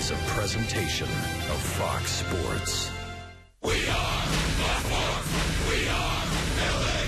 is a presentation of Fox Sports. We are the Fourth. We are LA.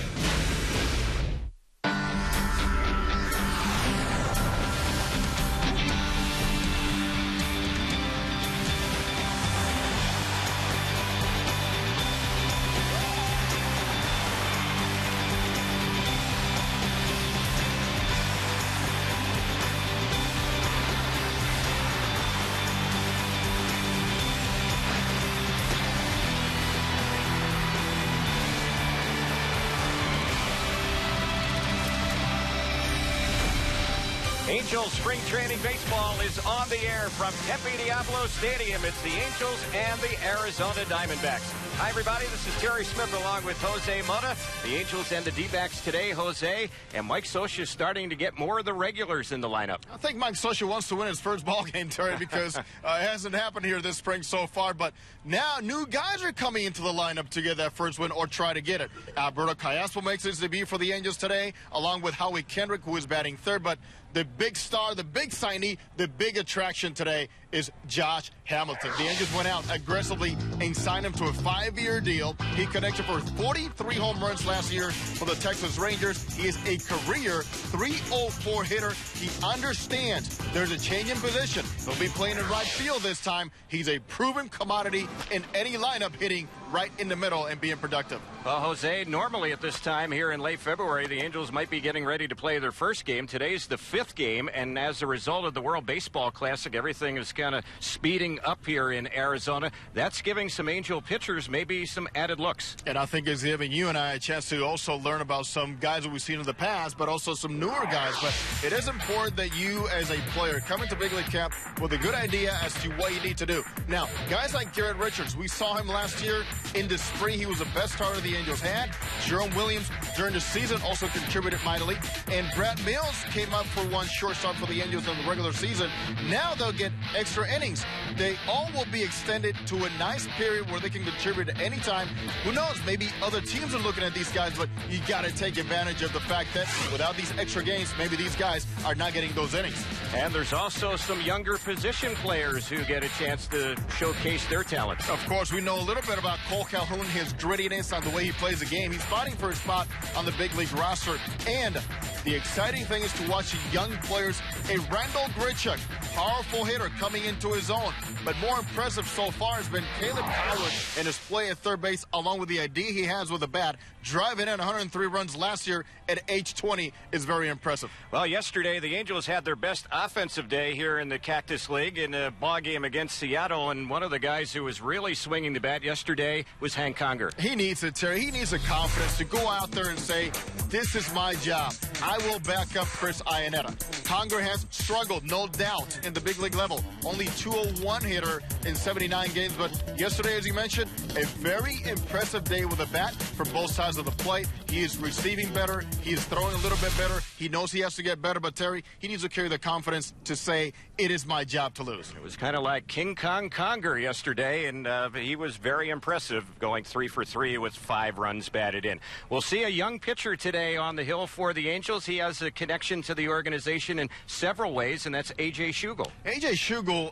Angels Spring Training Baseball is on the air from Tempe Diablo Stadium. It's the Angels and the Arizona Diamondbacks. Hi, everybody. This is Terry Smith along with Jose Mota. The Angels and the D-backs today, Jose. And Mike Scioscia is starting to get more of the regulars in the lineup. I think Mike Scioscia wants to win his first ball game, Terry, because it hasn't happened here this spring so far. But now new guys are coming into the lineup to get that first win or try to get it. Alberto Callaspo makes his debut for the Angels today, along with Howie Kendrick, who is batting third. But the big star, the big signee, the big attraction today is Josh Hamilton. The Angels went out aggressively and signed him to a 5-year deal. He connected for 43 home runs last year for the Texas Rangers. He is a career .304 hitter. He understands there's a change in position. He'll be playing in right field this time. He's a proven commodity in any lineup, hitting right in the middle and being productive. Well, Jose, normally at this time here in late February, the Angels might be getting ready to play their first game. Today's the 5th game, and as a result of the World Baseball Classic, everything is kind of speeding up here in Arizona. That's giving some Angel pitchers maybe some added looks. And I think it's giving you and I a chance to also learn about some guys that we've seen in the past, but also some newer guys. But it is important that you, as a player, come into big league camp with a good idea as to what you need to do. Now, guys like Garrett Richards, we saw him last year in the spring. He was the best starter the Angels had. Jerome Williams, during the season, also contributed mightily. And Brad Mills came up for one short start for the Angels in the regular season. Now they'll get extra innings. They all will be extended to a nice period where they can contribute at any time. Who knows? Maybe other teams are looking at these guys, but you got to take advantage of the fact that without these extra games, maybe these guys are not getting those innings. And there's also some younger position players who get a chance to showcase their talents. Of course, we know a little bit about Cole Calhoun, his grittiness on the way he plays the game. He's fighting for a spot on the big league roster. And the exciting thing is to watch the young players. A Randall Grichuk, powerful hitter coming into his own. But more impressive so far has been Caleb Howard and his play at third base, along with the idea he has with the bat. Driving in 103 runs last year at age 20 is very impressive. Well, yesterday the Angels had their best offensive day here in the Cactus League in a ball game against Seattle, and one of the guys who was really swinging the bat yesterday was Hank Conger. He needs it, Terry. He needs the confidence to go out there and say, this is my job. I will back up Chris Iannetta. Conger has struggled, no doubt, in the big league level. Only .201 hitter in 79 games, but yesterday, as you mentioned, a very impressive day with a bat from both sides of the plate. He is receiving better. He is throwing a little bit better. He knows he has to get better, but Terry, he needs to carry the confidence to say, it is my job to lose. It was kind of like King Kong Conger yesterday, and he was very impressive, going 3 for 3 with 5 runs batted in. We'll see a young pitcher today on the hill for the Angels. He has a connection to the organization in several ways, and that's A.J. Schugel. A.J. Schugel,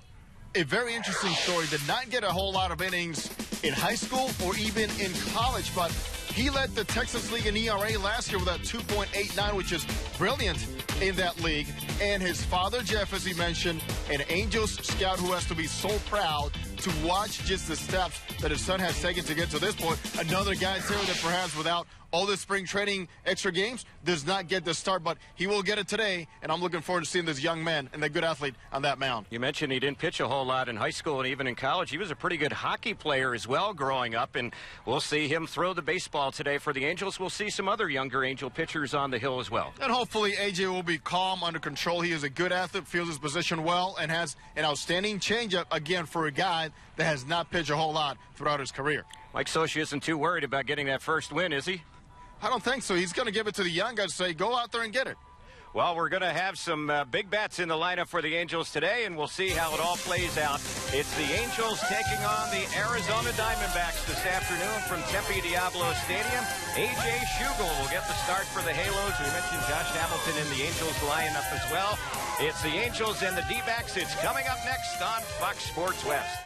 a very interesting story, did not get a whole lot of innings in high school or even in college, but he led the Texas League in ERA last year with that 2.89, which is brilliant in that league. And his father, Jeff, as he mentioned, an Angels scout who has to be so proud to watch just the steps that his son has taken to get to this point. Another guy, Terry, that perhaps without all this spring training extra games does not get the start, but he will get it today, and I'm looking forward to seeing this young man and that good athlete on that mound. You mentioned he didn't pitch a whole lot in high school and even in college. He was a pretty good hockey player as well growing up, and we'll see him throw the baseball today for the Angels. We'll see some other younger Angel pitchers on the hill as well. And hopefully AJ will be calm, under control. He is a good athlete, feels his position well, and has an outstanding changeup, again, for a guy that has not pitched a whole lot throughout his career. Mike Scioscia isn't too worried about getting that first win, is he? I don't think so. He's going to give it to the young guys, say, go out there and get it. Well, we're going to have some big bats in the lineup for the Angels today, and we'll see how it all plays out. It's the Angels taking on the Arizona Diamondbacks this afternoon from Tempe Diablo Stadium. A.J. Schugel will get the start for the Halos. We mentioned Josh Hamilton in the Angels lineup as well. It's the Angels and the D-backs. It's coming up next on Fox Sports West.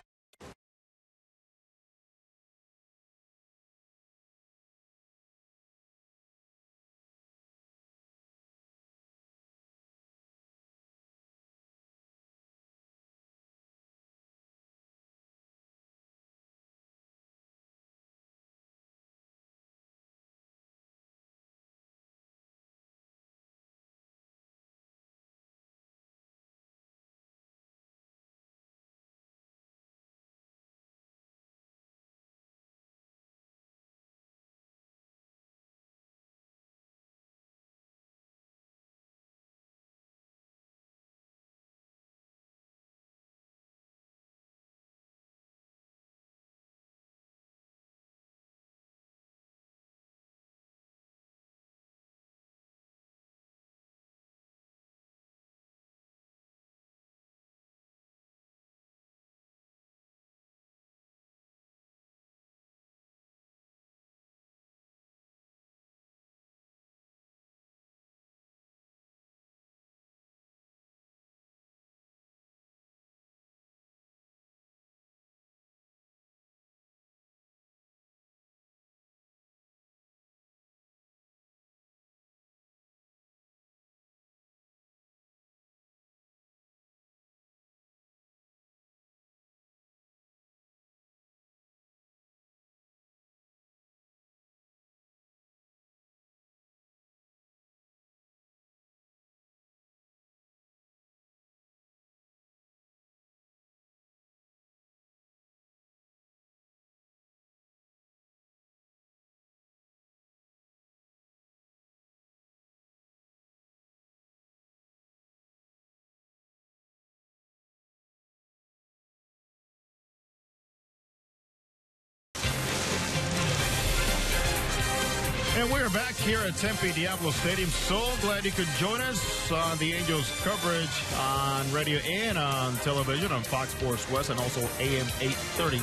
And we're back here at Tempe Diablo Stadium. So glad you could join us on the Angels coverage on radio and on television on Fox Sports West and also AM 830,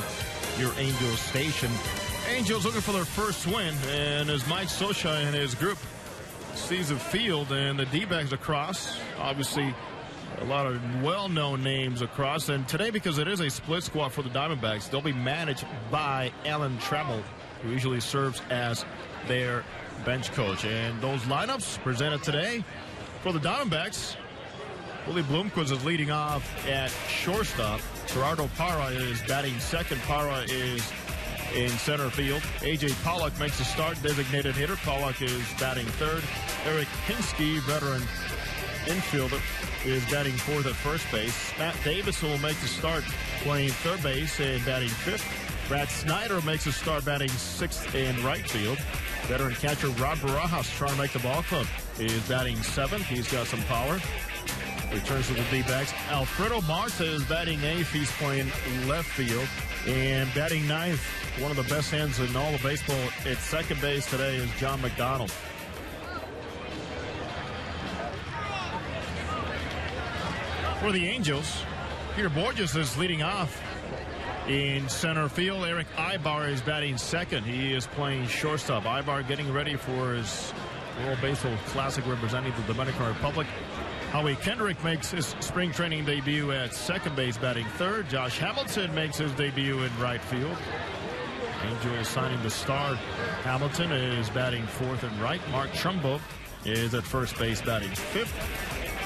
your Angels station. Angels looking for their first win, and as Mike Scioscia and his group sees the field and the D-backs across, obviously a lot of well-known names across. And today, because it is a split squad for the Diamondbacks, they'll be managed by Alan Trammell, who usually serves as their bench coach. And those lineups presented today for the Diamondbacks. Willie Bloomquist is leading off at shortstop. Gerardo Parra is batting second. Parra is in center field. A.J. Pollock makes the start, designated hitter. Pollock is batting third. Eric Pinsky, veteran infielder, is batting fourth at first base. Matt Davis will make the start, playing third base and batting fifth. Brad Snyder makes a start, batting sixth in right field. Veteran catcher Rob Barajas, trying to make the ball club, is batting seventh. He's got some power. Returns to the D-backs. Alfredo Marta is batting eighth. He's playing left field. And batting ninth, one of the best hands in all of baseball at second base today is John McDonald. For the Angels, Peter Borges is leading off in center field. Eric Ibar is batting second. He is playing shortstop. Ibar getting ready for his World Baseball Classic representing the Dominican Republic. Howie Kendrick makes his spring training debut at second base, batting third. Josh Hamilton makes his debut in right field. Angels signing the star. Hamilton is batting fourth and right. Mark Trumbo is at first base, batting fifth.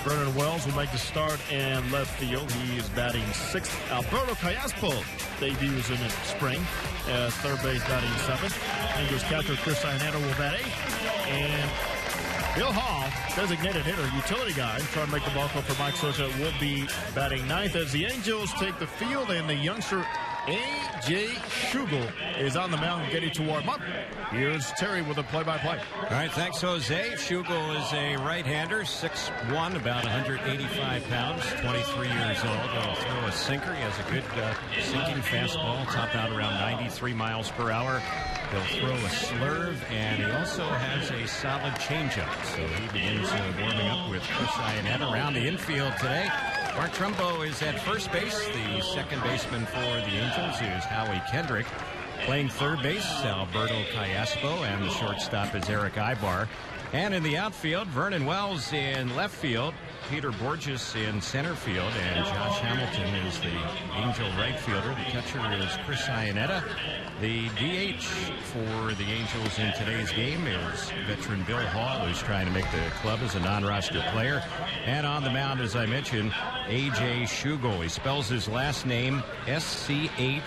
Vernon Wells will make the start in left field. He is batting sixth. Alberto Callaspo debuts in the spring. Third base, batting seventh. Angels catcher Chris Iannetta will bat eighth. And Bill Hall, designated hitter, utility guy, trying to make the ball club for Mike Scioscia, will be batting ninth as the Angels take the field. And the youngster A.J. Schugel is on the mound getting to warm up. Here's Terry with a play-by-play. All right, thanks, Jose. Schugel is a right-hander, 6'1", about 185 pounds, 23 years old. He'll throw a sinker. He has a good sinking fastball, top out around 93 miles per hour. He'll throw a slurve, and he also has a solid changeup. So he begins warming up with Chris Iannetta around the infield today. Mark Trumbo is at first base. The second baseman for the Angels is Howie Kendrick. Playing third base, Alberto Callaspo, and the shortstop is Eric Ibar. And in the outfield, Vernon Wells in left field, Peter Borges in center field, and Josh Hamilton is the Angel right fielder. The catcher is Chris Iannetta. The DH for the Angels in today's game is veteran Bill Hall, who's trying to make the club as a non-roster player. And on the mound, as I mentioned, A.J. Schugel. He spells his last name S-C-H-U-G-E-L.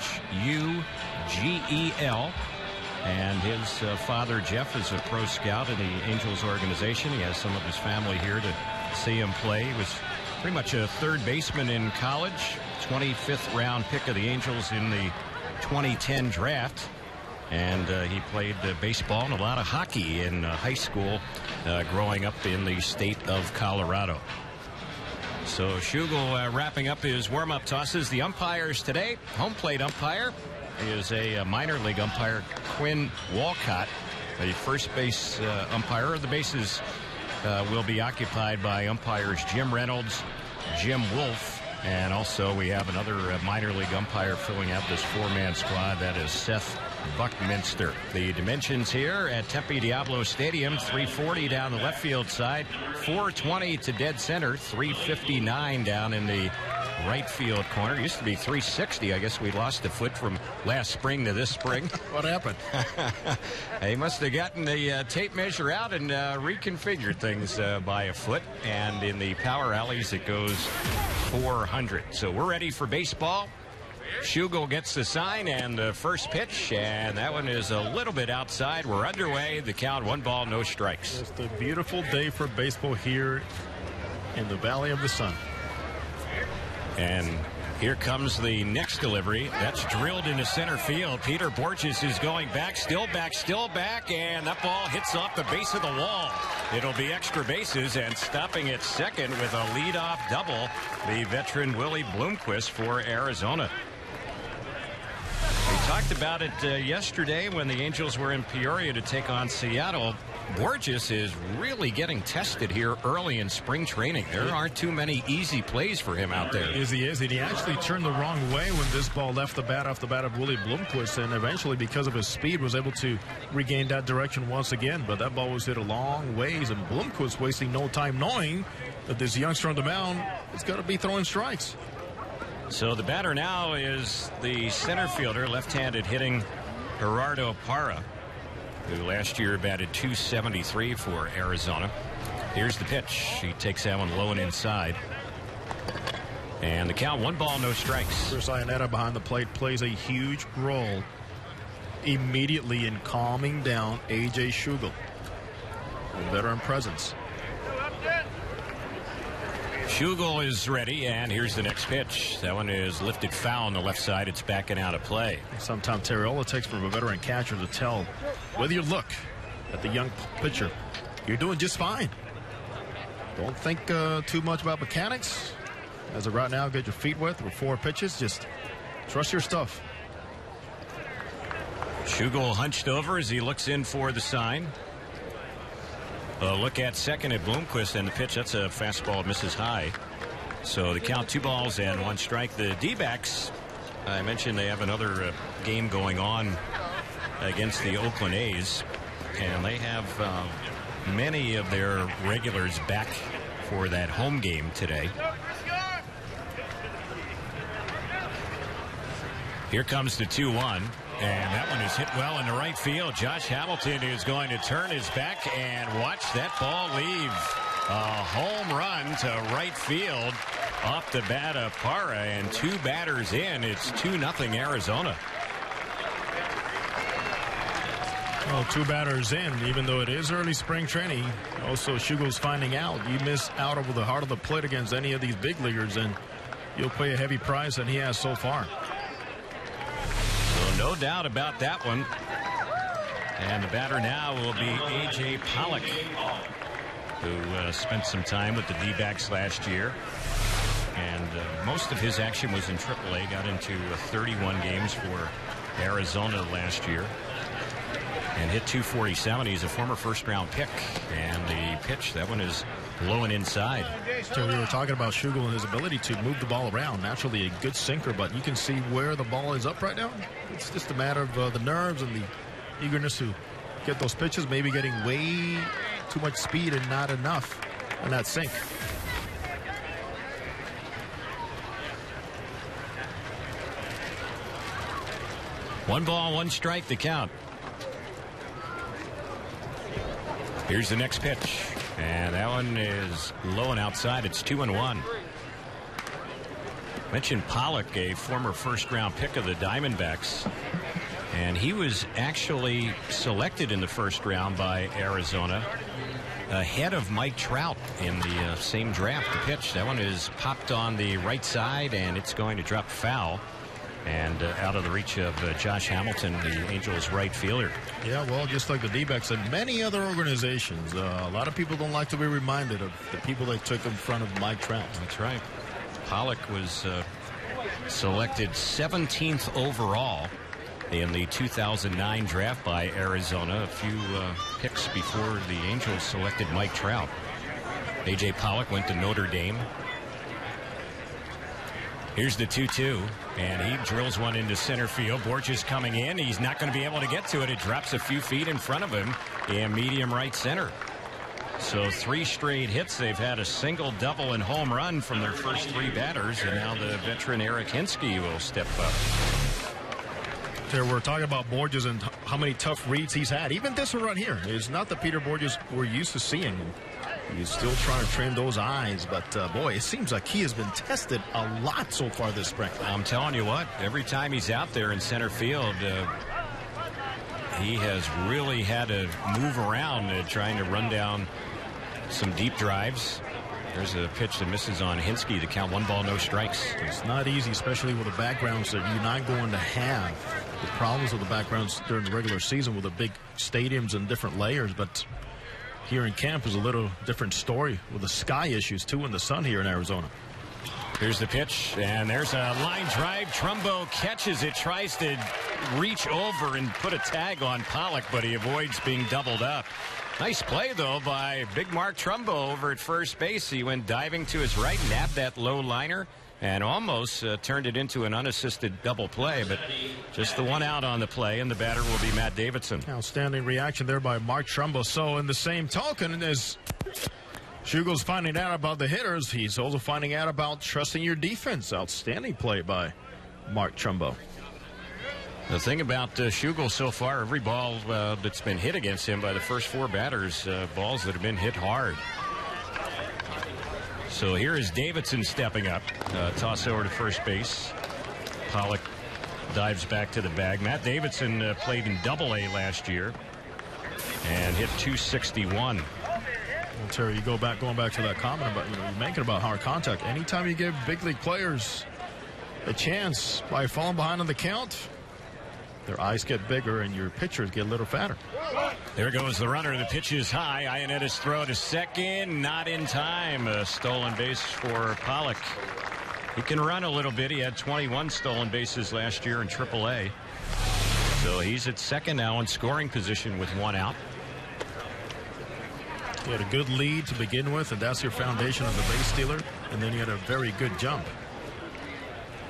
And his father, Jeff, is a pro scout in the Angels organization. He has some of his family here to see him play. He was pretty much a third baseman in college, 25th round pick of the Angels in the 2010 draft. And he played baseball and a lot of hockey in high school growing up in the state of Colorado. So Schugel wrapping up his warm-up tosses. The umpires today, home plate umpire is a minor league umpire, Quinn Walcott. The first base umpire. The bases will be occupied by umpires Jim Reynolds, Jim Wolf, and also we have another minor league umpire filling out this four-man squad. That is Seth Buckminster. The dimensions here at Tempe Diablo Stadium: 340 down the left field side, 420 to dead center, 359 down in the right field corner. It used to be 360. I guess we lost a foot from last spring to this spring. What happened? He must have gotten the tape measure out and reconfigured things by a foot. And in the power alleys, it goes 400. So we're ready for baseball. Schugel gets the sign and the first pitch, and that one is a little bit outside. We're underway. The count, 1 ball, no strikes. Just a beautiful day for baseball here in the Valley of the Sun. And here comes the next delivery. That's drilled into center field. Peter Borges is going back, still back, and that ball hits off the base of the wall. It'll be extra bases, and stopping at second with a leadoff double, the veteran Willie Bloomquist for Arizona. We talked about it yesterday when the Angels were in Peoria to take on Seattle. Borges is really getting tested here early in spring training. There aren't too many easy plays for him out there. He is. And he actually turned the wrong way when this ball left the bat off the bat of Willie Bloomquist, and eventually, because of his speed, was able to regain that direction once again. But that ball was hit a long ways, and Bloomquist wasting no time knowing that this youngster on the mound is going to be throwing strikes. So the batter now is the center fielder, left-handed hitting Gerardo Parra, who last year batted .273 for Arizona. Here's the pitch. He takes that one low and inside. And the count, 1 ball, no strikes. Chris Iannetta behind the plate plays a huge role immediately in calming down A.J. Schugel. A veteran presence. Schugel is ready, and here's the next pitch. That one is lifted foul on the left side. It's backing out of play. Sometimes, Terry, all it takes from a veteran catcher to tell whether you look at the young pitcher, you're doing just fine. Don't think too much about mechanics. As of right now, get your feet wet with 4 pitches. Just trust your stuff. Schugel hunched over as he looks in for the sign. A look at second at Bloomquist, and the pitch, that's a fastball, misses high. So the count, 2 balls and 1 strike. The D-backs, I mentioned they have another game going on against the Oakland A's, and they have many of their regulars back for that home game today. Here comes the 2-1. And that one is hit well in the right field. Josh Hamilton is going to turn his back and watch that ball leave. A home run to right field off the bat of Parra, and 2 batters in. It's 2-0 Arizona. Well, 2 batters in, even though it is early spring training. Also, Shugel's finding out you miss out over the heart of the plate against any of these big leaguers, and you'll pay a heavy price, and he has so far. No doubt about that one. And the batter now will be A.J. Pollock, who spent some time with the D-backs last year. And most of his action was in AAA. Got into 31 games for Arizona last year. And hit .247. He's a former first-round pick. And the pitch, that one is low and inside. So we were talking about Schugel and his ability to move the ball around. Naturally a good sinker, but you can see where the ball is up right now. It's just a matter of the nerves and the eagerness to get those pitches, maybe getting way too much speed and not enough on that sink. One ball, one strike to count. Here's the next pitch. And that one is low and outside. It's 2-1. Mentioned Pollock, a former first-round pick of the Diamondbacks. And he was actually selected in the first round by Arizona ahead of Mike Trout in the same draft. The pitch, that one is popped on the right side, and it's going to drop foul. And out of the reach of Josh Hamilton, the Angels right fielder. Yeah, well, just like the D-backs and many other organizations, a lot of people don't like to be reminded of the people they took in front of Mike Trout. That's right. Pollock was selected 17th overall in the 2009 draft by Arizona, a few picks before the Angels selected Mike Trout. A.J. Pollock went to Notre Dame. Here's the 2-2, and he drills one into center field. Borges coming in. He's not going to be able to get to it. It drops a few feet in front of him in medium right center. So 3 straight hits. They've had a single, double, and home run from their first 3 batters, and now the veteran Eric Hinsky will step up. Here we're talking about Borges and how many tough reads he's had. Even this one right here is not the Peter Borges we're used to seeing. He's still trying to train those eyes, but boy, it seems like he has been tested a lot so far this spring. I'm telling you what, every time he's out there in center field, he has really had to move around trying to run down some deep drives. There's a pitch that misses on Hinsky to count 1 ball, no strikes. It's not easy, especially with the backgrounds that you're not going to have. The problems with the backgrounds during the regular season with the big stadiums and different layers, but here in camp is a little different story with the sky issues too in the sun here in Arizona. Here's the pitch, and there's a line drive. Trumbo catches it, tries to reach over and put a tag on Pollock, but he avoids being doubled up. Nice play, though, by Big Mark Trumbo over at first base. He went diving to his right, nabbed that low liner, and almost turned it into an unassisted double play, but just the one out on the play, and the batter will be Matt Davidson. Outstanding reaction there by Mark Trumbo. So in the same token, as Shugel's finding out about the hitters, he's also finding out about trusting your defense. Outstanding play by Mark Trumbo. The thing about Schugel so far, every ball that's been hit against him by the first 4 batters, balls that have been hit hard. So here is Davidson stepping up. Toss over to first base. Pollock dives back to the bag. Matt Davidson played in Double-A last year and hit .261. Well, Terry, going back to that comment about, you're making about hard contact. Anytime you give big league players a chance by falling behind on the count, their eyes get bigger and your pitchers get a little fatter. There goes the runner. The pitch is high. Ionetta's throw to second. Not in time. A stolen base for Pollock. He can run a little bit. He had 21 stolen bases last year in AAA. So he's at second now in scoring position with 1 out. He had a good lead to begin with, and that's your foundation of the base stealer. And then he had a very good jump.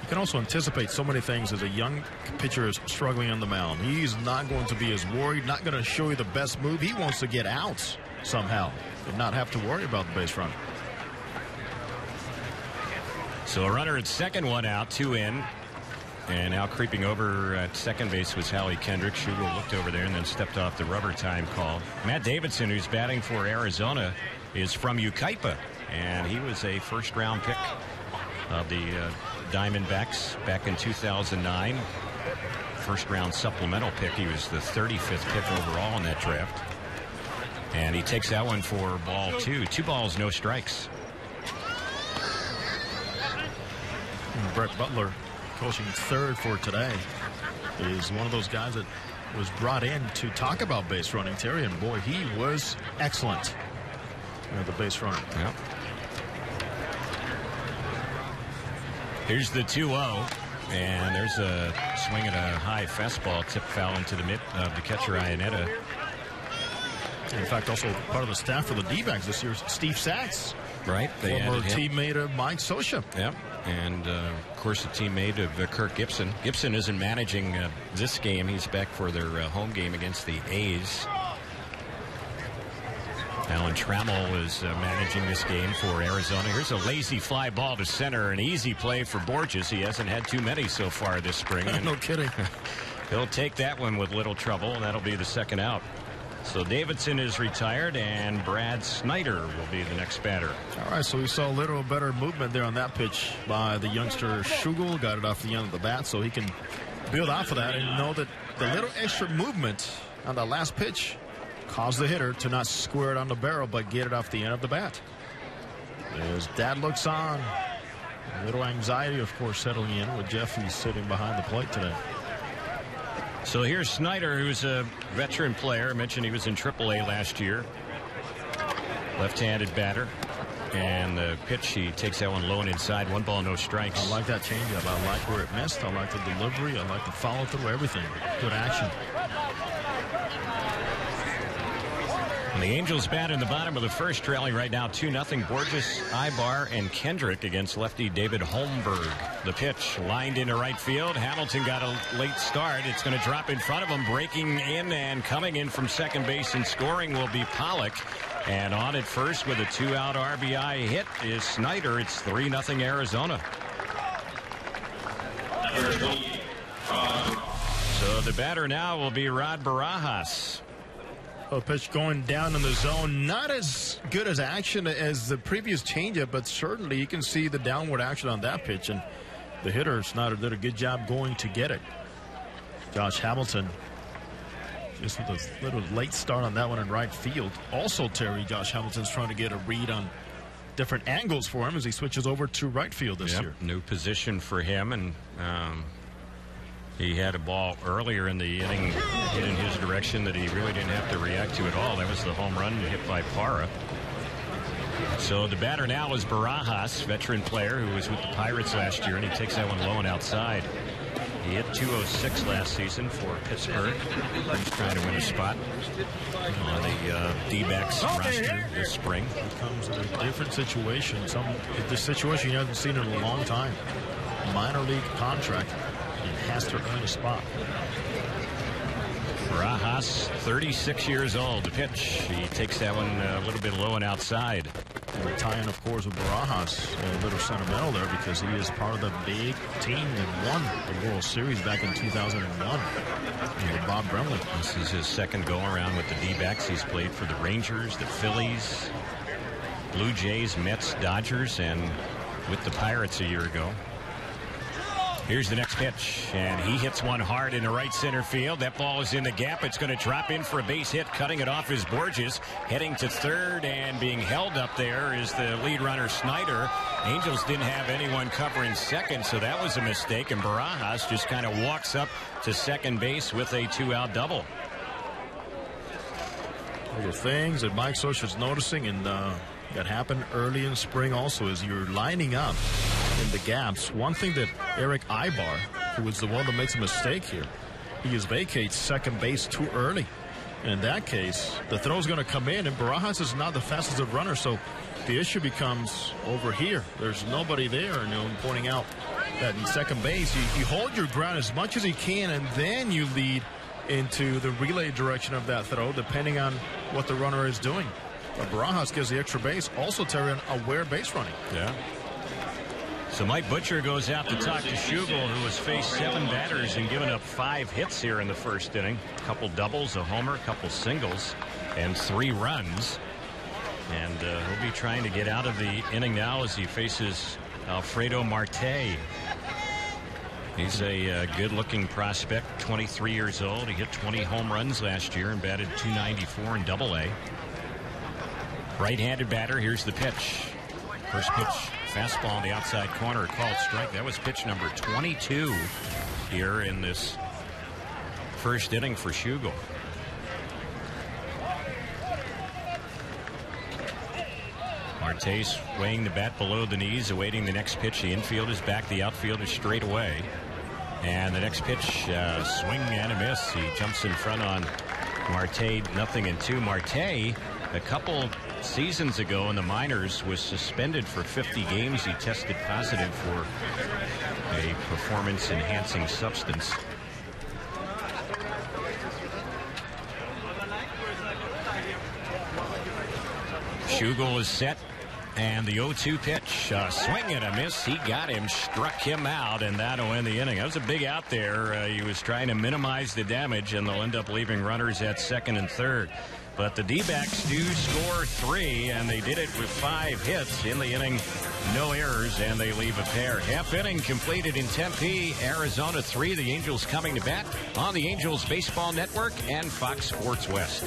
You can also anticipate so many things as a young pitcher is struggling on the mound. He's not going to be as worried, not going to show you the best move. He wants to get out somehow and not have to worry about the base runner. So a runner at second, 1 out, 2 in. And now creeping over at second base was Howie Kendrick. Schugel looked over there and then stepped off the rubber time call. Matt Davidson, who's batting for Arizona, is from Yucaipa. And he was a first-round pick of the Diamondbacks back in 2009. First-round supplemental pick. He was the 35th pick overall in that draft. And he takes that one for ball 2. 2 balls, no strikes. And Brett Butler coaching third for today. is one of those guys that was brought in to talk about base running, Terry, and boy, he was excellent. The base runner. Yep. Here's the 2-0, and there's a swing at a high fastball, tip foul into the mitt of the catcher, ARI AT ANA. In fact, also part of the staff for the D-backs this year is Steve Sachs. Right. They former teammate of Mike Scioscia. Yep. And, of course, a teammate of Kirk Gibson. Gibson isn't managing this game. He's back for their home game against the A's. Alan Trammell is managing this game for Arizona. Here's a lazy fly ball to center. An easy play for Borges. He hasn't had too many so far this spring. No kidding. He'll take that one with little trouble, and that'll be the second out. So Davidson is retired, and Brad Snyder will be the next batter. All right, so we saw a little better movement there on that pitch by the youngster Schugel. Got it off the end of the bat, so he can build off of that and know that the little extra movement on that last pitch caused the hitter to not square it on the barrel, but get it off the end of the bat. As Dad looks on, a little anxiety, of course, settling in with Jeffy sitting behind the plate today. So here's Snyder, who's a veteran player. I mentioned he was in AAA last year. Left-handed batter. And the pitch, he takes that one low and inside. 1 ball, no strikes. I like that changeup. I like where it missed. I like the delivery. I like the follow-through, everything. Good action. And the Angels bat in the bottom of the first, trailing right now 2-0. Borges, Ibar, and Kendrick against lefty David Holmberg. The pitch lined into right field. Hamilton got a late start. It's going to drop in front of him. Breaking in and coming in from second base and scoring will be Pollock. And on at first with a 2-out RBI hit is Snyder. It's 3-0 Arizona. So the batter now will be Rod Barajas. A pitch going down in the zone. Not as good as action as the previous changeup, but certainly you can see the downward action on that pitch. And the hitter, Snyder, did a good job going to get it. Josh Hamilton just with a little late start on that one in right field. Also, Terry, Josh Hamilton's trying to get a read on different angles for him as he switches over to right field this year. New position for him, and he had a ball earlier in the inning hit in his direction that he really didn't have to react to at all. That was the home run hit by Parra. So the batter now is Barajas, veteran player who was with the Pirates last year, and he takes that one low and outside. He hit .206 last season for Pittsburgh. He's trying to win a spot on the D-backs roster this spring. It comes in a different situation. This situation he hasn't seen in a long time. Minor league contract and has to earn a spot. Barajas, 36 years old. The pitch, he takes that one a little bit low and outside. And the tie-in, of course, with Barajas, a little sentimental there because he is part of the big team that won the World Series back in 2001. And Bob Brenly. This is his second go-around with the D-backs. He's played for the Rangers, the Phillies, Blue Jays, Mets, Dodgers, and with the Pirates a year ago. Here's the next pitch, and he hits one hard into right center field. That ball is in the gap. It's going to drop in for a base hit. Cutting it off is Borges. Heading to third, and being held up there is the lead runner, Snyder. Angels didn't have anyone covering second, so that was a mistake, and Barajas just kind of walks up to second base with a 2-out double. Those are things that Mike Scioscia's noticing, and that happened early in spring also as you're lining up in the gaps. One thing that Eric Ibar, who was the one that makes a mistake here, he just vacates second base too early. And in that case, the throw's going to come in, and Barajas is not the fastest of runners, so the issue becomes over here. There's nobody there, and I'm pointing out that in second base, you hold your ground as much as you can, and then you lead into the relay direction of that throw, depending on what the runner is doing. But Barajas gives the extra base, also Terry, aware base running. Yeah. So Mike Butcher goes out to talk to Schugel, who has faced 7 batters and given up 5 hits here in the first inning. A couple doubles, a homer, a couple singles, and 3 runs. And he'll be trying to get out of the inning now as he faces Alfredo Marte. He's a good-looking prospect, 23 years old. He hit 20 home runs last year and batted .294 in Double-A. Right-handed batter. Here's the pitch. First pitch, fastball on the outside corner, called strike. That was pitch number 22 here in this first inning for Schugel. Marte swaying the bat below the knees, awaiting the next pitch. The infield is back. The outfield is straight away. And the next pitch, swing and a miss. He jumps in front on Marte, 0-2. Marte, a couple seasons ago in the minors, was suspended for 50 games. He tested positive for a performance-enhancing substance. Schugel is set. And the 0-2 pitch, swing and a miss. He got him, struck him out, and that'll end the inning. That was a big out there. He was trying to minimize the damage, and they'll end up leaving runners at second and third. But the D-backs do score 3, and they did it with 5 hits in the inning. No errors, and they leave a pair. Half inning completed in Tempe, Arizona 3. The Angels coming to bat on the Angels Baseball Network and Fox Sports West.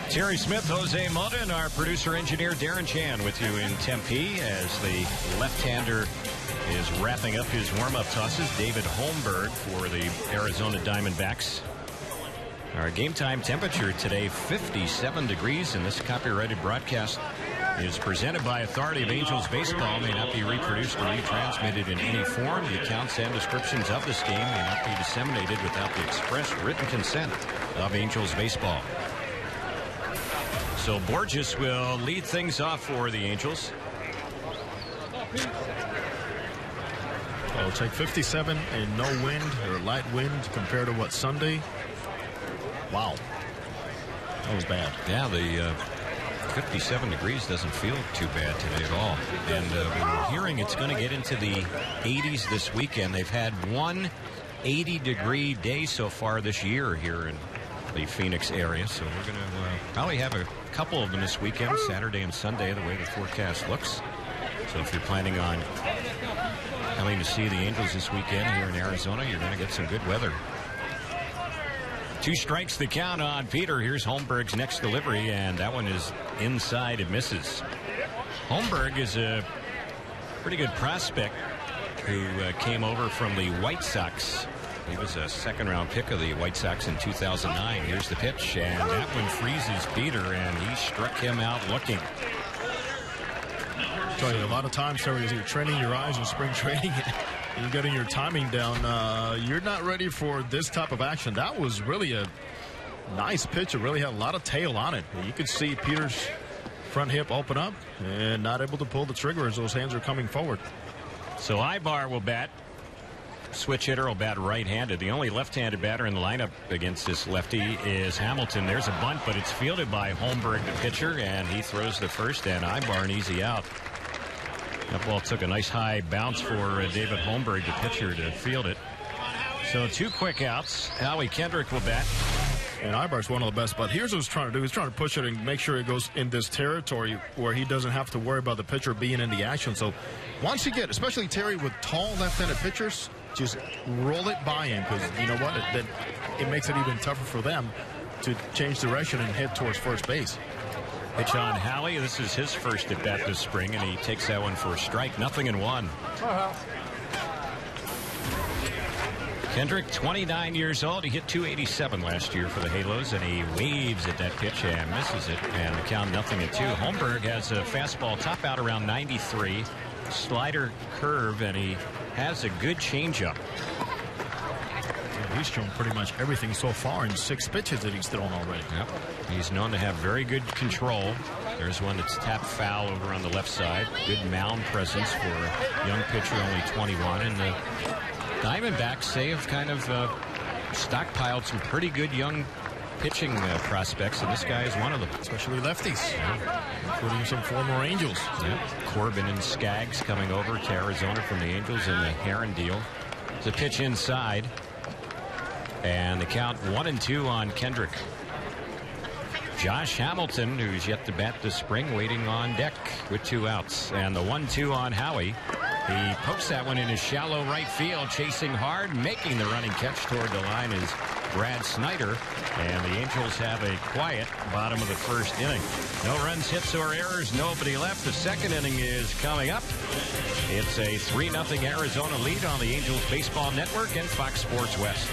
Terry Smith, Jose Mota, and our producer-engineer Darren Chan with you in Tempe as the left-hander is wrapping up his warm-up tosses. David Holmberg for the Arizona Diamondbacks. Our game time temperature today, 57 degrees, and this copyrighted broadcast is presented by Authority of Angels Baseball. May not be reproduced or retransmitted in any form. The accounts and descriptions of this game may not be disseminated without the express written consent of Angels Baseball. So Borges will lead things off for the Angels. Well, take 57 and no wind or light wind compared to what, Sunday? Wow. That was bad. Yeah, the 57 degrees doesn't feel too bad today at all. And we're hearing it's going to get into the 80s this weekend. They've had one 80-degree day so far this year here in the Phoenix area. So we're going to probably have a couple of them this weekend, Saturday and Sunday, the way the forecast looks. So if you're planning on coming to see the Angels this weekend here in Arizona, you're going to get some good weather. 2 strikes the count on Peter. Here's Holmberg's next delivery, and that one is inside. It misses. Holmberg is a pretty good prospect who came over from the White Sox. He was a second-round pick of the White Sox in 2009. Here's the pitch, and that one freezes Peter, and he struck him out looking. I tell you, a lot of times, Terry, as you're training your eyes in spring training, and you're getting your timing down, you're not ready for this type of action. That was really a nice pitch. It really had a lot of tail on it. You could see Peter's front hip open up and not able to pull the trigger as those hands are coming forward. So Ibar will bat. Switch hitter will bat right-handed. The only left-handed batter in the lineup against this lefty is Hamilton. There's a bunt, but it's fielded by Holmberg, the pitcher, and he throws the first, and Ibar an easy out. That ball took a nice high bounce for David Holmberg, the pitcher, to field it. So 2 quick outs. Howie Kendrick will bat. And Ibar's one of the best, but here's what he's trying to do. He's trying to push it and make sure it goes in this territory where he doesn't have to worry about the pitcher being in the action. So once you get, especially Terry, with tall left-handed pitchers, just roll it by him, because you know what? It makes it even tougher for them to change direction and head towards first base. Pitch on Howie. This is his first at bat this spring, and he takes that one for a strike. 0-1. Kendrick, 29 years old. He hit .287 last year for the Halos, and he waves at that pitch and misses it. And the count 0-2. Holmberg has a fastball top out around 93, slider, curve, and he has a good changeup. He's shown pretty much everything so far in 6 pitches that he's thrown already. Yep. He's known to have very good control. There's one that's tapped foul over on the left side. Good mound presence for a young pitcher, only 21. And the Diamondbacks, they have kind of stockpiled some pretty good young pitching prospects, and this guy is one of them. Especially lefties, including some former Angels. Yeah. Corbin and Skaggs coming over to Arizona from the Angels in the Heron deal. It's a pitch inside, and the count 1-2 on Kendrick. Josh Hamilton, who's yet to bat this spring, waiting on deck with 2 outs. And the 1-2 on Howie. He pokes that one in his shallow right field, chasing hard, making the running catch toward the line is Brad Snyder. And the Angels have a quiet bottom of the first inning. No runs, hits, or errors, nobody left. The second inning is coming up. It's a 3-0 Arizona lead on the Angels Baseball Network and Fox Sports West.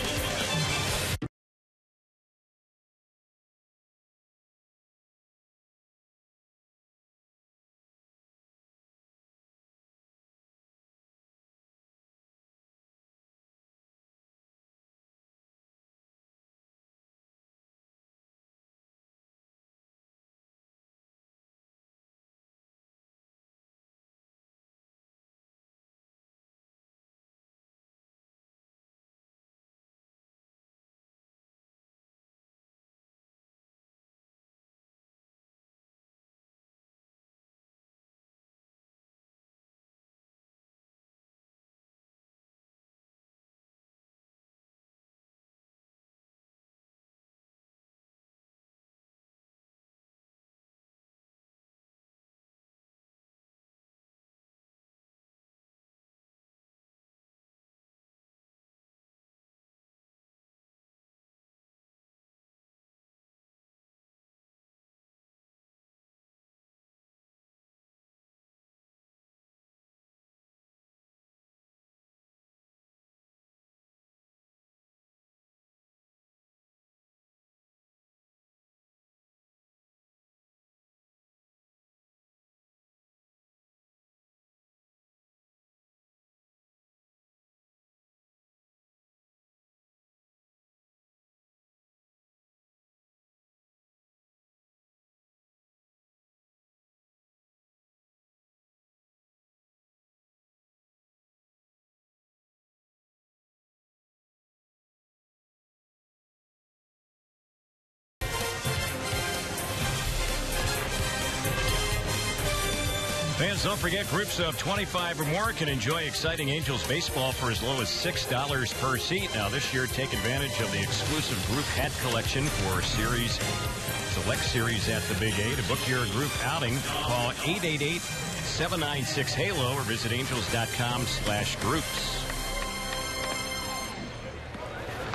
Fans, don't forget, groups of 25 or more can enjoy exciting Angels baseball for as low as $6 per seat. Now, this year, take advantage of the exclusive group hat collection for select series at the Big A. To book your group outing, call 888-796-HALO or visit angels.com/groups.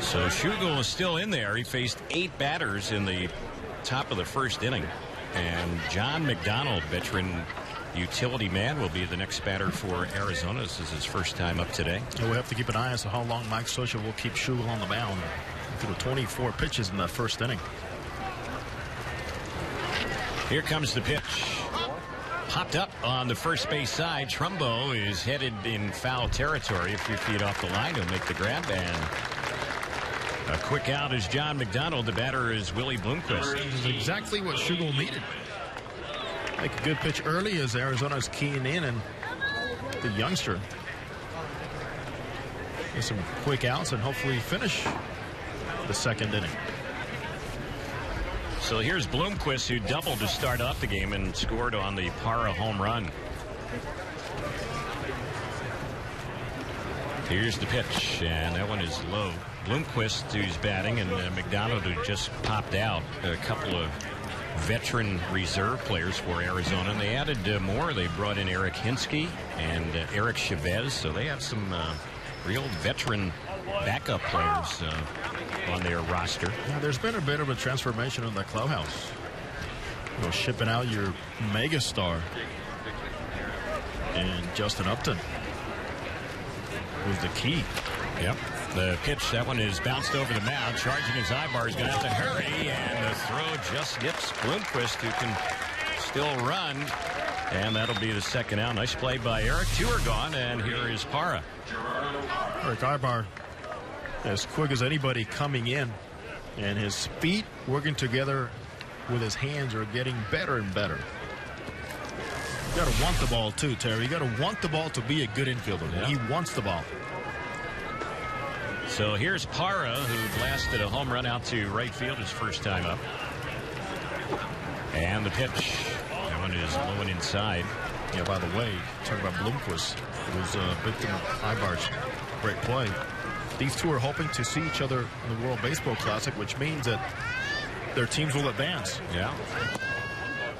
So Schugel is still in there. He faced 8 batters in the top of the first inning. And John McDonald, veteran utility man, will be the next batter for Arizona. This is his first time up today. So we have to keep an eye as to how long Mike Scioscia will keep Schugel on the mound. Through 24 pitches in that first inning. Here comes the pitch. Popped up on the first base side. Trumbo is headed in foul territory. A few feet off the line, he'll make the grab, and a quick out is John McDonald. The batter is Willie Bloomquist. This is exactly what Schugel needed. Make a good pitch early as Arizona's keying in, and the youngster get some quick outs and hopefully finish the second inning. So here's Bloomquist, who doubled to start off the game and scored on the Parra home run. Here's the pitch, and that one is low. Bloomquist, who's batting, and McDonald, who just popped out. A couple of veteran reserve players for Arizona, and they added more. They brought in Eric Hinsky and Eric Chavez, so they have some real veteran backup players on their roster. Yeah, there's been a bit of a transformation in the clubhouse. You know, shipping out your megastar and Justin Upton was the key. Yep. The pitch, that one is bounced over the mound. Charging his Ibar is going to have to hurry, and the throw just hits Bloomquist, who can still run. And that'll be the second out. Nice play by Eric. Two are gone, and here is Parra. Eric Ibar, as quick as anybody coming in, and his feet working together with his hands are getting better and better. You got to want the ball too, Terry. You got to want the ball to be a good infielder. Yeah. He wants the ball. So here's Parra, who blasted a home run out to right field his first time up. And the pitch. That one is low and inside. Yeah, by the way, talking about Bloomquist, who was a victim of Ibar's great play. These two are hoping to see each other in the World Baseball Classic, which means that their teams will advance. Yeah.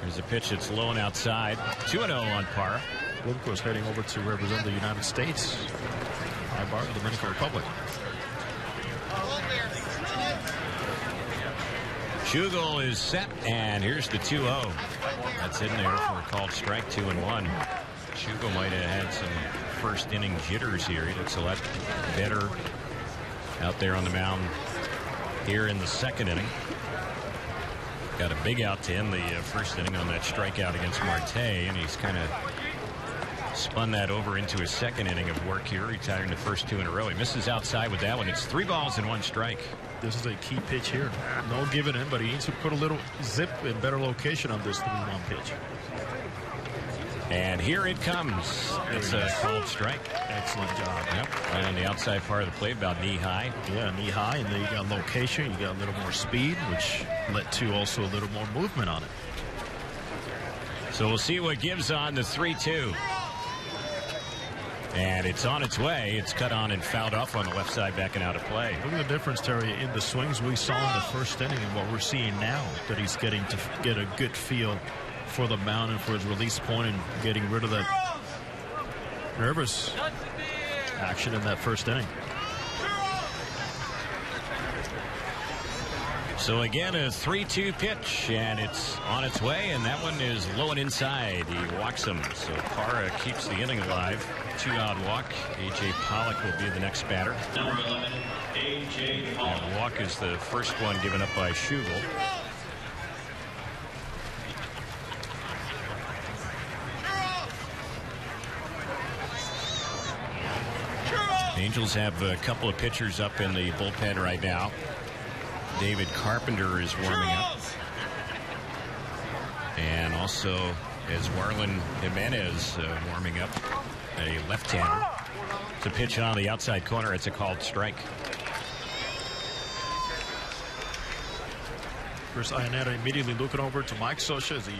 There's a pitch that's low and outside. 2-0 on Parra. Bloomquist heading over to represent the United States. Ibar, the Dominican Republic. Schugel is set, and here's the 2-0. That's in there for a called strike, 2-1. Schugel might have had some first inning jitters here. He looks a lot better out there on the mound here in the second inning. Got a big out to end the first inning on that strikeout against Marte, and he's kind of spun that over into his second inning of work here, retiring the first two in a row. He misses outside with that one. It's 3 balls and 1 strike. This is a key pitch here. No giving in, but he needs to put a little zip in better location on this 3-1 pitch. And here it comes. It's a called strike. Excellent job. Yep. On the outside part of the plate, about knee high. Yeah, knee high, and then you got location. You got a little more speed, which led to also a little more movement on it. So we'll see what gives on the 3-2. And it's on its way. It's cut on and fouled off on the left side, backing out of play. Look at the difference, Terry, in the swings we saw in the first inning and what we're seeing now, that he's getting to get a good feel for the mound and for his release point and getting rid of that nervous action in that first inning. So again, a 3-2 pitch, and it's on its way, and that one is low and inside. He walks him, so Parra keeps the inning alive. 2-out walk. A.J. Pollock will be the next batter. Number 11, A.J. Pollock. And walk is the first one given up by Schugel. Angels have a couple of pitchers up in the bullpen right now. David Carpenter is warming up. And also is Warren Jimenez warming up, a left-hander. It's a pitch on the outside corner. It's a called strike. First, Iannetta immediately looking over to Mike Scioscia as he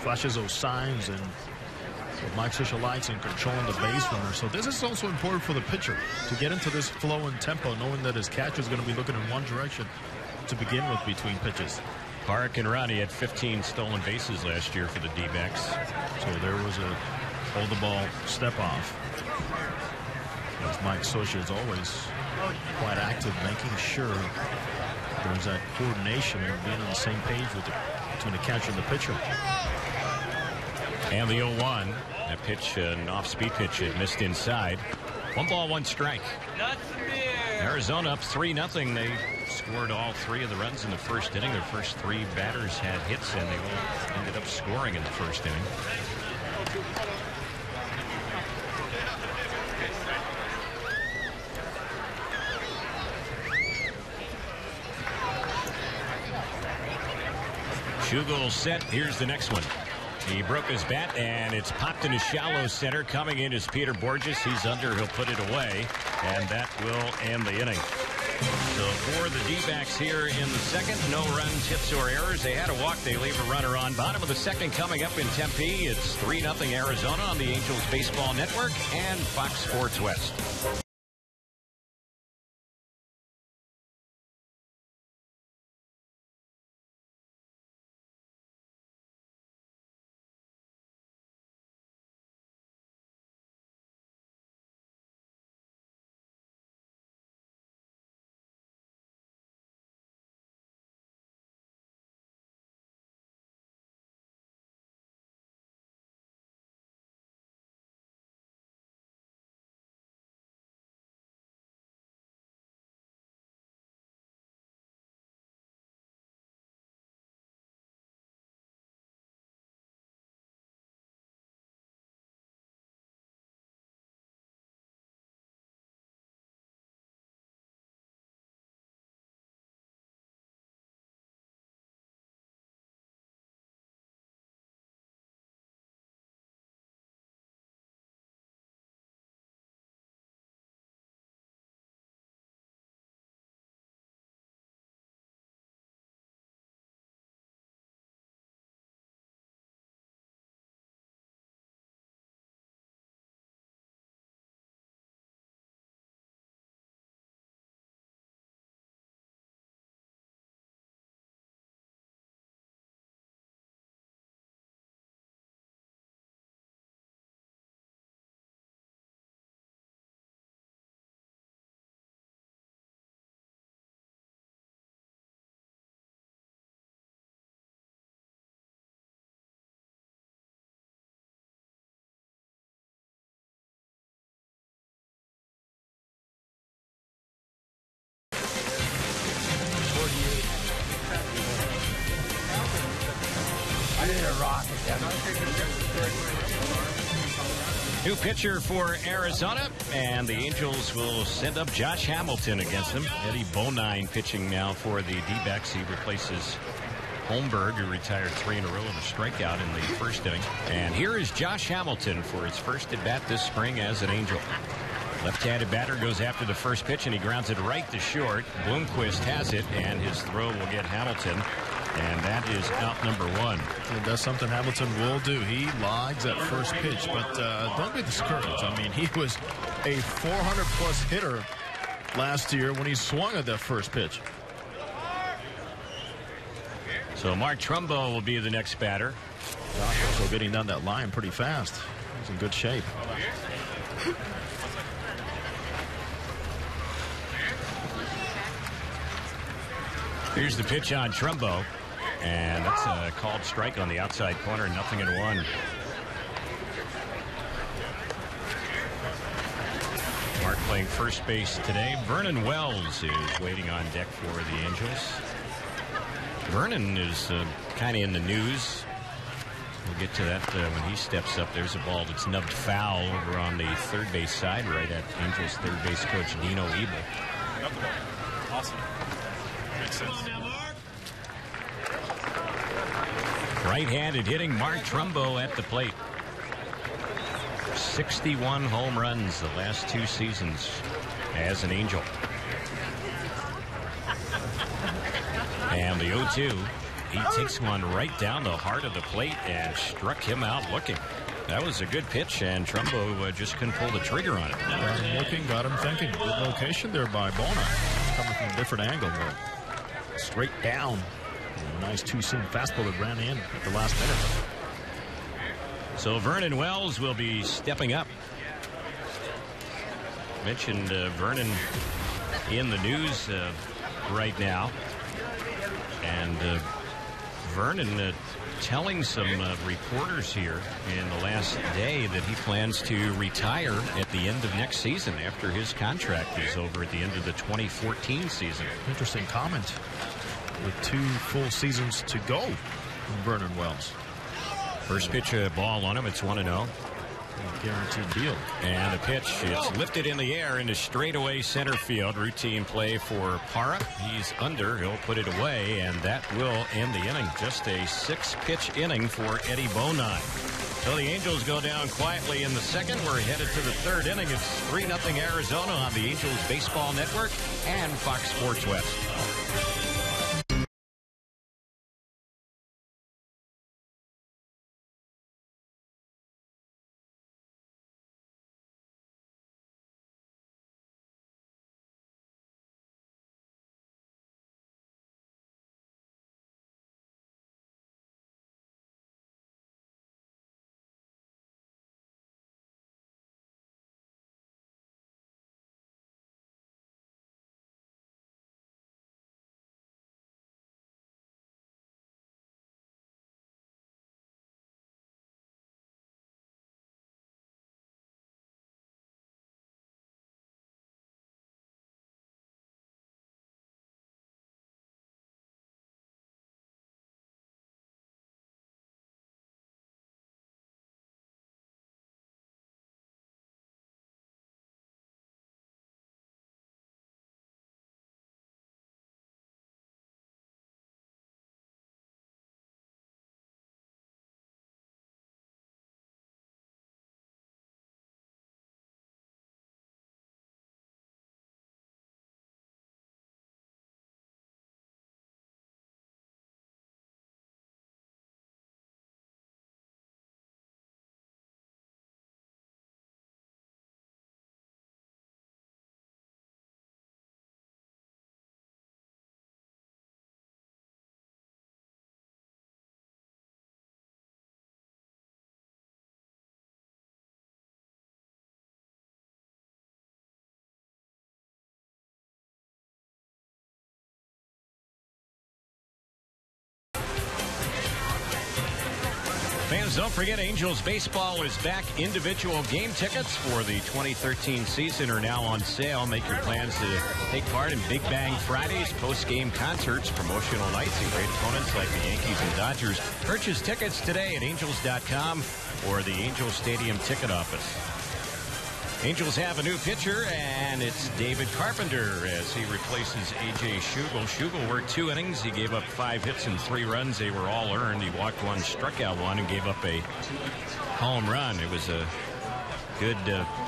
flashes those signs and what Mike Scioscia likes and controlling the base runner. So this is also important for the pitcher to get into this flow and tempo, knowing that his catcher is going to be looking in one direction to begin with between pitches. Parra can run. He had 15 stolen bases last year for the D-backs. So there was a hold the ball step off. As Mike Scioscia is always quite active, making sure there's that coordination and being on the same page with between the catcher and the pitcher. And the 0-1. That pitch, an off-speed pitch, it missed inside. 1 ball, 1 strike. Arizona up 3-0. They scored all 3 of the runs in the first inning. Their first 3 batters had hits, and they all ended up scoring in the first inning. Schugel set. Here's the next one. He broke his bat, and it's popped into shallow center. Coming in is Peter Borges. He's under. He'll put it away, and that will end the inning. So for the D-backs here in the second, no runs, hits, or errors. They had a walk. They leave a runner on. Bottom of the second coming up in Tempe. It's 3-0 Arizona on the Angels Baseball Network and Fox Sports West. New pitcher for Arizona, and the Angels will send up Josh Hamilton against him. Eddie Bonine pitching now for the D-backs. He replaces Holmberg, who retired 3 in a row in a strikeout in the first inning. And here is Josh Hamilton for his first at-bat this spring as an Angel. Left-handed batter goes after the first pitch, and he grounds it right to short. Bloomquist has it, and his throw will get Hamilton. And that is out number 1. And that's something Hamilton will do. He lags at first pitch, but don't be discouraged. I mean, he was a 400-plus hitter last year when he swung at that first pitch. So Mark Trumbo will be the next batter. Josh also getting down that line pretty fast. He's in good shape. Here's the pitch on Trumbo. And that's a called strike on the outside corner, 0-1. Mark playing first base today. Vernon Wells is waiting on deck for the Angels. Vernon is kind of in the news. We'll get to that when he steps up. There's a ball that's nubbed foul over on the third base side, right at Angels third base coach Dino Ebel. Awesome. Makes sense. Right-handed hitting Mark Trumbo at the plate. 61 home runs the last 2 seasons as an Angel. And the 0-2, he takes one right down the heart of the plate and struck him out looking. That was a good pitch, and Trumbo just couldn't pull the trigger on it. Got him looking, got him thinking. Good location there by Bona. Coming from a different angle, but straight down. A nice two-seam fastball that ran in at the last minute. So Vernon Wells will be stepping up. Mentioned Vernon in the news right now. And Vernon telling some reporters here in the last day that he plans to retire at the end of next season after his contract is over at the end of the 2014 season. Interesting comment. With 2 full seasons to go from Vernon Wells. First pitch ball on him. It's 1-0. Guaranteed deal. And the pitch, it's lifted in the air into straightaway center field. Routine play for Parra. He's under. He'll put it away, and that will end the inning. Just a 6-pitch inning for Eddie Bonine. So the Angels go down quietly in the second. We're headed to the third inning. It's 3-0 Arizona on the Angels Baseball Network and Fox Sports West. Fans, don't forget Angels baseball is back. Individual game tickets for the 2013 season are now on sale. Make your plans to take part in Big Bang Fridays, post-game concerts, promotional nights, and great opponents like the Yankees and Dodgers. Purchase tickets today at Angels.com or the Angels Stadium ticket office. Angels have a new pitcher, and it's David Carpenter as he replaces A.J. Schugel. Schugel worked 2 innings. He gave up 5 hits and 3 runs. They were all earned. He walked 1, struck out 1, and gave up a home run. It was a good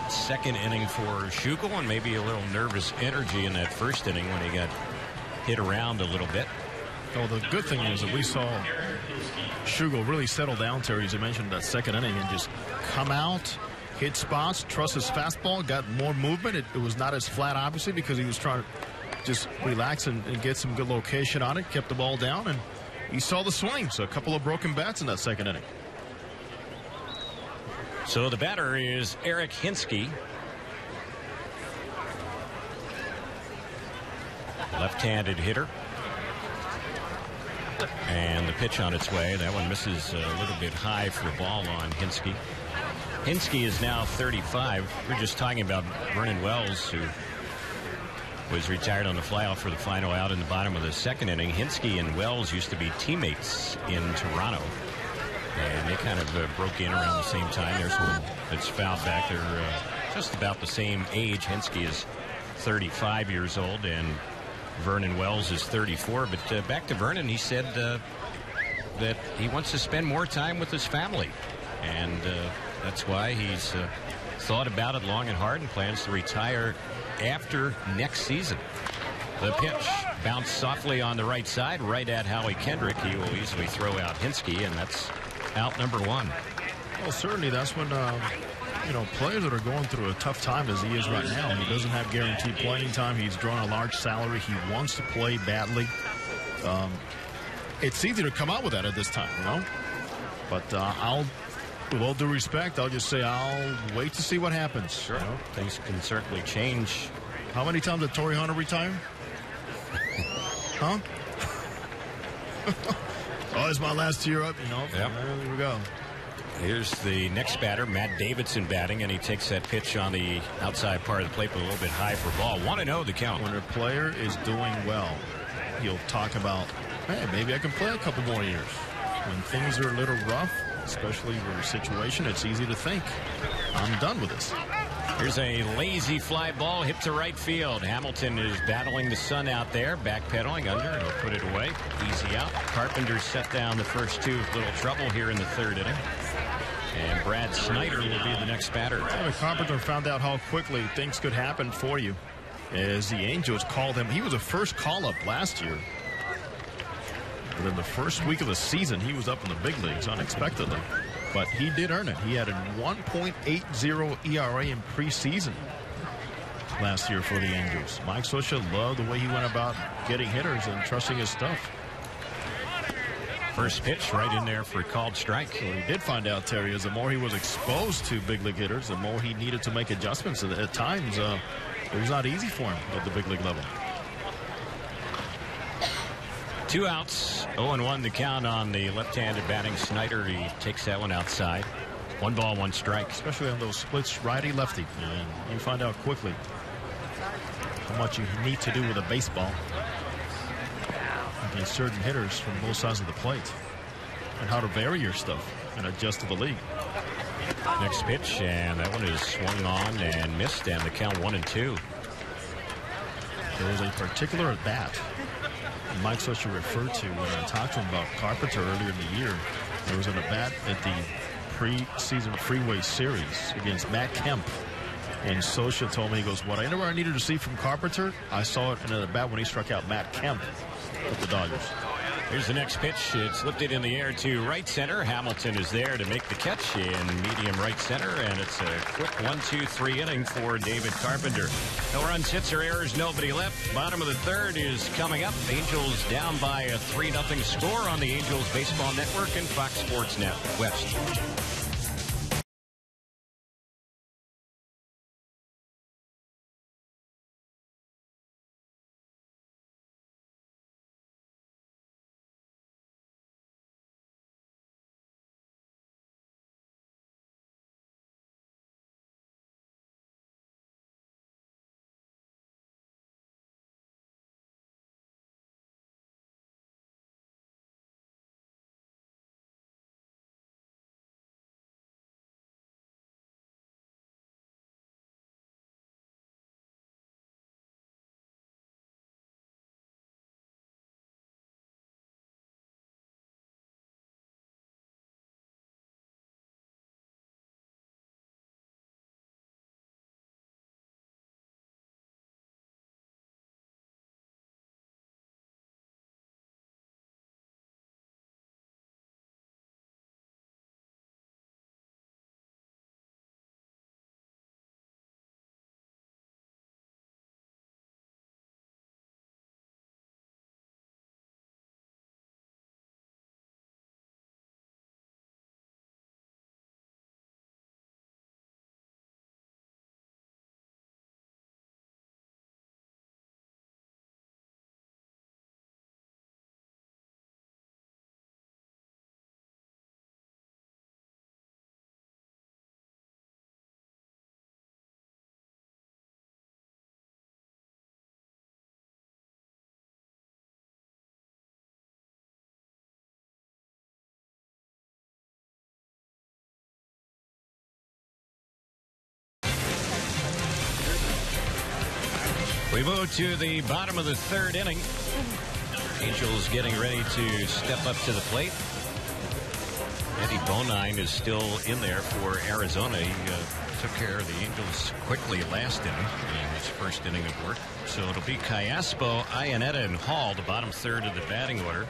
second inning for Schugel, and maybe a little nervous energy in that first inning when he got hit around a little bit. Well, the good thing is that we saw Schugel really settle down, Terry, as you mentioned, that second inning, and just come out, hit spots, trust his fastball, got more movement. It was not as flat, obviously, because he was trying to just relax and get some good location on it, kept the ball down, and he saw the swing. So a couple of broken bats in that second inning. So the batter is Eric Hinsky. Left-handed hitter. And the pitch on its way. That one misses a little bit high for a ball on Hinsky. Hinsky is now 35. We're just talking about Vernon Wells, who was retired on the flyoff for the final out in the bottom of the second inning. Hinsky and Wells used to be teammates in Toronto, and they kind of broke in around the same time. There's one that's fouled back. They're just about the same age. Hinsky is 35 years old, and Vernon Wells is 34. But back to Vernon, he said that he wants to spend more time with his family, and that's why he's thought about it long and hard and plans to retire after next season. The pitch bounced softly on the right side, right at Howie Kendrick. He will easily throw out Hinsky, and that's out number 1. Well, certainly that's when, players that are going through a tough time as he is right now. He doesn't have guaranteed playing time. He's drawn a large salary. He wants to play badly. It's easy to come out with that at this time, But with all due respect, I'll just say I'll wait to see what happens. Sure. Things can certainly change. How many times did Torrey Hunter retire? Huh? Oh, it's my last year up, Yep. There we go. Here's the next batter, Matt Davidson batting, and he takes that pitch on the outside part of the plate, but a little bit high for ball. 1-0 the count. When a player is doing well, he'll talk about, hey, maybe I can play a couple more years. When things are a little rough, especially for a situation, it's easy to think, I'm done with this. Here's a lazy fly ball hit to right field. Hamilton is battling the sun out there, backpedaling under, and he'll put it away. Easy out. Carpenter set down the first 2 with little trouble here in the third inning. And Brad Snyder will be the next batter. Carpenter found out how quickly things could happen for you as the Angels called him. He was a first call-up last year. But in the first week of the season, he was up in the big leagues unexpectedly. But he did earn it. He had a 1.80 ERA in preseason last year for the Angels. Mike Scioscia loved the way he went about getting hitters and trusting his stuff. First pitch right in there for a called strike. So he did find out, Terry, is the more he was exposed to big league hitters, the more he needed to make adjustments. At times, it was not easy for him at the big league level. 2 outs, 0-1 the count on the left-handed batting Snyder. He takes that one outside. 1 ball, 1 strike. Especially on those splits, righty-lefty. And you find out quickly how much you need to do with a baseball against certain hitters from both sides of the plate, and how to vary your stuff and adjust to the league. Next pitch, and that one is swung on and missed, and the count 1-2. There was a particular at bat Mike Scioscia referred to when I talked to him about Carpenter earlier in the year. There was an at-bat at the preseason Freeway Series against Matt Kemp. And Scioscia told me, he goes, whatever I needed to see from Carpenter, I saw it in an at-bat when he struck out Matt Kemp with the Dodgers. Here's the next pitch. It's lifted in the air to right center. Hamilton is there to make the catch in medium right center, and it's a quick 1-2-3 inning for David Carpenter. No runs, hits, or errors, nobody left. Bottom of the third is coming up. Angels down by a 3-0 score on the Angels Baseball Network and Fox Sports Net West. We move to the bottom of the third inning. Angels getting ready to step up to the plate. Eddie Bonine is still in there for Arizona. He took care of the Angels quickly last inning in his first inning of work. So it'll be Callaspo, Iannetta, and Hall, the bottom third of the batting order.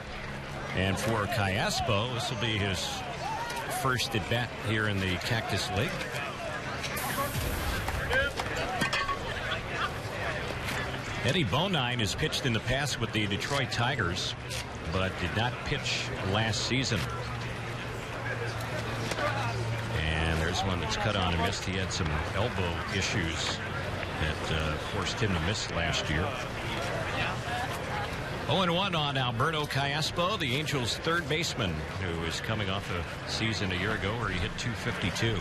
And for Callaspo, this will be his first at bat here in the Cactus League. Eddie Bonine has pitched in the past with the Detroit Tigers, but did not pitch last season. And there's one that's cut on and missed. He had some elbow issues that forced him to miss last year. 0-1 on Alberto Callaspo, the Angels' third baseman, who is coming off a season a year ago where he hit .252.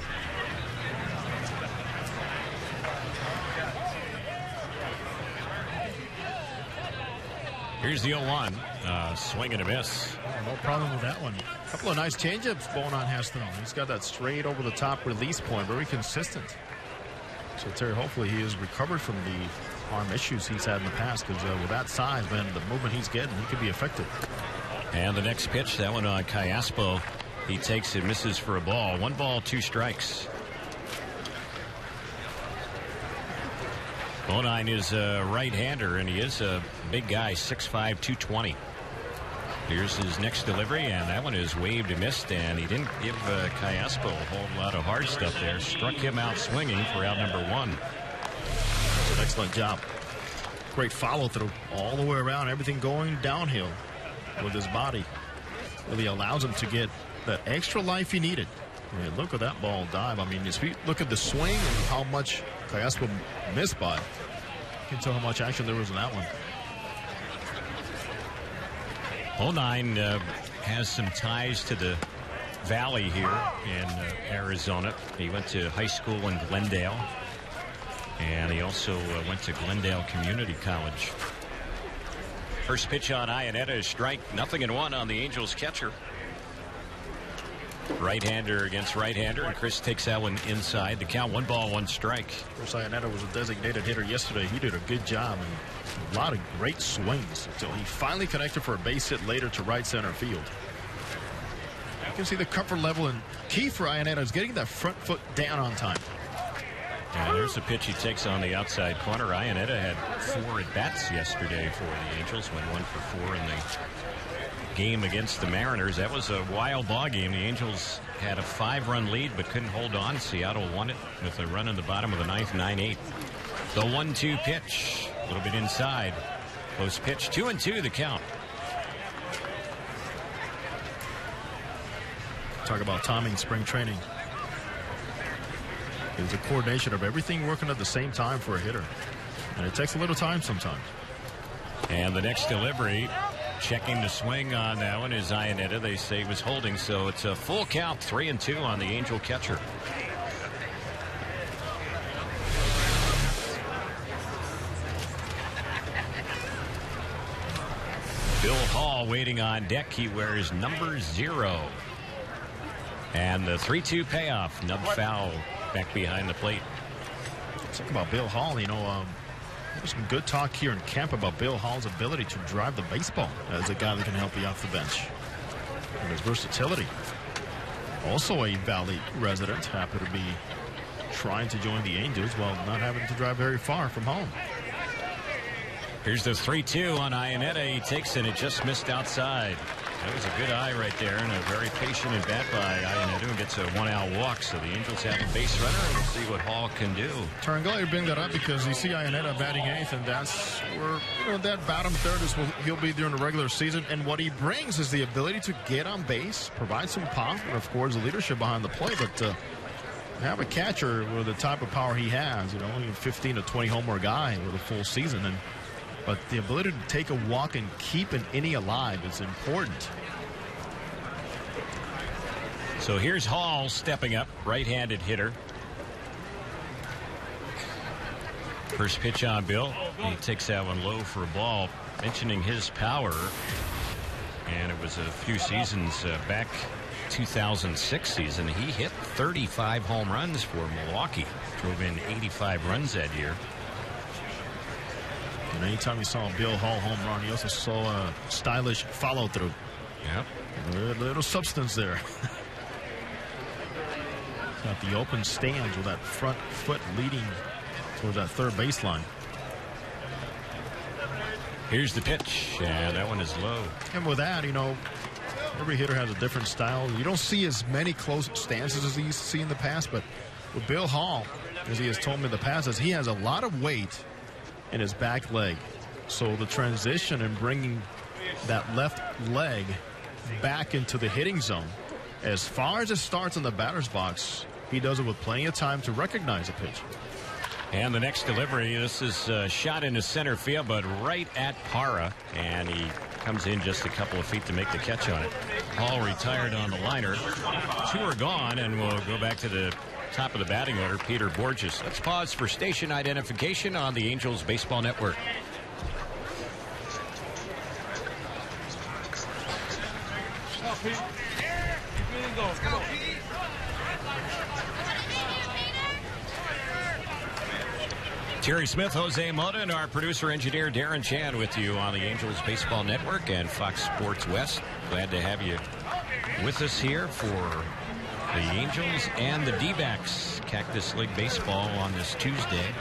Here's the 0-1. Swing and a miss. Oh, no problem with that one. A couple of nice changeups Bonine has thrown. He's got that straight over the top release point, very consistent. So Terry, hopefully he has recovered from the arm issues he's had in the past, because with that size, man, the movement he's getting, he could be effective. And the next pitch, that one on Callaspo, he takes it, misses for a ball. 1 ball, 2 strikes. Bonine is a right-hander, and he is a big guy, 6'5", 220. Here's his next delivery, and that one is waved and missed, and he didn't give Callaspo a whole lot of hard stuff there. Struck him out swinging for out number 1. That's an excellent job. Great follow-through all the way around, everything going downhill with his body. Really allows him to get that extra life he needed. And look at that ball dive. I mean, if you look at the swing and how much Callaspo missed by, you can tell how much action there was in that one. Bonine has some ties to the valley here in Arizona. He went to high school in Glendale, and he also went to Glendale Community College. First pitch on Iannetta is strike. 0-1 on the Angels catcher. Right-hander against right-hander, and Chris takes that one inside. The count, 1 ball, 1 strike. Of course, Iannetta was a designated hitter yesterday. He did a good job and a lot of great swings until he finally connected for a base hit later to right center field. You can see the comfort level, and key for Iannetta is getting that front foot down on time. And there's the pitch he takes on the outside corner. Iannetta had 4 at-bats yesterday for the Angels, went 1 for 4 in the game against the Mariners. That was a wild ball game. The Angels had a 5-run lead but couldn't hold on. Seattle won it with a run in the bottom of the 9th, 9-8. The 1-2 pitch, a little bit inside. Close pitch, 2-2 the count. Talk about timing spring training. It's a coordination of everything working at the same time for a hitter, and it takes a little time sometimes. And the next delivery, checking the swing on that one, is Iannetta. They say he was holding, so it's a full count, 3-2 on the Angel catcher. Bill Hall waiting on deck. He wears number 0. And the 3-2 payoff, nub foul back behind the plate. Talk about Bill Hall, you know, there's some good talk here in camp about Bill Hall's ability to drive the baseball as a guy that can help you off the bench. And his versatility. Also a Valley resident, happy to be trying to join the Angels while not having to drive very far from home. Here's the 3-2 on Iannetta. He takes it. It just missed outside. That was a good eye right there, and a very patient at bat by Iannetta, who gets a 1-out walk. So the Angels have a base runner, and we'll see what Hall can do. I'm glad you bring that up, because you see Iannetta batting 8th, and that's where, you know, that bottom third is what he'll be during the regular season. And what he brings is the ability to get on base, provide some pop, and of course the leadership behind the plate. But have a catcher with the type of power he has, you know, only a 15 to 20 homer guy with a full season, but the ability to take a walk and keep an inning alive is important. So here's Hall stepping up, right-handed hitter. First pitch on Bill. He takes that one low for a ball, mentioning his power. And it was a few seasons back, 2006 season. He hit 35 home runs for Milwaukee. Drove in 85 runs that year. And anytime you saw a Bill Hall home run, you also saw a stylish follow-through. Yep. A little substance there. Got the open stands with that front foot leading towards that third baseline. Here's the pitch, and that one is low. And with that, you know, every hitter has a different style. You don't see as many close stances as you used to see in the past, but with Bill Hall, as he has told me in the past, is he has a lot of weight in his back leg. So the transition and bringing that left leg back into the hitting zone, as far as it starts in the batter's box, he does it with plenty of time to recognize a pitch. And the next delivery, this is shot into center field, but right at Parra, and he comes in just a couple of feet to make the catch on it. Hall retired on the liner. 2 are gone, and we'll go back to the top of the batting order, Peter Borges. Let's pause for station identification on the Angels Baseball Network. Let's go, Pete. Terry Smith, Jose Mota, and our producer-engineer Darren Chan with you on the Angels Baseball Network and Fox Sports West. Glad to have you with us here for the Angels and the D-backs Cactus League Baseball on this Tuesday.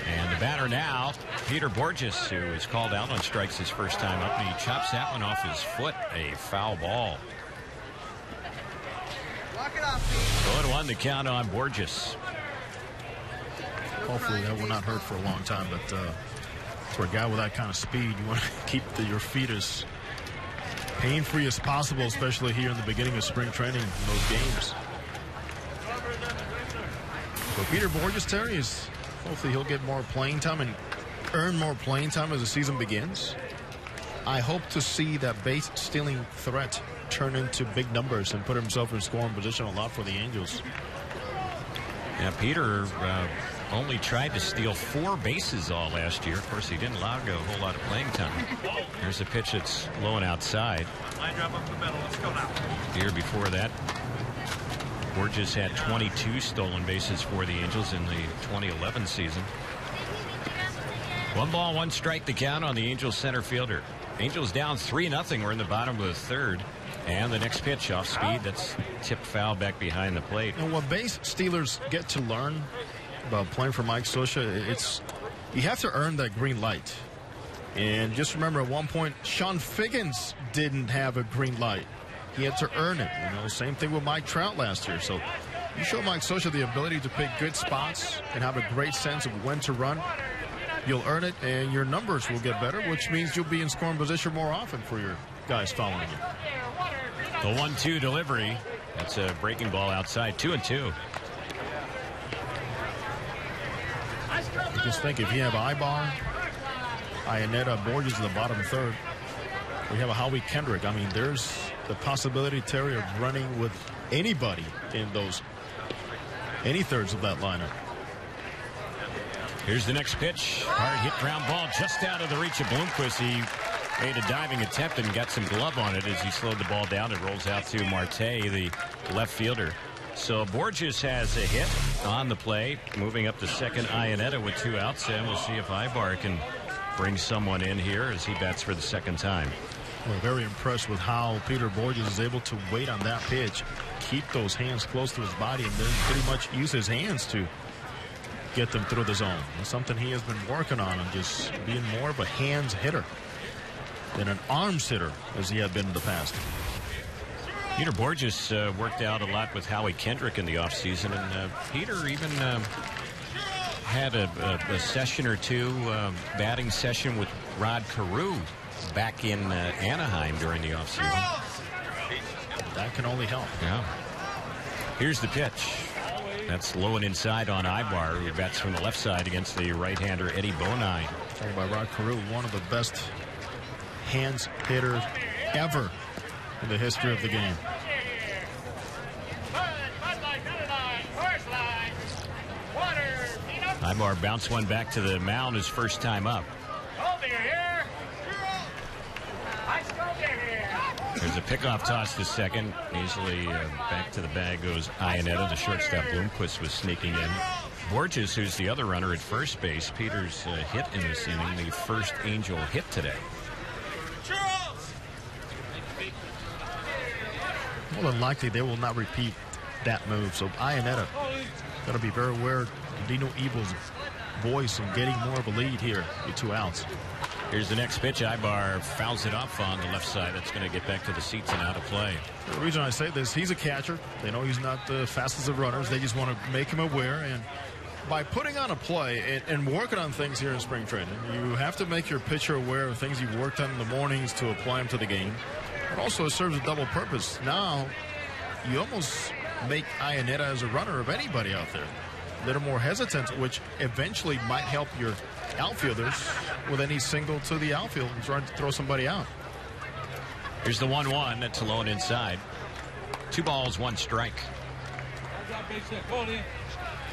And the batter now, Peter Borges, who is called out on strikes his first time up, and he chops that one off his foot. A foul ball. 0-1 the count on Borges. Hopefully that will not hurt for a long time, but for a guy with that kind of speed, you want to keep your feet as pain-free as possible, especially here in the beginning of spring training in those games. So Peter Borges, Terry, is hopefully he'll get more playing time and earn more playing time as the season begins. I hope to see that base stealing threat turn into big numbers and put himself in scoring position a lot for the Angels. Yeah, Peter only tried to steal 4 bases all last year. Of course, he didn't allow a whole lot of playing time. There's a pitch that's low and outside. Line drive up the middle. Let's go now. The year before that, Borges had 22 stolen bases for the Angels in the 2011 season. 1 ball, 1 strike the count on the Angels center fielder. Angels down 3-0. We're in the bottom of the third. And the next pitch off speed, that's tipped foul back behind the plate. And what base stealers get to learn about playing for Mike Scioscia, it's you have to earn that green light. And just remember, at one point, Sean Figgins didn't have a green light. He had to earn it. You know, same thing with Mike Trout last year. So you show Mike Scioscia the ability to pick good spots and have a great sense of when to run. You'll earn it, and your numbers will get better, which means you'll be in scoring position more often for your guys following you. The 1-2 delivery. That's a breaking ball outside. 2-2. Just think, if you have Ibar, Iannetta, Borges in the bottom third, we have a Howie Kendrick. I mean, there's the possibility, Terry, of running with anybody in any thirds of that lineup. Here's the next pitch. Hard hit ground ball just out of the reach of Bloomquist. He made a diving attempt and got some glove on it as he slowed the ball down. It rolls out to Marte, the left fielder. So Borges has a hit on the play. Moving up to second, Iannetta with 2 outs. And we'll see if Ibar can bring someone in here as he bats for the second time. We're very impressed with how Peter Borges is able to wait on that pitch, keep those hands close to his body, and then pretty much use his hands to get them through the zone. It's something he has been working on, and just being more of a hands hitter than an arms hitter as he had been in the past. Peter Borges worked out a lot with Howie Kendrick in the offseason, and Peter even had a session or two, batting session with Rod Carew back in Anaheim during the offseason. That can only help. Yeah. Here's the pitch. That's low and inside on Ibar, who bats from the left side against the right-hander Eddie Bonine. Talking about Rod Carew, one of the best hands hitters ever in the history of the game. Ibar bounced one back to the mound his first time up. There's a pickoff toss to second. Easily back to the bag goes Iannetta. The shortstop Bloomquist was sneaking in. Borges, who's the other runner at first base, Peters hit in this inning, the first Angel hit today. More than likely, they will not repeat that move. So Iannetta got to be very aware of Dino Evil's voice and getting more of a lead here with 2 outs. Here's the next pitch. Ibar fouls it off on the left side. That's going to get back to the seats and out of play. The reason I say this, he's a catcher. They know he's not the fastest of runners. They just want to make him aware. And by putting on a play and working on things here in spring training, you have to make your pitcher aware of things you've worked on in the mornings to apply them to the game. But also it serves a double purpose. Now you almost make Iannetta as a runner of anybody out there a little more hesitant, which eventually might help your outfielders with any single to the outfield and trying to throw somebody out. Here's the 1-1. That's alone inside. 2 balls, 1 strike.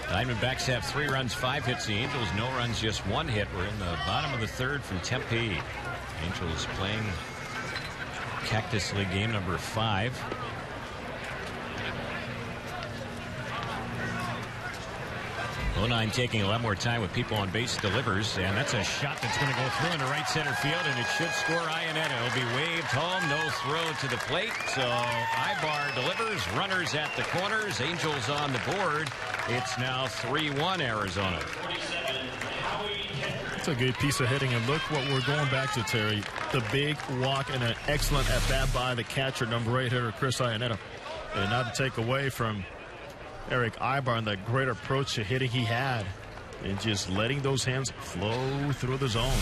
Diamondbacks have 3 runs, 5 hits. The Angels, no runs, just 1 hit. We're in the bottom of the 3rd from Tempe. Angels playing Cactus League game number 5. Bonine taking a lot more time with people on base, delivers, and that's a shot that's going to go through into right center field, and it should score Iannetta. It'll be waved home, no throw to the plate. So Ibar delivers, runners at the corners, Angels on the board. It's now 3-1 Arizona. It's a good piece of hitting, and look what we're going back to, Terry. The big walk and an excellent at-bat by the catcher, number 8 hitter, Chris Iannetta. And not to take away from Eric Ibar and that great approach to hitting he had, and just letting those hands flow through the zone.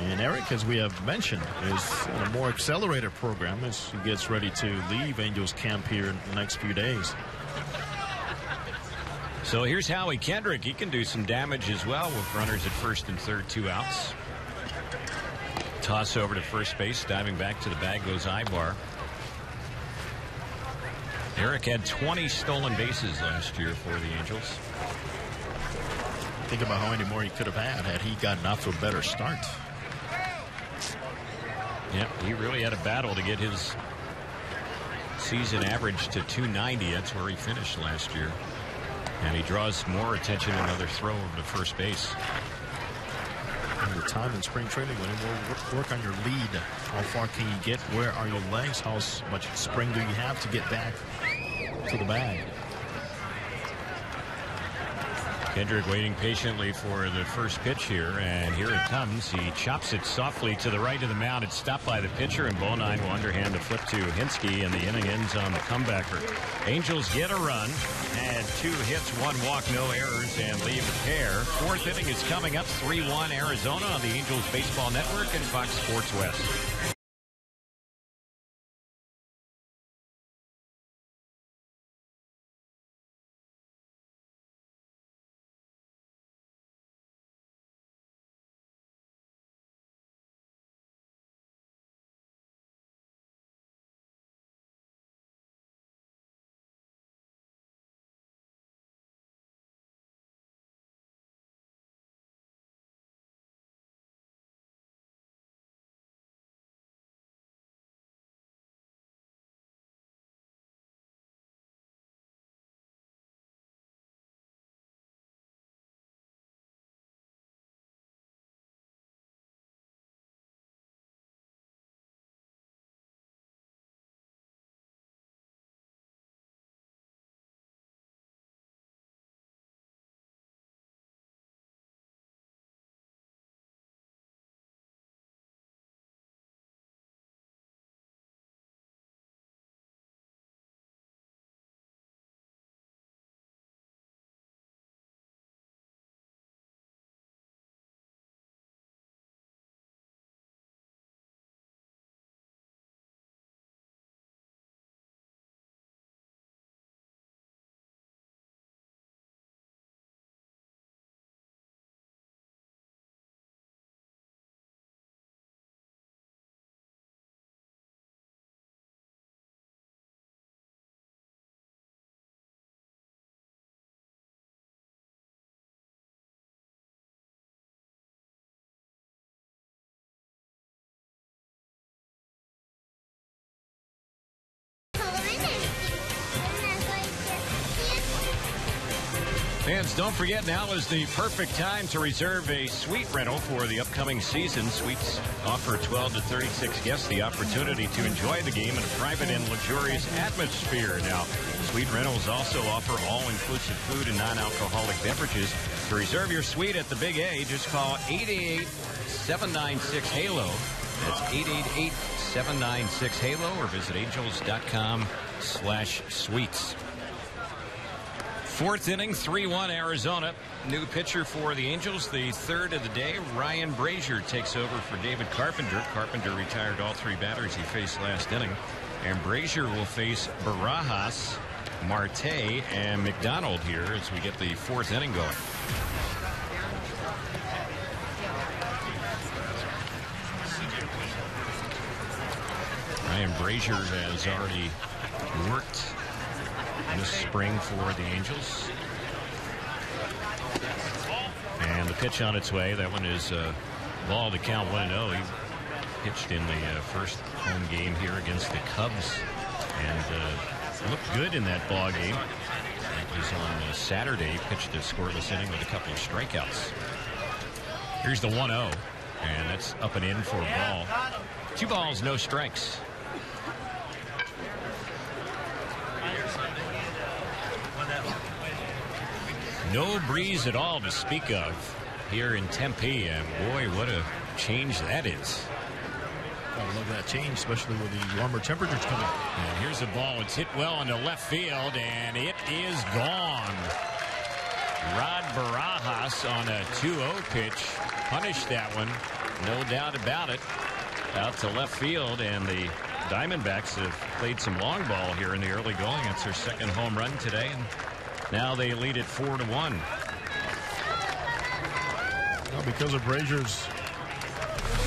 And Eric, as we have mentioned, is in a more accelerated program as he gets ready to leave Angels camp here in the next few days. So here's Howie Kendrick. He can do some damage as well with runners at first and third, 2 outs. Toss over to first base, diving back to the bag goes Ibar. Eric had 20 stolen bases last year for the Angels. Think about how many more he could have had he gotten off to a better start. Yep, he really had a battle to get his season average to 290. That's where he finished last year. And he draws more attention another throw over to first base. And your time in spring training, when you work on your lead, how far can you get? Where are your legs? How much spring do you have to get back to the bag? Kendrick waiting patiently for the first pitch here, and here it comes. He chops it softly to the right of the mound. It's stopped by the pitcher, and Bonine will underhand the flip to Hinsky, and the inning ends on the comebacker. Angels get a run, had 2 hits, 1 walk, no errors, and leave a pair. 4th inning is coming up, 3-1 Arizona on the Angels Baseball Network and Fox Sports West. Fans, don't forget, now is the perfect time to reserve a suite rental for the upcoming season. Suites offer 12 to 36 guests the opportunity to enjoy the game in a private and luxurious atmosphere. Now, suite rentals also offer all-inclusive food and non-alcoholic beverages. To reserve your suite at the Big A, just call 888-796-HALO. That's 888-796-HALO or visit angels.com/suites. Fourth inning, 3-1 Arizona. New pitcher for the Angels, the third of the day. Ryan Brazier takes over for David Carpenter. Carpenter retired all three batters he faced last inning. And Brazier will face Barajas, Marte, and McDonald here as we get the fourth inning going. Ryan Brazier has already worked this spring for the Angels. And the pitch on its way. That one is ball to count 1-0. He pitched in the first home game here against the Cubs and looked good in that ball game. It was on Saturday. Pitched a scoreless inning with a couple of strikeouts. Here's the 1-0, and that's up and in for a ball. 2 balls, no strikes. No breeze at all to speak of here in Tempe, and boy, what a change that is. I love that change, especially with the warmer temperatures coming. And here's a ball. It's hit well into left field, and it is gone. Rod Barajas on a 2-0 pitch punished that one, no doubt about it, out to left field, and the Diamondbacks have played some long ball here in the early going. It's their second home run today, and now they lead it 4-1. Well, because of Brazier's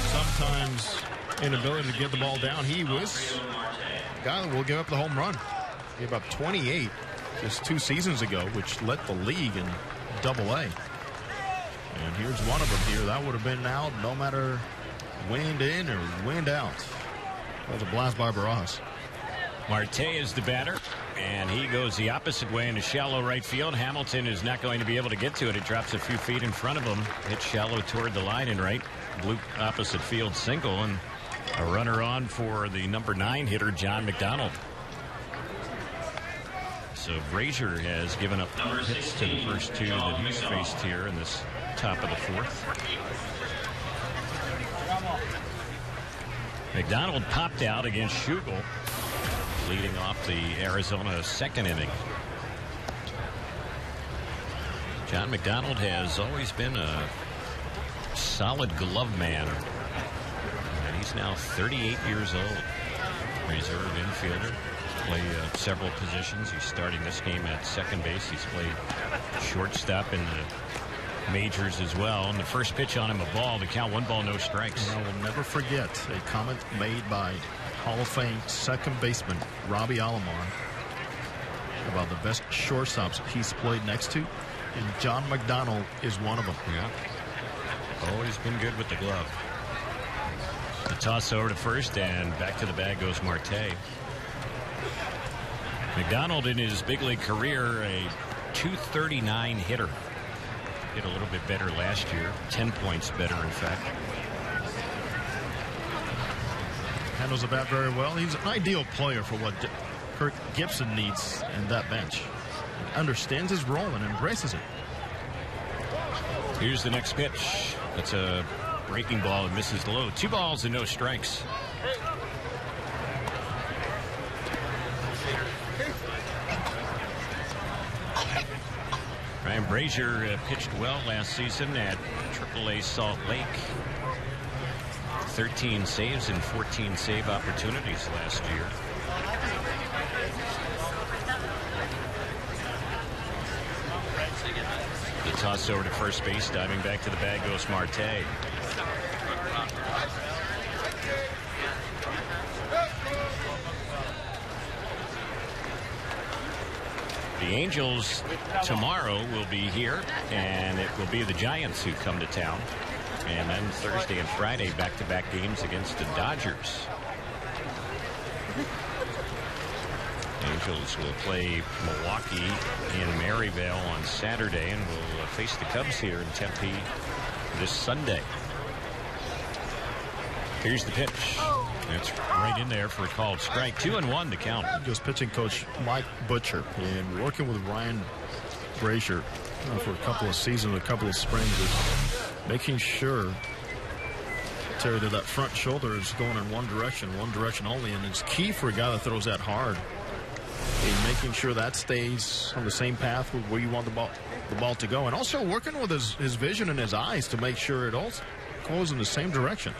sometimes inability to get the ball down, he was a guy that will give up the home run. He gave up 28 just 2 seasons ago, which led the league in Double-A. And here's one of them here. That would have been out no matter wind in or wind out. That was a blast by Barajas. Marte is the batter, and he goes the opposite way into shallow right field. Hamilton is not going to be able to get to it. It drops a few feet in front of him. Hits shallow toward the line and right. Blue opposite field single, and a runner on for the number 9 hitter, John McDonald. So Brazier has given up hits to the first 2 that he's faced here in this top of the 4th. McDonald popped out against Schugel, leading off the Arizona second inning. John McDonald has always been a solid glove man. And he's now 38 years old. Reserve infielder. Play several positions. He's starting this game at second base. He's played shortstop in the majors as well. And the first pitch on him, a ball to count 1 ball, no strikes. And I will never forget a comment made by Hall of Fame second baseman Robbie Alomar about the best shortstops he's played next to, and John McDonald is one of them. Yeah. Always been good with the glove. The toss over to first, and back to the bag goes Marte. McDonald in his big league career, a .239 hitter. Hit a little bit better last year, 10 points better in fact. Handles the bat very well. He's an ideal player for what Kirk Gibson needs in that bench. He understands his role and embraces it. Here's the next pitch. That's a breaking ball and misses low. 2 balls and no strikes. Ryan Brazier pitched well last season at AAA Salt Lake. 13 saves and 14 save opportunities last year. The toss over to first base, diving back to the bag goes Marte. The Angels tomorrow will be here, and it will be the Giants who come to town. And then Thursday and Friday, back-to-back games against the Dodgers. Angels will play Milwaukee in Maryvale on Saturday, and will face the Cubs here in Tempe this Sunday. Here's the pitch. It's right in there for a called strike. 2-1 to count. Just pitching coach Mike Butcher and working with Ryan Brazier for a couple of seasons, a couple of springs, is making sure, Terry, that front shoulder is going in one direction only, and it's key for a guy that throws that hard in making sure that stays on the same path with where you want the ball to go, and also working with his vision and his eyes to make sure it also goes in the same direction.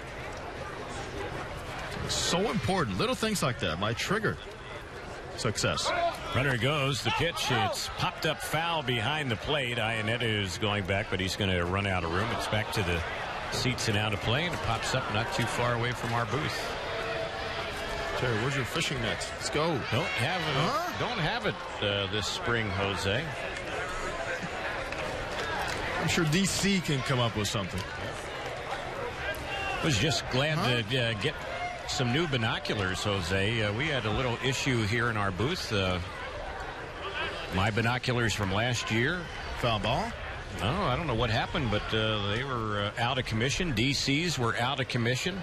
It's so important. Little things like that might trigger success. Runner goes. The pitch. It's popped up foul behind the plate. Iannetta is going back, but he's going to run out of room. It's back to the seats and out of play, and it pops up not too far away from our booth. Terry, where's your fishing net? Let's go. Don't have it this spring, Jose. I'm sure DC can come up with something. Was just glad to get some new binoculars, Jose. We had a little issue here in our booth. My binoculars from last year. Foul ball? No, I don't know what happened, but they were out of commission. DC's were out of commission,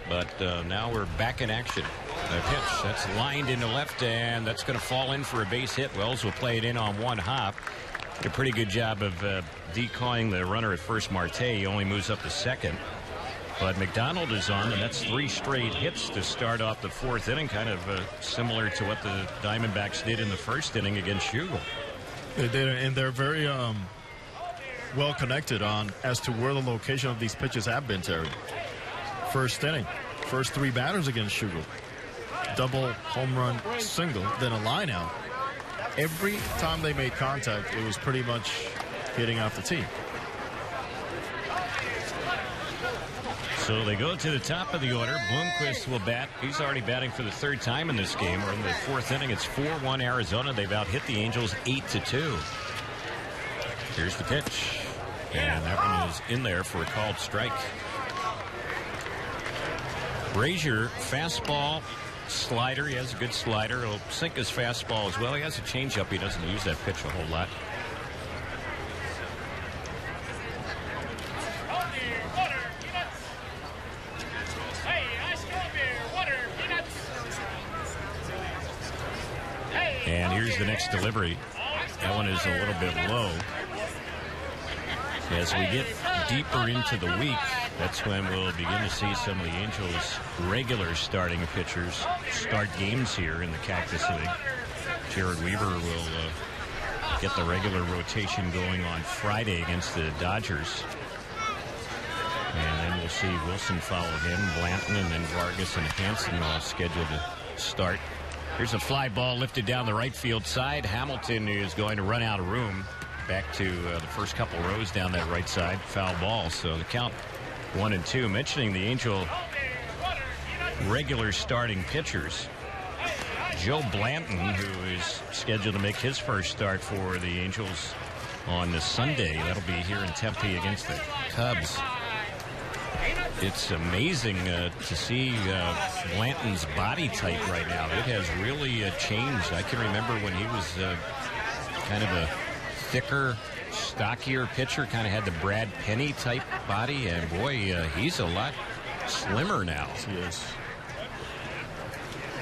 but now we're back in action. The pitch, that's lined into left, and that's going to fall in for a base hit. Wells will play it in on one hop. Did a pretty good job of decoying the runner at first, Marte. He only moves up to second. But McDonald is on, and that's 3 straight hits to start off the 4th inning, kind of similar to what the Diamondbacks did in the 1st inning against Schugel. They did, and they're very well connected on as to where the location of these pitches have been, Terry. 1st inning, first 3 batters against Schugel. Double, home run, single, then a line out. Every time they made contact, it was pretty much hitting off the tee. So they go to the top of the order. Bloomquist will bat. He's already batting for the 3rd time in this game. We're in the 4th inning. It's 4-1 Arizona. They've out-hit the Angels 8-2. Here's the pitch. And that one is in there for a called strike. Brazier, fastball, slider. He has a good slider. He'll sink his fastball as well. He has a changeup. He doesn't use that pitch a whole lot. And here's the next delivery. That one is a little bit low. As we get deeper into the week, that's when we'll begin to see some of the Angels' regular starting pitchers start games here in the Cactus League. Jared Weaver will get the regular rotation going on Friday against the Dodgers. And then we'll see Wilson follow him, Blanton, and then Vargas and Hansen all scheduled to start. Here's a fly ball lifted down the right field side. Hamilton is going to run out of room back to the first couple rows down that right side. Foul ball. So the count 1-2. Mentioning the Angel regular starting pitchers. Joe Blanton, who is scheduled to make his first start for the Angels on this Sunday. That'll be here in Tempe against the Cubs. It's amazing to see Blanton's body type right now. It has really changed. I can remember when he was kind of a thicker, stockier pitcher, kind of had the Brad Penny type body, and boy, he's a lot slimmer now. He is.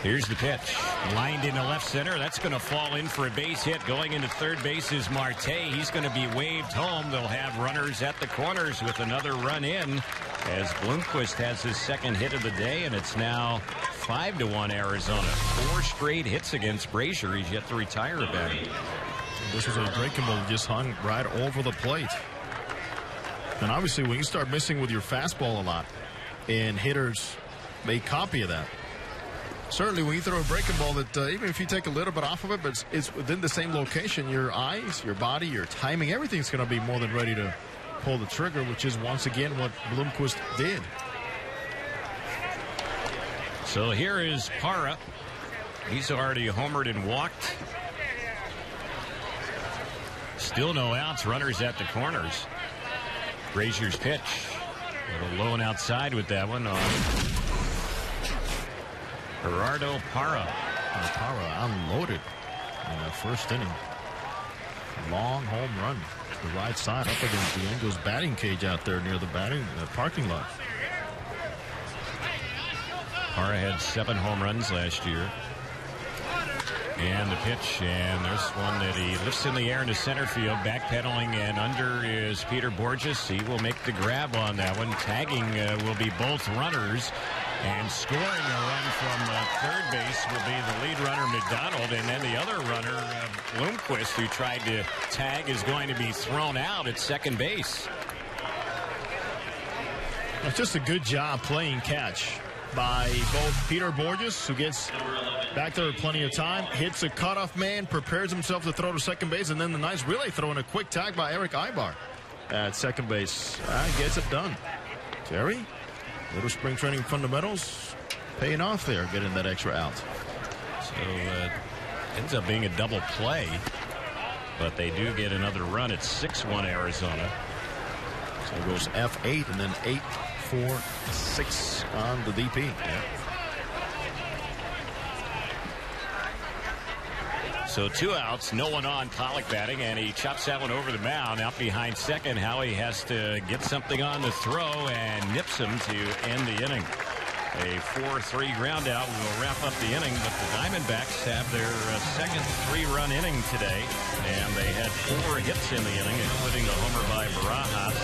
Here's the pitch. Lined into left center. That's going to fall in for a base hit. Going into third base is Marte. He's going to be waved home. They'll have runners at the corners with another run in as Bloomquist has his 2nd hit of the day, and it's now 5-1 Arizona. 4 straight hits against Brazier. He's yet to retire a batter. This was a breaking ball that just hung right over the plate. And obviously when you start missing with your fastball a lot, and hitters make copy of that. Certainly when you throw a breaking ball that even if you take a little bit off of it, but it's within the same location, your eyes, your body, your timing, everything's going to be more than ready to pull the trigger, which is once again what Bloomquist did. So here is Parra. He's already homered and walked. Still no outs. Runners at the corners. Brazier's pitch. A little low and outside with that one on Gerardo Parra. Power unloaded in that first inning. Long home run to the right side up against the Angels batting cage out there near the parking lot. Parra had 7 home runs last year. And the pitch, and there's one that he lifts in the air into center field, backpedaling, and under is Peter Borges. He will make the grab on that one. Tagging will be both runners, and scoring a run from third base will be the lead runner, McDonald, and then the other runner, Bloomquist, who tried to tag, is going to be thrown out at second base. It's just a good job playing catch by both Peter Borges, who gets back there with plenty of time, hits a cutoff man, prepares himself to throw to second base, and then the nice relay throw and a quick tag by Eric Ibar at second base. Gets it done. Terry, little spring training fundamentals paying off there, getting that extra out. So ends up being a double play, but they do get another run at 6-1 Arizona. So it goes F8 and then 8-4-6 on the DP. Yeah. So 2 outs, no one on. Pollock batting, and he chops that one over the mound. Out behind second, Howie has to get something on the throw and nips him to end the inning. A 4-3 ground out will wrap up the inning, but the Diamondbacks have their second 3-run inning today, and they had 4 hits in the inning, including the homer by Barajas.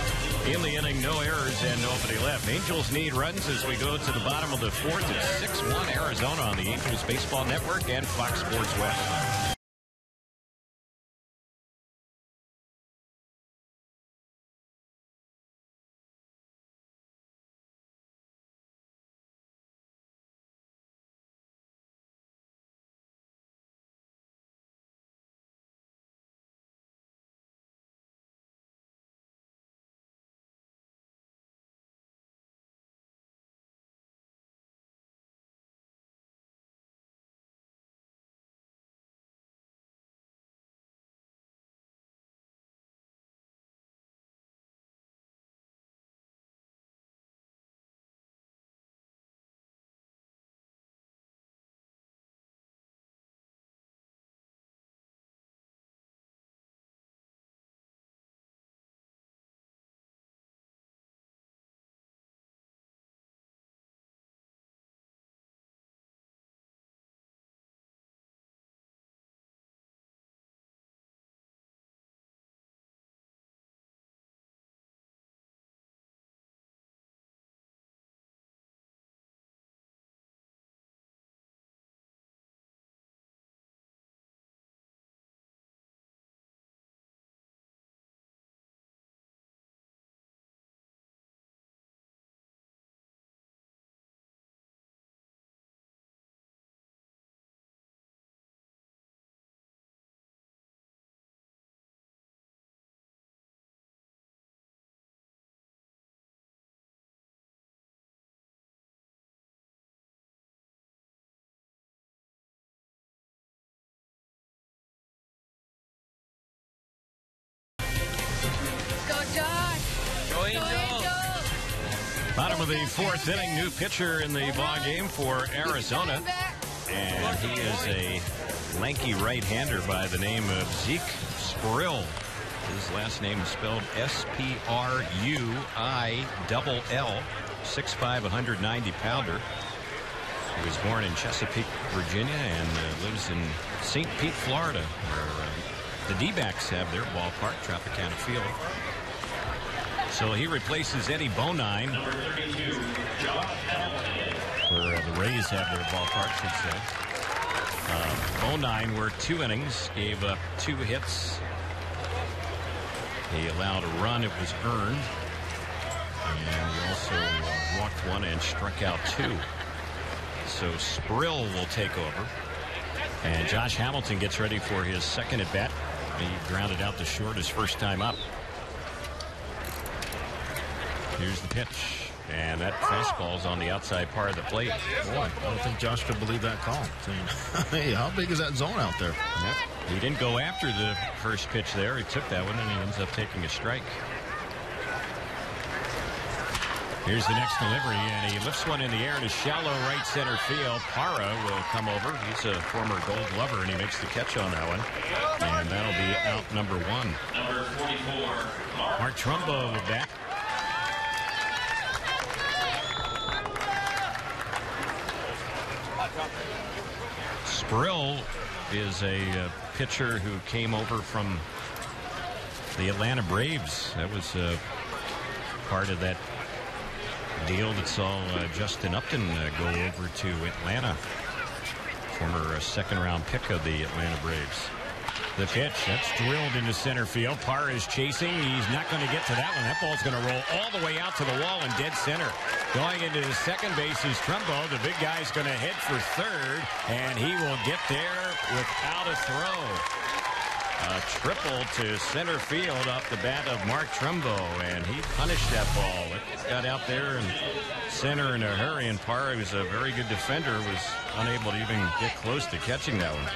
In the inning, no errors and nobody left. Angels need runs as we go to the bottom of the 4th. It's 6-1 Arizona on the Angels Baseball Network and Fox Sports West. Bottom of the 4th inning, new pitcher in the ball game for Arizona, and he is a lanky right-hander by the name of Zeke Sprill. His last name is spelled S-P-R-U-I-L-L, 6'5", 190-pounder. He was born in Chesapeake, Virginia, and lives in St. Pete, Florida, where the D-backs have their ballpark, Tropicana Field. So he replaces Eddie Bonine, where the Rays have their ballpark, should say. Bonine worked 2 innings, gave up 2 hits. He allowed a run. It was earned. And he also walked 1 and struck out 2. So Sprill will take over. And Josh Hamilton gets ready for his second at bat. He grounded out to short his first time up. Here's the pitch, and that fastball's on the outside part of the plate. Boy, I don't think Josh could believe that call. Saying, hey, how big is that zone out there? Yep. He didn't go after the first pitch there. He took that one, and he ends up taking a strike. Here's the next delivery, and he lifts one in the air to shallow right center field. Parra will come over. He's a former Gold Glover, and he makes the catch on that one. And that'll be out number 1. Number 44, Mark Trumbo with that. Sprill is a pitcher who came over from the Atlanta Braves. That was part of that deal that saw Justin Upton go over to Atlanta. Former second-round pick of the Atlanta Braves. The pitch, that's drilled into center field. Parra is chasing. He's not going to get to that one. That ball's going to roll all the way out to the wall in dead center. Going into the second base is Trumbo. The big guy's going to head for third, and he will get there without a throw. A triple to center field off the bat of Mark Trumbo, and he punished that ball. It got out there in center in a hurry, and Parra, who's a very good defender, was unable to even get close to catching that one.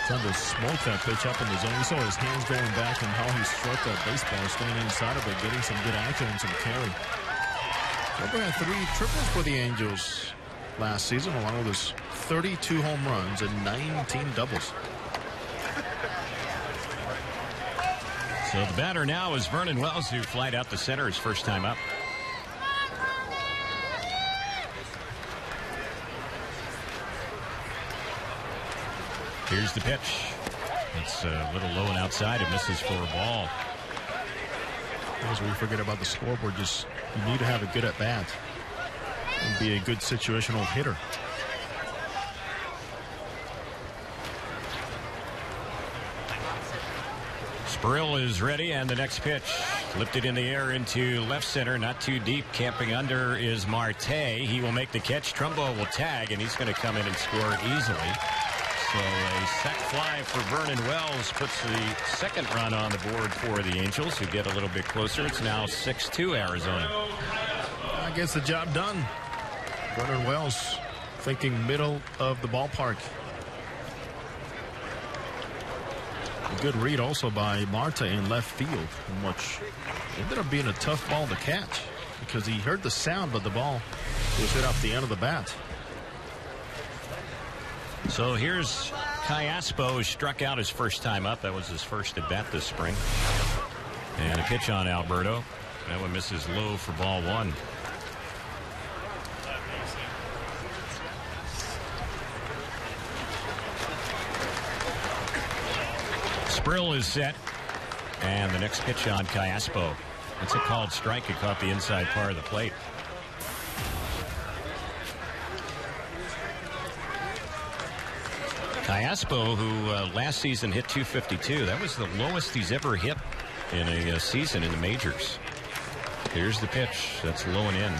Trying to smoke that pitch up in the zone. You saw his hands going back and how he struck that baseball, staying inside of it, getting some good action and some carry. Trumbo had 3 triples for the Angels last season, along with his 32 home runs and 19 doubles. So the batter now is Vernon Wells, who flied out to center his first time up. Here's the pitch. It's a little low and outside. It misses for a ball. As we forget about the scoreboard, just you need to have a good at bat and be a good situational hitter. Sprill is ready, and the next pitch lifted in the air into left center, not too deep. Camping under is Marte. He will make the catch. Trumbo will tag, and he's going to come in and score easily. So a sac fly for Vernon Wells puts the second run on the board for the Angels, who get a little bit closer. It's now 6-2 Arizona. Gets the job done. Vernon Wells thinking middle of the ballpark. A good read also by Marte in left field, which ended up being a tough ball to catch because he heard the sound, but the ball was hit off the end of the bat. So here's Callaspo, who struck out his first time up. That was his first at bat this spring. And a pitch on Alberto. That one misses low for ball 1. Sprill is set. And the next pitch on Callaspo. It's a called strike. It caught the inside part of the plate. Callaspo, who last season hit .252. That was the lowest he's ever hit in a season in the majors. Here's the pitch. That's low and in.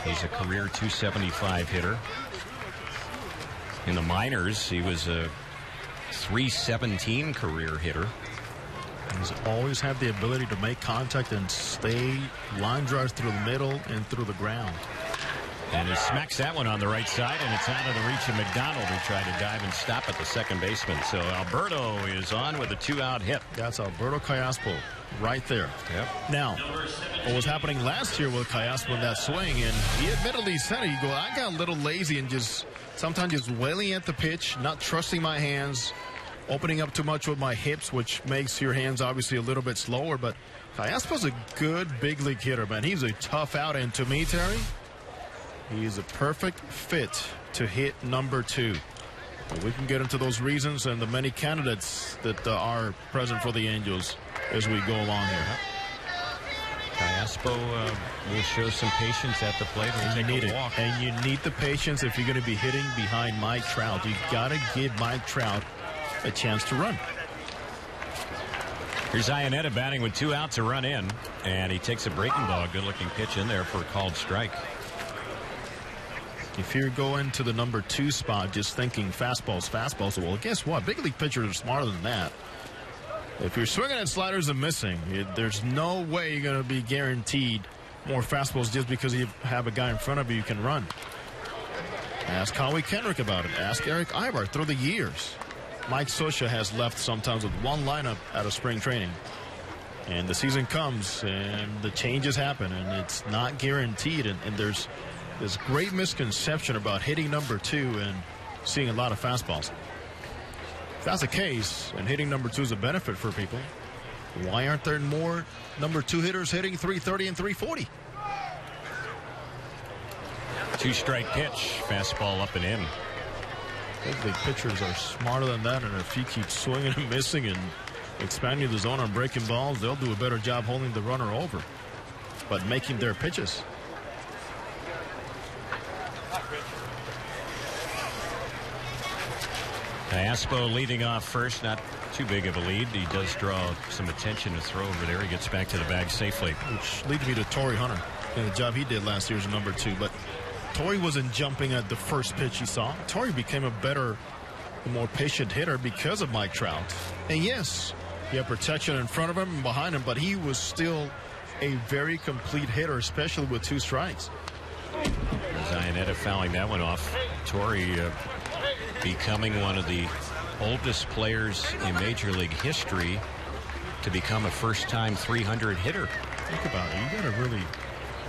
He's a career .275 hitter. In the minors, he was a .317 career hitter. He's always had the ability to make contact and stay line drives through the middle and through the ground. And he smacks that one on the right side, and it's out of the reach of McDonald, who tried to dive and stop at the second baseman. So Alberto is on with a 2-out hit. That's Alberto Callaspo right there. Yep. Now, what was happening last year with Callaspo in that swing, and he admittedly said it, I got a little lazy and sometimes just wailing at the pitch, not trusting my hands, opening up too much with my hips, which makes your hands obviously a little bit slower. But Callaspo's a good big league hitter, man. He's a tough out, and to me, Terry, he's a perfect fit to hit number 2. But we can get into those reasons and the many candidates that are present for the Angels as we go along here. Callaspo will show some patience at the plate. And you need it. And you need the patience if you're going to be hitting behind Mike Trout. You've got to give Mike Trout a chance to run. Here's Iannetta batting with 2 outs, a run in, and he takes a breaking ball. Good-looking pitch in there for a called strike. If you're going to the number 2 spot just thinking fastballs, well, guess what? Big league pitchers are smarter than that. If you're swinging at sliders and missing, there's no way you're going to be guaranteed more fastballs just because you have a guy in front of you can run. Ask Howie Kendrick about it. Ask Eric Ibar. Through the years, Mike Scioscia has left sometimes with one lineup out of spring training. And the season comes, and the changes happen, and it's not guaranteed. And there's this great misconception about hitting number 2 and seeing a lot of fastballs. If that's the case, and hitting number 2 is a benefit for people, why aren't there more number 2 hitters hitting 330 and 340? 2-strike pitch, fastball up and in. Hopefully pitchers are smarter than that, and if you keep swinging and missing and expanding the zone on breaking balls, they'll do a better job holding the runner over, but making their pitches. Aspo leading off first, not too big of a lead. He does draw some attention to throw over there. He gets back to the bag safely. Which leads me to Torrey Hunter and the job he did last year as a number 2. But Torrey wasn't jumping at the first pitch he saw. Torrey became a better, more patient hitter because of Mike Trout. And yes, he had protection in front of him and behind him, but he was still a very complete hitter, especially with 2 strikes. Zianetta fouling that one off. Torrey becoming one of the oldest players in Major League history to become a first-time 300 hitter. Think about it. You got to really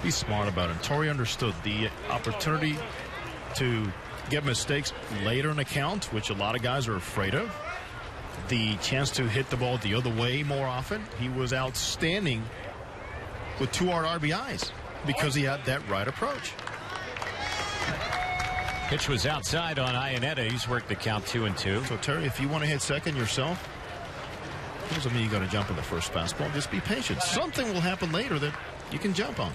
be smart about it. Torrey understood the opportunity to get mistakes later in the count, which a lot of guys are afraid of. The chance to hit the ball the other way more often. He was outstanding with 2 hard RBIs because he had that right approach. Pitch was outside on Iannetta. He's worked the count 2-2. So, Terry, if you want to hit second yourself, doesn't mean you got to jump on the first fastball. Just be patient. Something will happen later that you can jump on.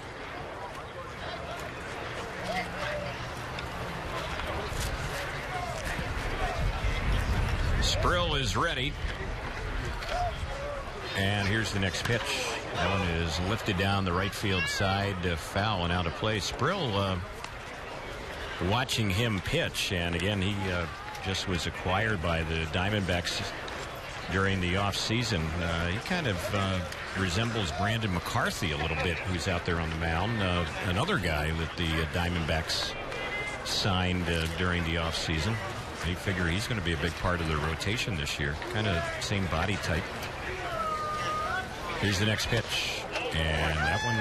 Sprill is ready. And here's the next pitch. That one is lifted down the right field side, foul and out of play. Sprill watching him pitch, and again, he just was acquired by the Diamondbacks during the offseason. He kind of resembles Brandon McCarthy a little bit, who's out there on the mound. Another guy that the Diamondbacks signed during the offseason. They figure he's going to be a big part of the rotation this year. Kind of same body type. Here's the next pitch. And that one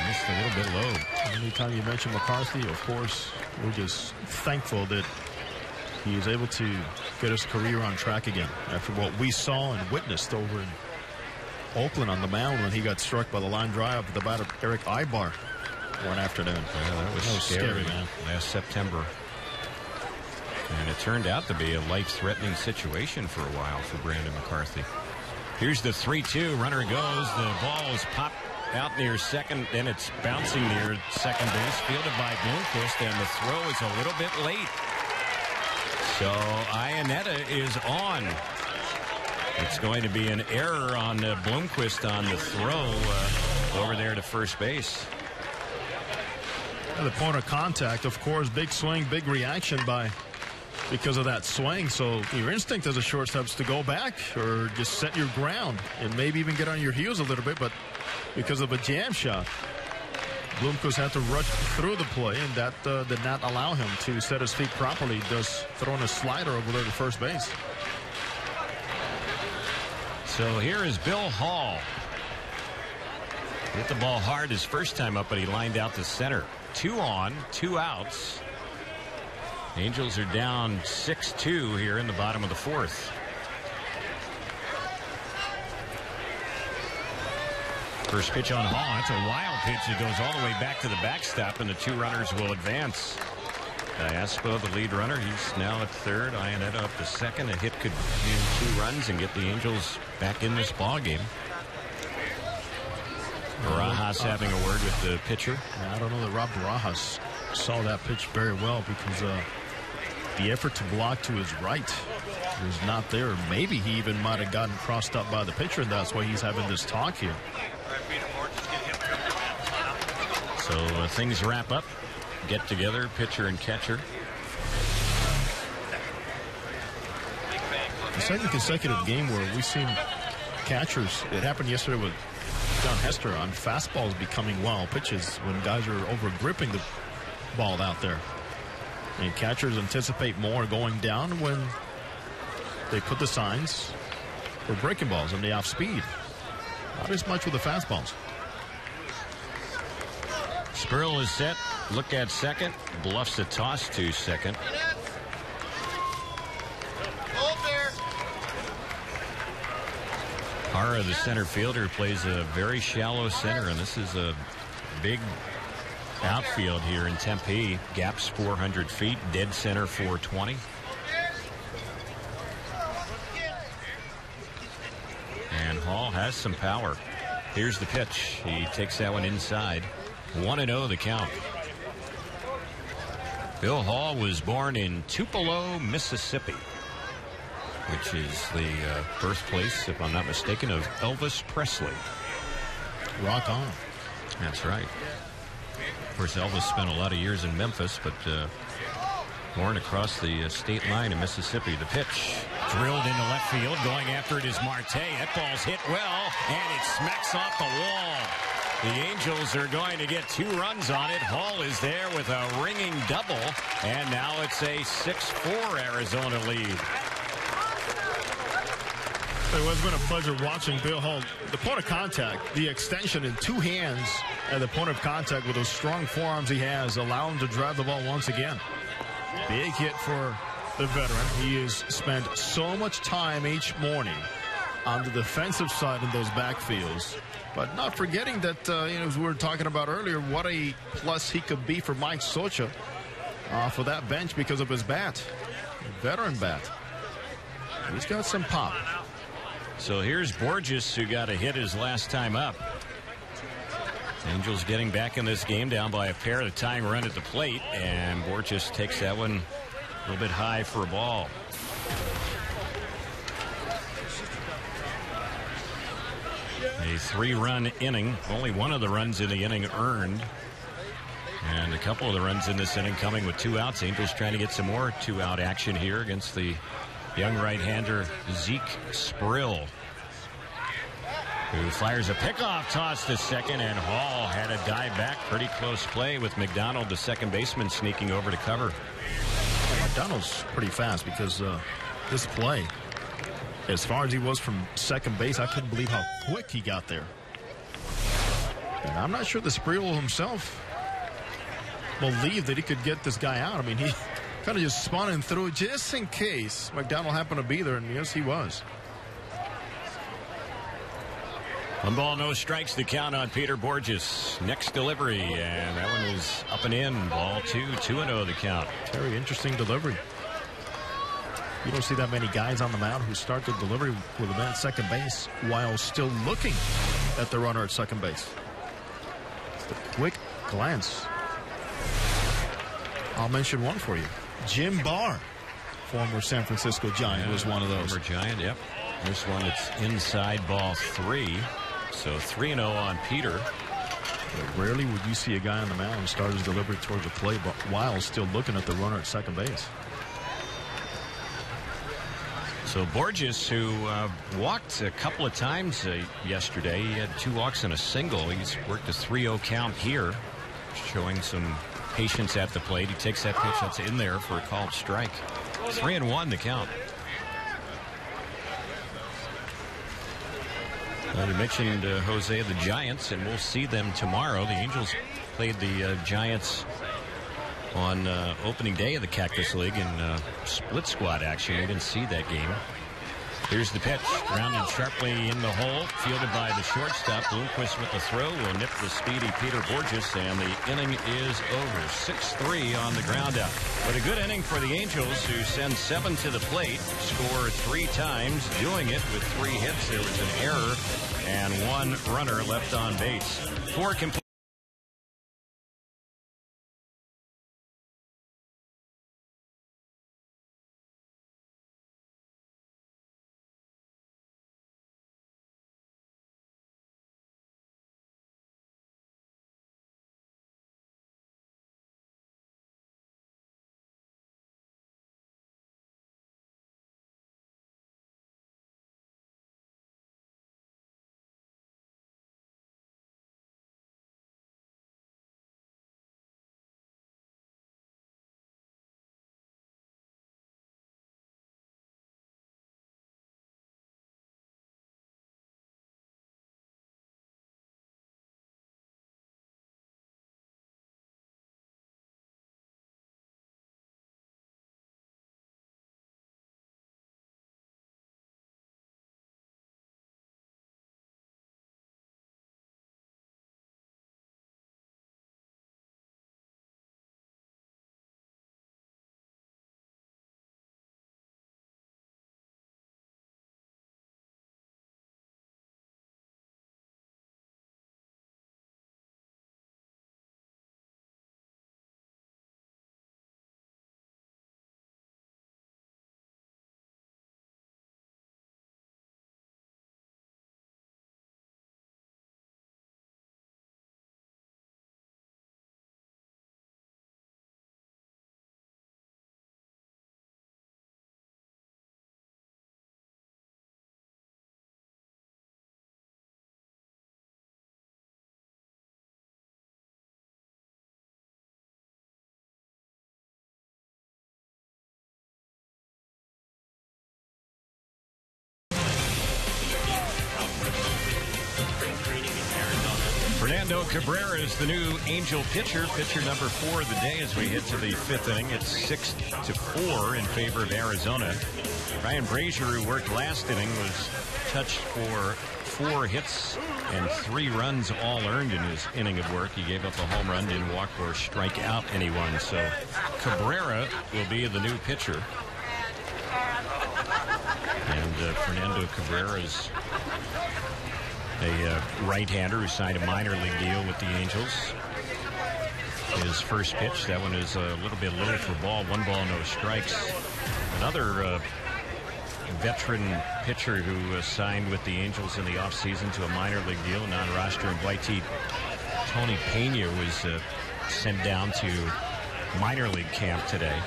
missed a little bit low. Anytime you mention McCarthy, of course, we're just thankful that he is able to get his career on track again after what we saw and witnessed over in Oakland on the mound when he got struck by the line drive at the bat of Eric Ibar one afternoon. Yeah, that was scary, man. Last September. And it turned out to be a life-threatening situation for a while for Brandon McCarthy. Here's the 3-2. Runner goes. The ball is popped out near second, and it's bouncing near second base. Fielded by Bloomquist, and the throw is a little bit late. So Iannetta is on. It's going to be an error on Bloomquist on the throw over there to first base. At the point of contact, of course, big swing, big reaction because of that swing. So your instinct as a shortstop is to go back or just set your ground and maybe even get on your heels a little bit. But because of a jam shot, Bloomquist had to rush through the play, and that did not allow him to set his feet properly, thus throwing a slider over there to first base. So here is Bill Hall. Hit the ball hard his first time up, but he lined out to center. 2 on, 2 outs. Angels are down 6-2 here in the bottom of the 4th. First pitch on Hall. It's a wild pitch that goes all the way back to the backstop, and the 2 runners will advance. Aspo, the lead runner, he's now at third. Iannetta up to second. A hit could do 2 runs and get the Angels back in this ball game. Barajas having a word with the pitcher. I don't know that Rob Barajas saw that pitch very well because the effort to block to his right was not there. Maybe he even might have gotten crossed up by the pitcher, and that's why he's having this talk here. So things wrap up. Get together, pitcher and catcher. The second consecutive game where we've seen catchers. It happened yesterday with John Hester on fastballs becoming wild pitches when guys are over gripping the ball out there. And catchers anticipate more going down when they put the signs for breaking balls on the off speed. Not as much with the fastballs. Sproul is set. Look at second. Bluffs a toss to second. Hara, the center fielder, plays a very shallow center, and this is a big outfield here in Tempe. Gaps 400 feet, dead center 420. And Hall has some power. Here's the pitch. He takes that one inside. 1-0 the count. Bill Hall was born in Tupelo, Mississippi, which is the birthplace, if I'm not mistaken, of Elvis Presley. Rock on. That's right. Of course, Elvis spent a lot of years in Memphis, but born across the state line in Mississippi. The pitch drilled into left field. Going after it is Marte. That ball's hit well, and it smacks off the wall. The Angels are going to get 2 runs on it. Hall is there with a ringing double, and now it's a 6-4 Arizona lead. It was been a pleasure watching Bill Hall. The point of contact, the extension in 2 hands at the point of contact with those strong forearms he has, allow him to drive the ball once again. Big hit for the veteran. He has spent so much time each morning on the defensive side in those backfields. But not forgetting that, as we were talking about earlier, what a plus he could be for Mike Socha for that bench because of his bat. Veteran bat. He's got some pop. So here's Borges, who got a hit his last time up. Angels getting back in this game, down by a pair. The tying run at the plate, and Borges takes that one a little bit high for a ball. A 3-run inning. Only one of the runs in the inning earned. And a couple of the runs in this inning coming with 2 outs. Angels trying to get some more 2-out action here against the young right-hander Zeke Sproul, who fires a pickoff toss to second, and Hall had a dive back. Pretty close play with McDonald, the second baseman, sneaking over to cover. McDonald's pretty fast because this play, as far as he was from second base, I couldn't believe how quick he got there. And I'm not sure the Sproul himself believed that he could get this guy out. I mean, he kind of just spun and threw just in case McDonald happened to be there, and yes, he was. 1 ball, no strikes, the count on Peter Borges. Next delivery, and that one is up and in. Ball 2, 2-0 the count. Very interesting delivery. You don't see that many guys on the mound who start the delivery with a man at second base while still looking at the runner at second base. Just a quick glance. I'll mention one for you. Jim Barr, former San Francisco Giant, was one of those. Former Giant, yep. This one, it's inside, ball 3. So 3-0 on Peter. But rarely would you see a guy on the mound start his delivery towards the plate while still looking at the runner at second base. So Borges, who walked a couple of times yesterday, he had 2 walks and a single. He's worked a 3-0 count here, showing some patience at the plate. He takes that pitch that's in there for a called strike. 3-1 the count. You mentioned Jose, the Giants, and we'll see them tomorrow. The Angels played the Giants on opening day of the Cactus League in split squad action. We didn't see that game. Here's the pitch, grounded sharply in the hole, fielded by the shortstop. Bloomquist with the throw will nip the speedy Peter Borges, and the inning is over. 6-3 on the ground out. But a good inning for the Angels, who send 7 to the plate, score 3 times, doing it with 3 hits. There was an error and 1 runner left on base. 4 complete. Cabrera is the new Angel pitcher number 4 of the day as we hit to the 5th inning. It's 6-4 in favor of Arizona. Ryan Brazier, who worked last inning, was touched for 4 hits and 3 runs, all earned in his inning of work. He gave up a home run, didn't walk or strike out anyone. So Cabrera will be the new pitcher. And Fernando Cabrera is a right-hander who signed a minor league deal with the Angels. His first pitch, that one is a little bit low for ball. 1 ball, no strikes. Another veteran pitcher who signed with the Angels in the offseason to a minor league deal, non-roster invitee Tony Pena was sent down to minor league camp today.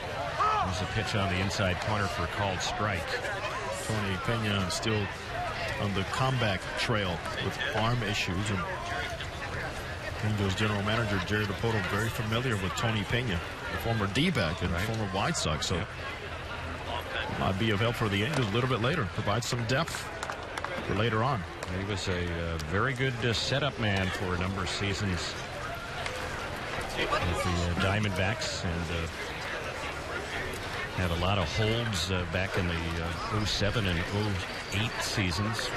There's a pitch on the inside corner for a called strike. Tony Pena still on the comeback trail with arm issues, and Angels general manager Jerry Dipoto very familiar with Tony Pena, the former D-back and former White Sox, so might be of help for the Angels a little bit later, provide some depth for later on. He was a very good setup man for a number of seasons with the Diamondbacks, and had a lot of holds back in the 07 and 08 seasons.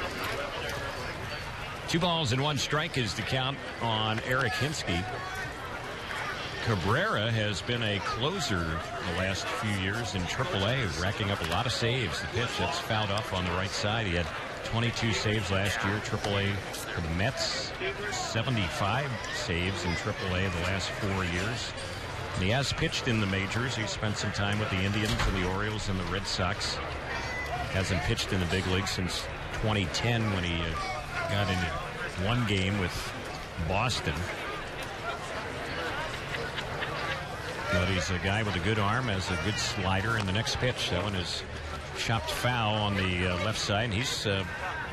2 balls and 1 strike is the count on Eric Hinske. Cabrera has been a closer the last few years in AAA, racking up a lot of saves. The pitch that's fouled off on the right side. He had 22 saves last year. AAA for the Mets, 75 saves in AAA the last 4 years. And he has pitched in the majors. He spent some time with the Indians and the Orioles and the Red Sox. Hasn't pitched in the big league since 2010 when he got into 1 game with Boston. But he's a guy with a good arm, has a good slider. And the next pitch, that one is chopped foul on the left side. And he's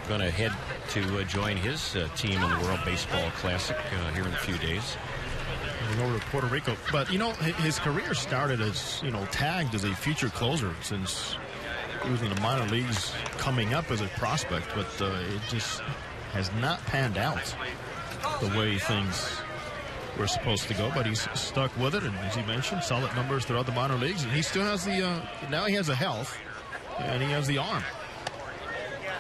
going to head to join his team in the World Baseball Classic here in a few days. Over to Puerto Rico. But, you know, his career started as, you know, tagged as a future closer since he was in the minor leagues coming up as a prospect. But it just has not panned out the way things were supposed to go. But he's stuck with it. And as he mentioned, solid numbers throughout the minor leagues. And he still has the, now he has the health and he has the arm.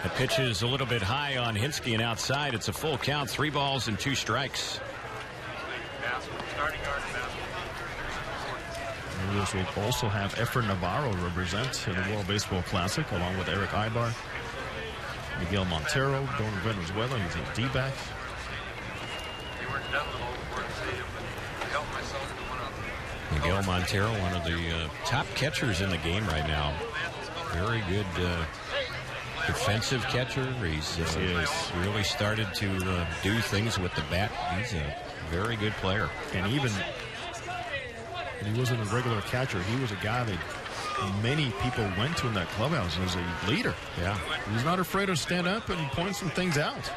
The pitch is a little bit high on Hinske and outside. It's a full count, 3 balls and 2 strikes. This will also have Efren Navarro represent in the World Baseball Classic, along with Eric Ibar, Miguel Montero, going to Venezuela. He's a D-back. Miguel Montero, one of the top catchers in the game right now. Very good defensive catcher. He's really started to do things with the bat. He's a very good player. And even he wasn't a regular catcher. He was a guy that many people went to in that clubhouse as a leader. Yeah. He's not afraid to stand up and point some things out.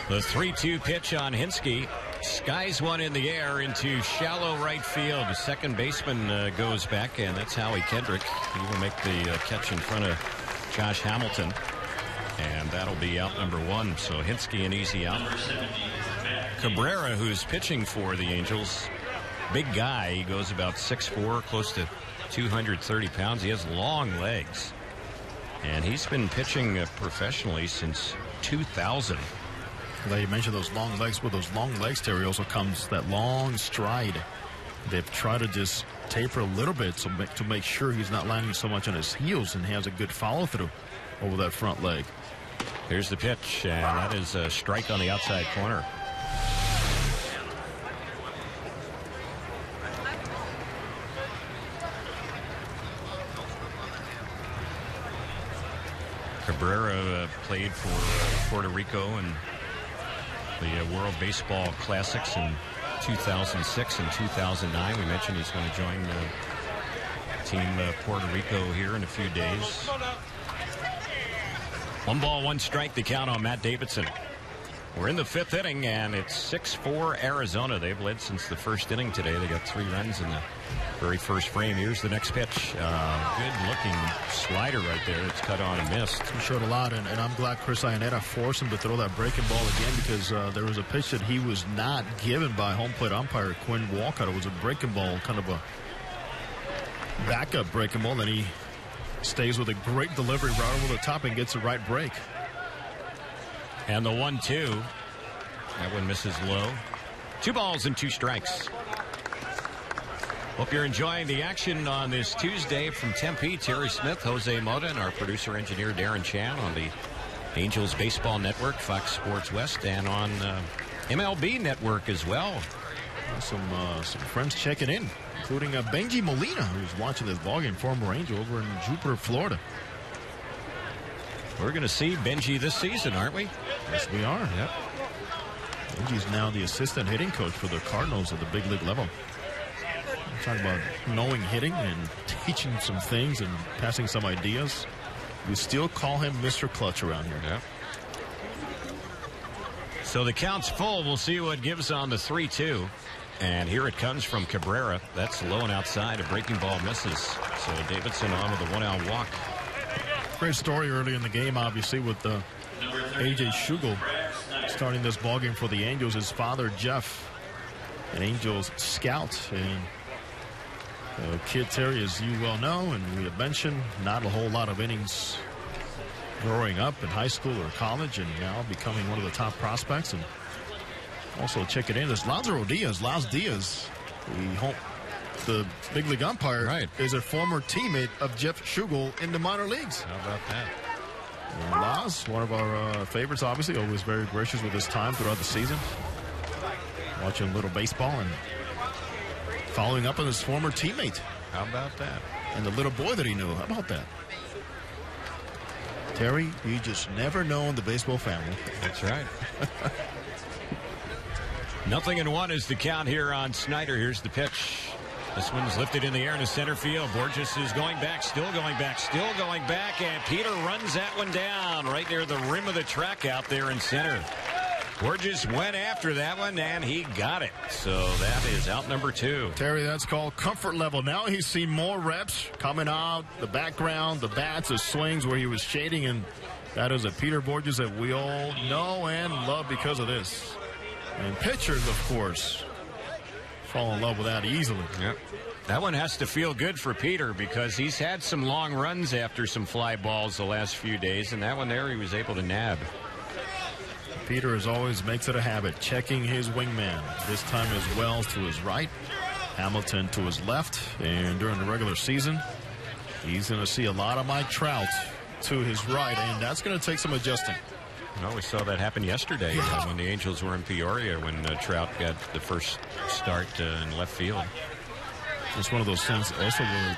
The 3-2 pitch on Hinske. Skies one in the air into shallow right field. The second baseman goes back, and that's Howie Kendrick. He will make the catch in front of Josh Hamilton. And that'll be out number 1. So Hinske an easy out. Cabrera, who's pitching for the Angels, big guy. He goes about 6'4", close to 230 pounds. He has long legs. And he's been pitching professionally since 2000. Well, you mentioned those long legs. With those long legs, Terry, also comes that long stride. They've tried to just taper a little bit to make sure he's not landing so much on his heels and has a good follow-through over that front leg. Here's the pitch, and that is a strike on the outside corner. Cabrera played for Puerto Rico and the World Baseball Classics in 2006 and 2009. We mentioned he's going to join Team Puerto Rico here in a few days. 1 ball, 1 strike, the count on Matt Davidson. We're in the 5th inning, and it's 6-4 Arizona. They've led since the first inning today. They got 3 runs in the Very first frame. Here's the next pitch. Good-looking slider right there. It's cut on and missed. He showed a lot, and I'm glad Chris Iannetta forced him to throw that breaking ball again because there was a pitch that he was not given by home plate umpire Quinn Walcott. It was a breaking ball, kind of a backup breaking ball, and he stays with a great delivery right over the top and gets the right break. And the 1-2. That one misses low. 2 balls and 2 strikes. Hope you're enjoying the action on this Tuesday from Tempe. Terry Smith, Jose Mota, and our producer-engineer Darren Chan on the Angels Baseball Network, Fox Sports West, and on MLB Network as well. Some friends checking in, including Benji Molina, who's watching this ballgame, former Angel, over in Jupiter, Florida. We're going to see Benji this season, aren't we? Yes, we are. Yep. Benji's now the assistant hitting coach for the Cardinals at the big league level. Talking about knowing hitting and teaching some things and passing some ideas. We still call him Mr. Clutch around here. Yeah. So the count's full. We'll see what gives on the 3-2. And here it comes from Cabrera. That's low and outside. A breaking ball misses. So Davidson on with a 1-out walk. Great story early in the game, obviously, with A.J. Schugel starting this ballgame for the Angels. His father, Jeff, an Angels scout. And Kid Terry, as you well know, and we have mentioned, not a whole lot of innings growing up in high school or college, and now becoming one of the top prospects. And also checking in is Lázaro Diaz. Laz Diaz, the big league umpire, right, is a former teammate of Jeff Schugel in the minor leagues. How about that? And Laz, one of our favorites, obviously, always very gracious with his time throughout the season. Watching a little baseball and following up on his former teammate. How about that? And the little boy that he knew. How about that? Terry, you just never know in the baseball family. That's right. 0-1 is the count here on Snyder. Here's the pitch. This one's lifted in the air in the center field. Borges is going back, still going back, still going back, and Peter runs that one down right near the rim of the track out there in center. Borges went after that one, and he got it. So that is out number 2. Terry, that's called comfort level. Now he's seen more reps coming out, the background, the bats, the swings where he was shading, and that is a Peter Borges that we all know and love because of this. And pitchers, of course, fall in love with that easily. Yep. That one has to feel good for Peter because he's had some long runs after some fly balls the last few days, and that one there he was able to nab. Peter, as always, makes it a habit, checking his wingman. This time is Wells to his right, Hamilton to his left, and during the regular season, he's going to see a lot of Mike Trout to his right, and that's going to take some adjusting. Well, we saw that happen yesterday when the Angels were in Peoria when Trout got the first start in left field. It's one of those things also we're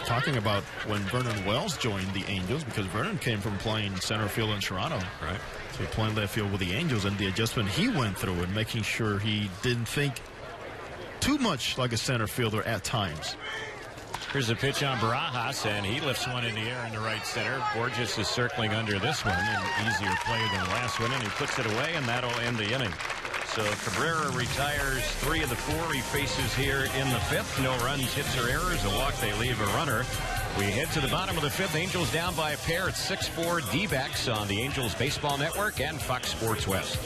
talking about when Vernon Wells joined the Angels, because Vernon came from playing center field in Toronto. Right. So playing left field with the Angels, and the adjustment he went through and making sure he didn't think too much like a center fielder at times. Here's a pitch on Barajas, and he lifts one in the air in the right center. Borges is circling under this one, an easier play than the last one, and he puts it away, and that'll end the inning. So Cabrera retires 3 of the 4 he faces here in the 5th. No runs, hits, or errors. A walk, they leave a runner. We head to the bottom of the 5th. Angels down by a pair at 6-4 D-backs on the Angels Baseball Network and Fox Sports West.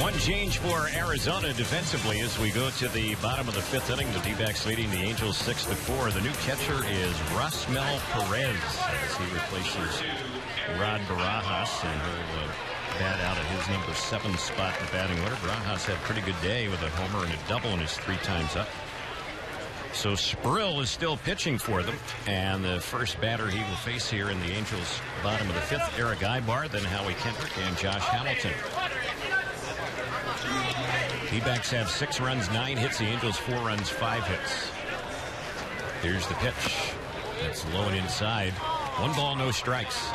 One change for Arizona defensively as we go to the bottom of the fifth inning. The D-backs leading the Angels 6-4. The new catcher is Rasmel Perez as he replaces Rod Barajas, and he'll bat out at his number 7 spot in the batting order. Barajas had a pretty good day with a homer and a double in his 3 times up. So Sprill is still pitching for them, and the first batter he will face here in the Angels bottom of the fifth, Eric Ibar, then Howie Kendrick and Josh Hamilton. D-backs have 6 runs, 9 hits. The Angels 4 runs, 5 hits. Here's the pitch. That's low and inside. 1 ball, no strikes.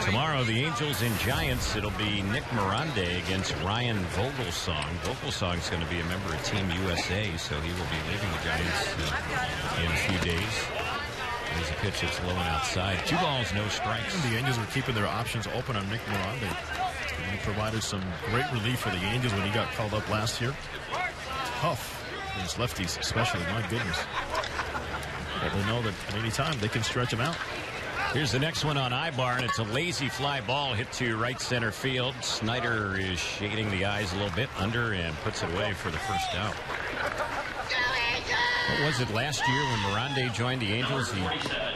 Tomorrow, the Angels and Giants. It'll be Nick Miranda against Ryan Vogelsong. Vogelsong's going to be a member of Team USA, so he will be leaving the Giants in a few days. There's a pitch that's low and outside. 2 balls, no strikes. And the Angels are keeping their options open on Nick Miranda. He provided some great relief for the Angels when he got called up last year. Tough against lefties, especially. My goodness. But they know that at any time they can stretch him out. Here's the next one on Ibar, and it's a lazy fly ball hit to right center field. Snyder is shading the eyes a little bit under and puts it away for the first out. What was it last year when Miranda joined the Angels?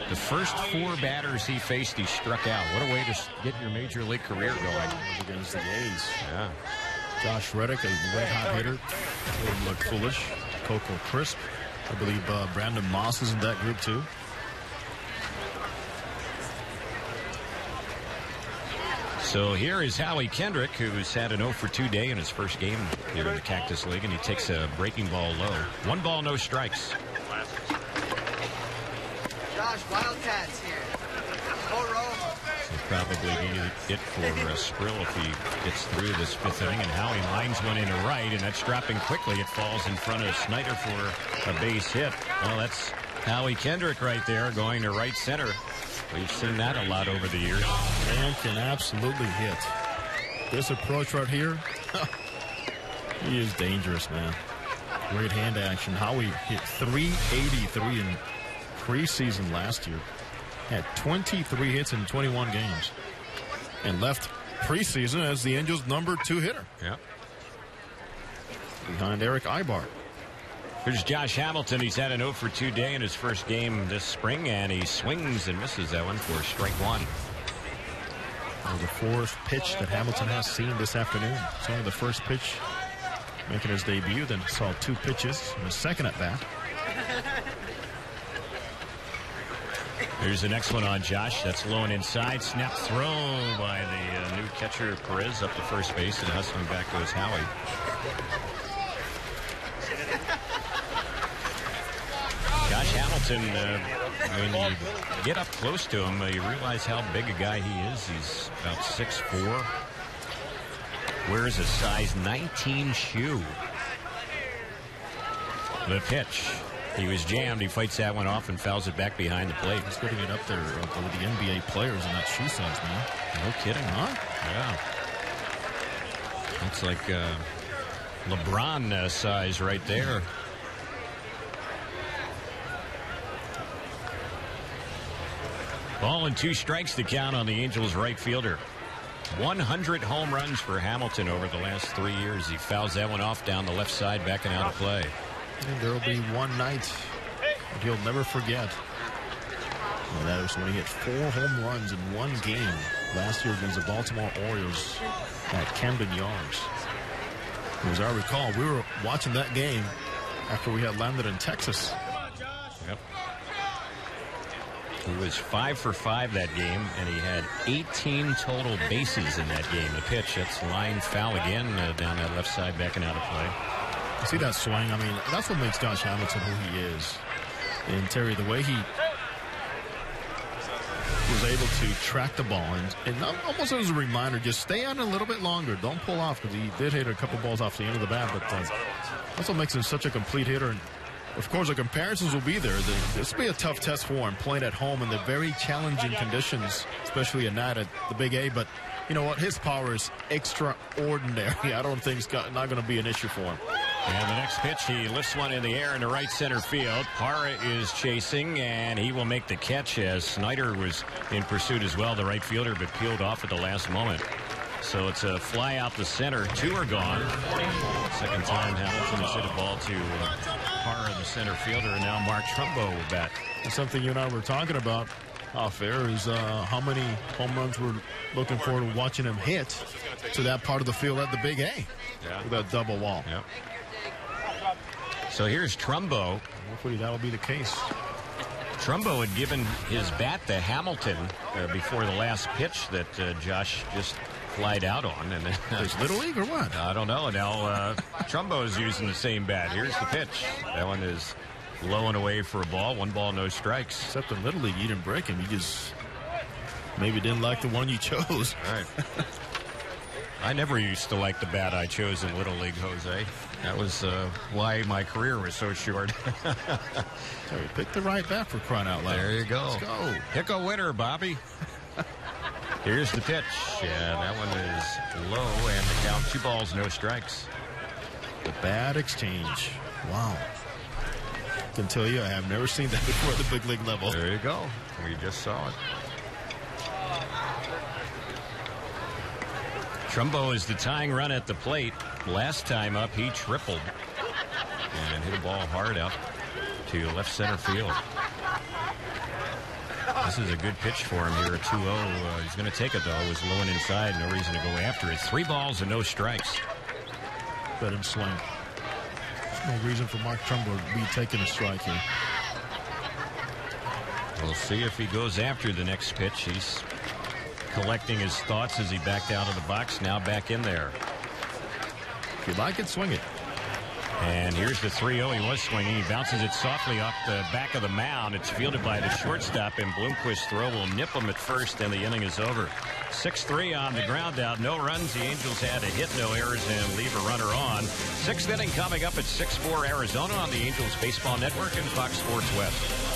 The first 4 batters he faced, he struck out. What a way to get your major league career going. Against the A's. Yeah. Josh Reddick, a red-hot hitter. Wouldn't look foolish. Coco Crisp. I believe Brandon Moss is in that group, too. So here is Howie Kendrick, who's had an 0-for-2 day in his first game here in the Cactus League, and he takes a breaking ball low. 1 ball, no strikes. Josh, Wildcats here. So probably need it for Sprill if he gets through this 5th inning, and Howie lines one into right, and that's dropping quickly. It falls in front of Snyder for a base hit. Well, that's Howie Kendrick right there going to right center. We've seen that a lot over the years. Man can absolutely hit. This approach right here, he is dangerous, man. Great hand action. Howie hit .383 in preseason last year. Had 23 hits in 21 games. And left preseason as the Angels' number 2 hitter. Yep. Behind Eric Ibar. Here's Josh Hamilton. He's had an 0-for-2 day in his first game this spring, and he swings and misses that one for strike 1. The 4th pitch that Hamilton has seen this afternoon. It's only the first pitch making his debut, then saw 2 pitches in the second at bat. Here's the next one on Josh. That's low and inside. Snap throw by the new catcher Perez up to first base, and hustling back goes Howie. Josh Hamilton, when you get up close to him, you realize how big a guy he is. He's about 6'4". Wears a size 19 shoe. The pitch. He was jammed. He fights that one off and fouls it back behind the plate. He's putting it up there with the NBA players in that shoe size, man. No kidding, huh? Yeah. Looks like LeBron size right there. Ball and 2 strikes to count on the Angels right fielder. 100 home runs for Hamilton over the last 3 years. He fouls that one off down the left side, backing out of play. And there will be one night that he'll never forget. And that was when he hit 4 home runs in 1 game last year against the Baltimore Orioles at Camden Yards. As I recall, we were watching that game after we had landed in Texas. Yep. He was 5 for 5 that game, and he had 18 total bases in that game. The pitch, that's line foul again down that left side, backing out of play. You see that swing? I mean, that's what makes Josh Hamilton who he is. And Terry, the way he was able to track the ball, and almost as a reminder, just stay on a little bit longer. Don't pull off, because he did hit a couple balls off the end of the bat, but that's what makes him such a complete hitter. And of course, the comparisons will be there. This will be a tough test for him, playing at home in the very challenging conditions, especially at night at the Big A. But you know what? His power is extraordinary. I don't think it's not going to be an issue for him. And the next pitch, he lifts one in the air into right center field. Parra is chasing, and he will make the catch as Snyder was in pursuit as well, the right fielder, but peeled off at the last moment. So it's a fly out the center. 2 are gone. Second time Hamilton has hit a ball to Parra, the center fielder, and now Mark Trumbo will bat. And something you and I were talking about off air is how many home runs we're looking forward to watching him hit to that part of the field at the Big A. Yeah. With that double wall. Yep. So here's Trumbo. Hopefully that'll be the case. Trumbo had given his bat to Hamilton before the last pitch that Josh just flied out on. And Is Little League or what? I don't know. Now Trumbo is using the same bat. Here's the pitch. That one is low and away for a ball. 1 ball, no strikes. Except in Little League, you didn't break him. You just maybe didn't like the one you chose. All right. I never used to like the bat I chose in Little League, Jose. That was why my career was so short. So you picked the right bat for crying out loud. There you go. Let's go. Pick a winner, Bobby. Here's the pitch. Yeah, that one is low, and the count 2 balls, no strikes. The bad exchange. Wow. I can tell you I have never seen that before at the big league level. There you go. We just saw it. Trumbo is the tying run at the plate. Last time up, he tripled and hit a ball hard out to left center field. This is a good pitch for him here at 2-0. He's going to take it, though. It was low and inside. No reason to go after it. 3 balls and no strikes. Let him swing. There's no reason for Mark Trumbo to be taking a strike here. We'll see if he goes after the next pitch. He's collecting his thoughts as he backed out of the box. Now back in there. If you like it, swing it. And here's the 3-0. He was swinging. He bounces it softly off the back of the mound. It's fielded by the shortstop, and Bloomquist's throw will nip him at first, and the inning is over. 6-3 on the ground out. No runs. The Angels had to hit no errors and leave a runner on. 6th inning coming up at 6-4 Arizona on the Angels Baseball Network and Fox Sports West.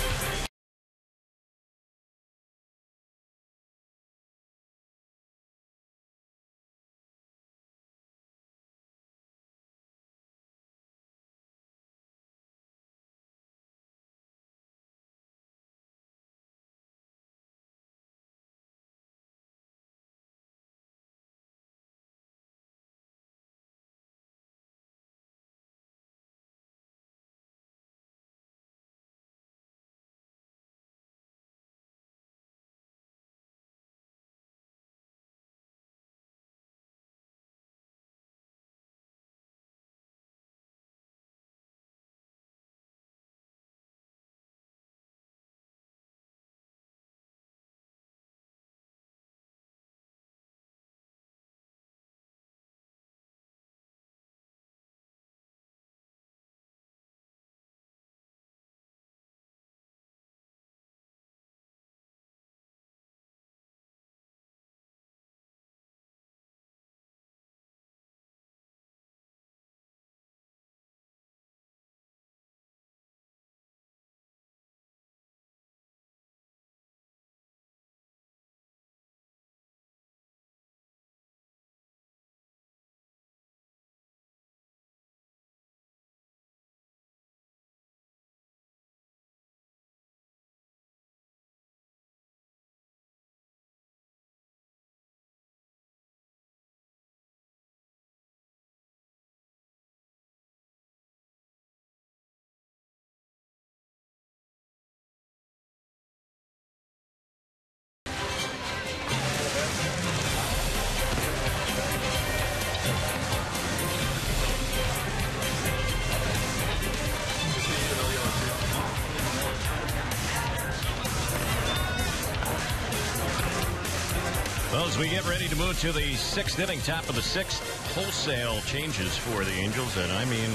Well, as we get ready to move to the 6th inning, top of the 6th, wholesale changes for the Angels, and I mean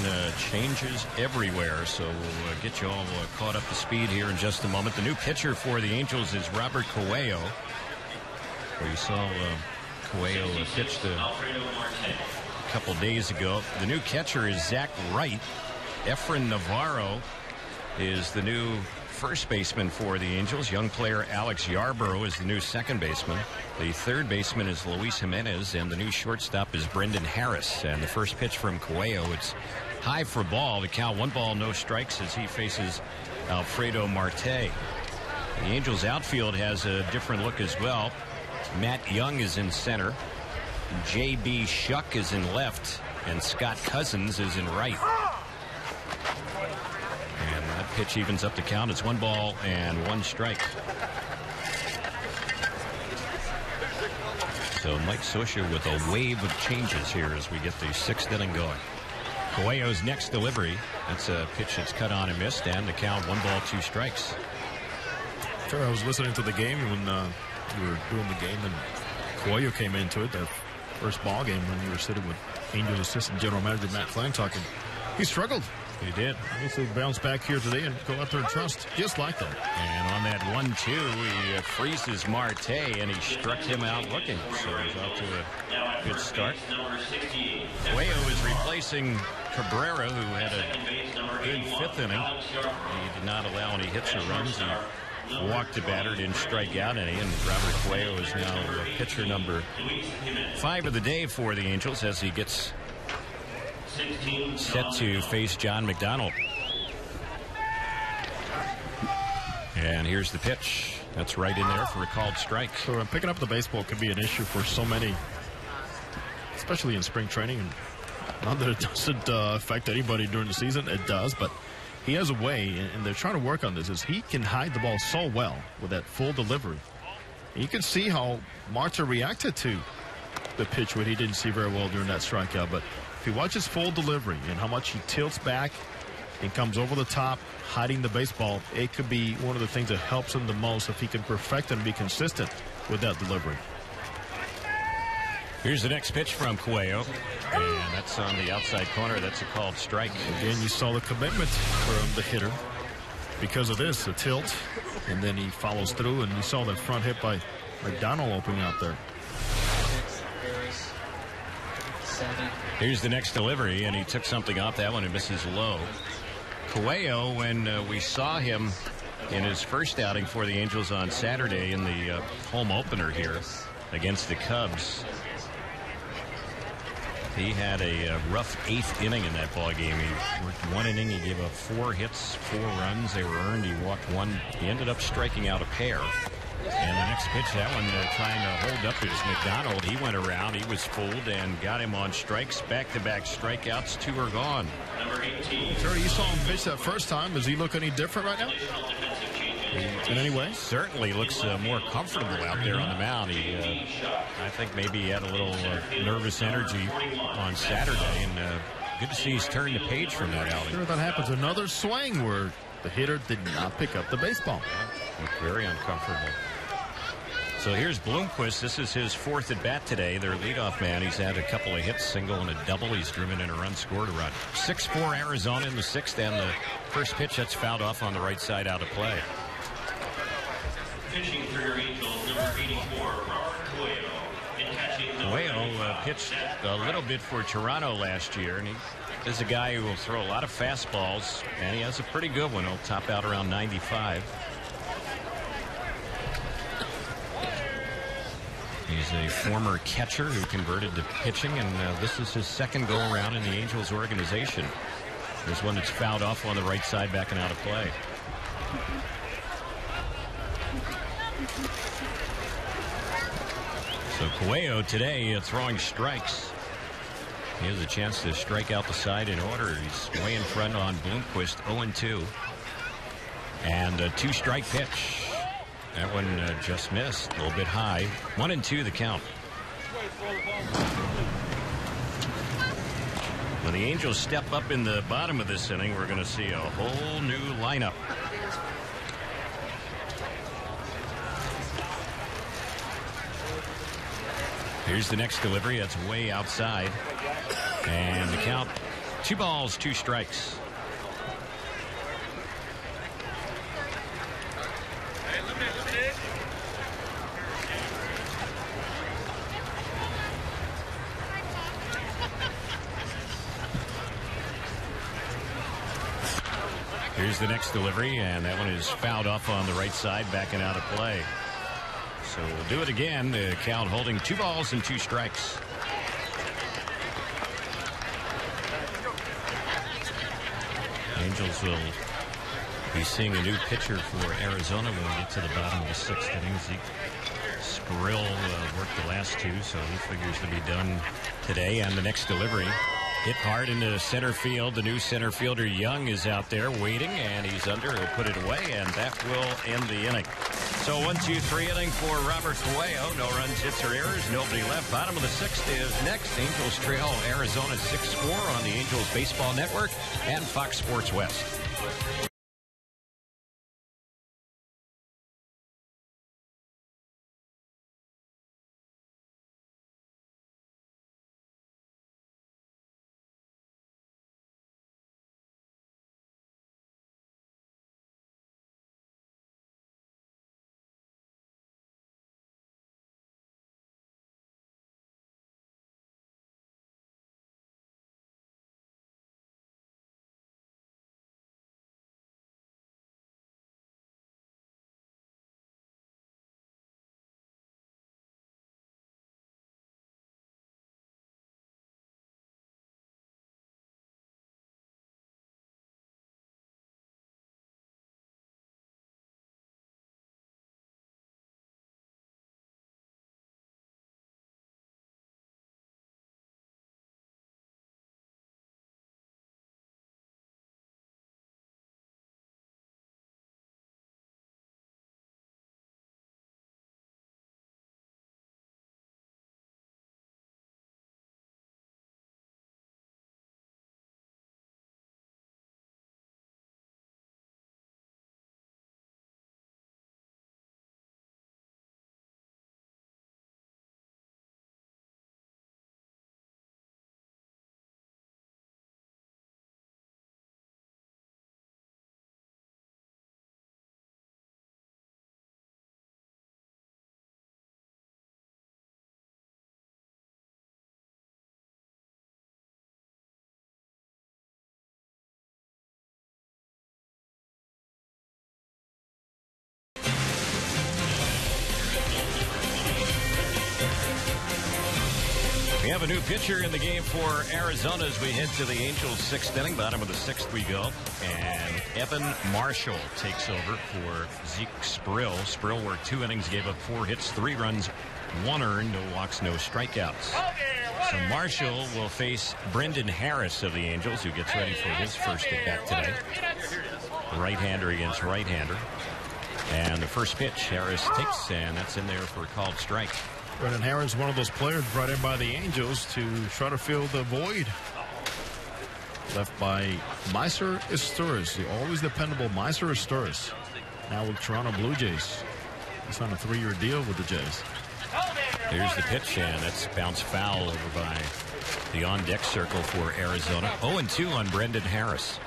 changes everywhere. So we'll get you all caught up to speed here in just a moment. The new pitcher for the Angels is Robert Coelho. We saw Coelho pitched a couple days ago. The new catcher is Zach Wright. Efren Navarro is the new first baseman for the Angels. Young player Alex Yarborough is the new second baseman. The third baseman is Luis Jimenez, and the new shortstop is Brendan Harris. And the first pitch from Coelho, it's high for a ball. The count 1 ball, no strikes as he faces Alfredo Marte. The Angels outfield has a different look as well. Matt Young is in center. J.B. Shuck is in left. And Scott Cousins is in right. And that pitch evens up the count. It's 1 ball and 1 strike. So Mike Scioscia with a wave of changes here as we get the 6th inning going. Coelho's next delivery. That's a pitch that's cut on and missed, and the count 1 ball, 2 strikes. Sure, I was listening to the game when you were doing the game, and Coelho came into it, that first ball game, when you were sitting with Angels assistant general manager Matt Flynn talking. He struggled. He did. He'll bounce back here today and go out there and trust just like that. And on that 1-2, he freezes Marte, and he struck him out looking. So he's off to a good start. Coelho is replacing Cabrera, who had a good 5th inning. He did not allow any hits or runs. He walked the batter, didn't strike out any, and Robert Coelho is now pitcher number 5 of the day for the Angels as he gets set to face John McDonald. And here's the pitch. That's right in there for a called strike. So picking up the baseball can be an issue for so many, especially in spring training. And not that it doesn't affect anybody during the season. It does, but he has a way, and they're trying to work on this, is he can hide the ball so well with that full delivery. And you can see how Marte reacted to the pitch, what he didn't see very well during that strikeout. But if you watch his full delivery and how much he tilts back and comes over the top, hiding the baseball, it could be one of the things that helps him the most if he can perfect and be consistent with that delivery. Here's the next pitch from Coelho, and that's on the outside corner. That's a called strike. Again, you saw the commitment from the hitter because of this, the tilt, and then he follows through, and you saw that front hit by McDonald opening out there. Here's the next delivery, and he took something off that one and misses low. Coelho, when we saw him in his first outing for the Angels on Saturday in the home opener here against the Cubs, he had a rough 8th inning in that ball game. He worked 1 inning. He gave up 4 hits, 4 runs. They were earned. He walked 1. He ended up striking out a pair. And the next pitch, that one trying to hold up is McDonald. He went around. He was fooled and got him on strikes. Back-to-back strikeouts. 2 are gone. Number 18. Sure, you saw him pitch that first time. Does he look any different right now? In any way? Certainly looks more comfortable out there on the mound. He, I think maybe he had a little nervous energy on Saturday, and good to see he's turned the page from that outing. Sure, that happens. Another swing where the hitter did not pick up the baseball. Looked very uncomfortable. So here's Bloomquist. This is his 4th at bat today. Their leadoff man. He's had a couple of hits, single and a double. He's driven in a run, scored a run. 6-4 Arizona in the 6th, and the first pitch that's fouled off on the right side out of play. Pitching for your Angels, number 84, Robert Coelho. And catching Coelho pitched a little bit for Toronto last year, and he is a guy who will throw a lot of fastballs, and he has a pretty good one. He'll top out around 95. He's a former catcher who converted to pitching, and this is his 2nd go-around in the Angels organization. There's one that's fouled off on the right side, backing out of play. So Coelho today throwing strikes. He has a chance to strike out the side in order. He's way in front on Bloomquist, 0-2. And a 2-strike pitch. That one just missed, a little bit high. 1-2 the count. When the Angels step up in the bottom of this inning, we're going to see a whole new lineup. Here's the next delivery. That's way outside. And the count, 2 balls, 2 strikes. Here's the next delivery, and that one is fouled off on the right side, backing out of play. So we'll do it again. The count holding 2 balls and 2 strikes. Angels will be seeing a new pitcher for Arizona when we get to the bottom of the 6th inning. Zeke Sprill worked the last 2, so he figures to be done today on the next delivery. Hit hard into center field. The new center fielder Young is out there waiting, and he's under. He'll put it away, and that will end the inning. So 1-2-3 inning for Robert Cuello. No runs, hits, or errors. Nobody left. Bottom of the 6th is next. Angels trail Arizona 6-4 on the Angels Baseball Network and Fox Sports West. We have a new pitcher in the game for Arizona as we head to the Angels' 6th inning. Bottom of the 6th we go. And Evan Marshall takes over for Zeke Sprill. Sprill worked 2 innings, gave up 4 hits, 3 runs, 1 earned, no walks, no strikeouts. So Marshall will face Brendan Harris of the Angels, who gets ready for his first at-bat today. Right-hander against right-hander. And the first pitch, Harris takes, and that's in there for a called strike. Brendan Harris, one of those players brought in by the Angels to try to fill the void left by Meiser Estures, the always dependable Meiser Estures. Now with Toronto Blue Jays. He's on a 3-year deal with the Jays. Here's the pitch, and it's bounced foul over by the on-deck circle for Arizona. 0-2 on Brendan Harris.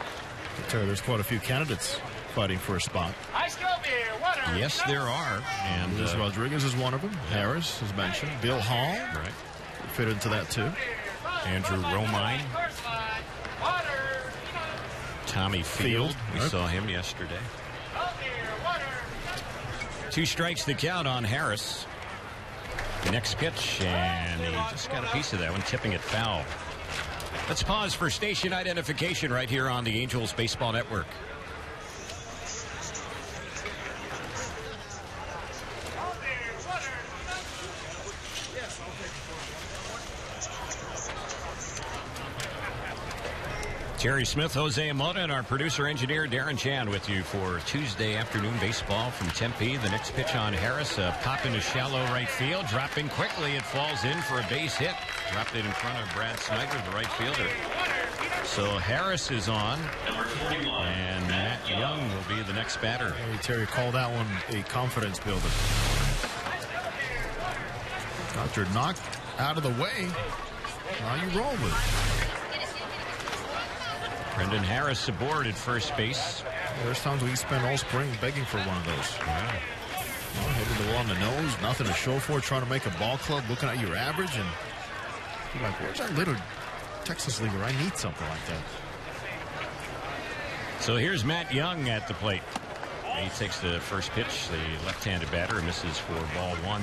Terry, there's quite a few candidates fighting for a spot. Yes, there are. And Luis Rodriguez is one of them. Harris, as mentioned. Bill Hall. Right. Fit into that, too. Andrew Romine. Tommy Field. We saw him yesterday. 2 strikes to count on Harris. The next pitch, and he just got a piece of that one, tipping it foul. Let's pause for station identification right here on the Angels Baseball Network. Terry Smith, Jose Mota, and our producer-engineer Darren Chan with you for Tuesday afternoon baseball from Tempe. The next pitch on Harris, a pop into shallow right field. Dropping quickly, it falls in for a base hit. Dropped it in front of Brad Snyder, the right fielder. So Harris is on, and Matt Young will be the next batter. Hey, Terry, call that one a confidence builder. Got your knock out of the way. Now you roll with it. Brendan Harris aboard at first base. There's times we spend all spring begging for one of those. Wow. Well, hitting the ball on the nose, nothing to show for it, trying to make a ball club, looking at your average, and you're like, where's that little Texas leaguer? I need something like that. So here's Matt Young at the plate. He takes the first pitch, the left-handed batter, misses for ball 1.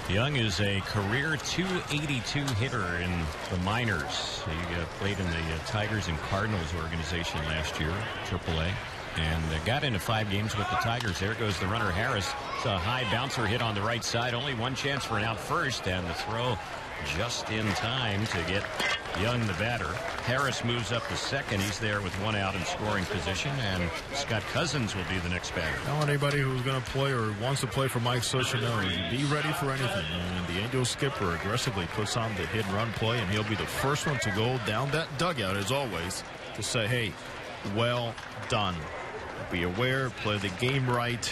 Young is a career .282 hitter in the minors. He played in the Tigers and Cardinals organization last year, AAA, and got into 5 games with the Tigers. There goes the runner Harris. It's a high bouncer hit on the right side. Only one chance for an out first, and the throw just in time to get Young, the batter. Harris moves up to second. He's there with 1 out in scoring position, and Scott Cousins will be the next batter. I want anybody who's going to play or wants to play for Mike Scioscia knows, be ready for anything. And the Angels skipper aggressively puts on the hit-and-run play, and he'll be the first one to go down that dugout, as always, to say, hey, well done. Be aware, play the game right.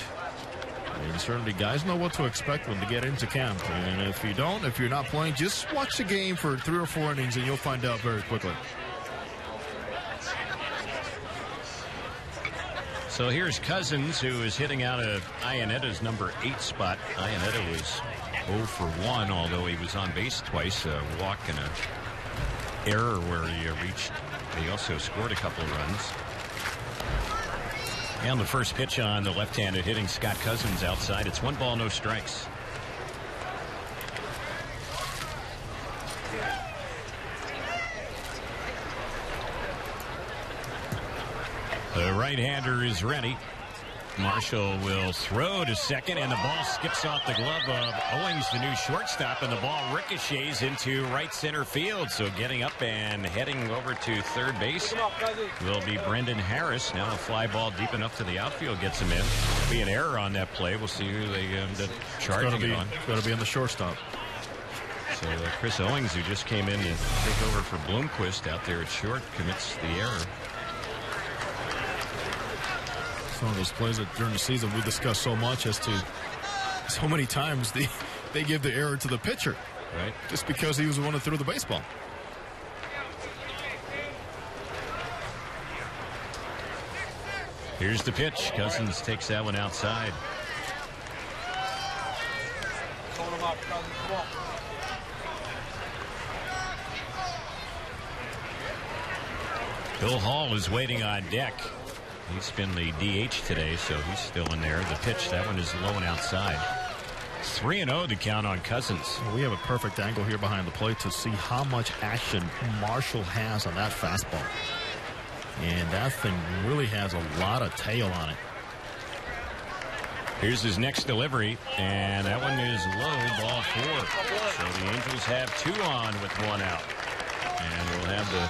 And certainly guys know what to expect when they get into camp. And if you don't, if you're not playing, just watch the game for 3 or 4 innings and you'll find out very quickly. So here's Cousins, who is hitting out of Ionetta's number 8 spot. Ionetta was 0 for 1, although he was on base twice, a walk and an error where he reached. He also scored a couple of runs. And the first pitch on the left-handed hitting Scott Cousins outside. It's 1 ball, no strikes. The right-hander is ready. Marshall will throw to second, and the ball skips off the glove of Owings, the new shortstop, and the ball ricochets into right center field. So getting up and heading over to third base will be Brendan Harris. Now a fly ball deep enough to the outfield gets him in. Be an error on that play. We'll see who they end up charging it on. It's got to be on the shortstop. So Chris Owings, who just came in to take over for Bloomquist out there at short, commits the error. One of those plays that during the season we discussed so much as to so many times they give the error to the pitcher, right? Just because he was the one that threw the baseball. Here's the pitch. Cousins takes that one outside. Bill Hall is waiting on deck. He's been the DH today, so he's still in there. The pitch, that one is low and outside. 3-0 to count on Cousins. Well, we have a perfect angle here behind the plate to see how much action Marshall has on that fastball. And that thing really has a lot of tail on it. Here's his next delivery, and that one is low, ball 4. So the Angels have 2 on with 1 out. And we'll have the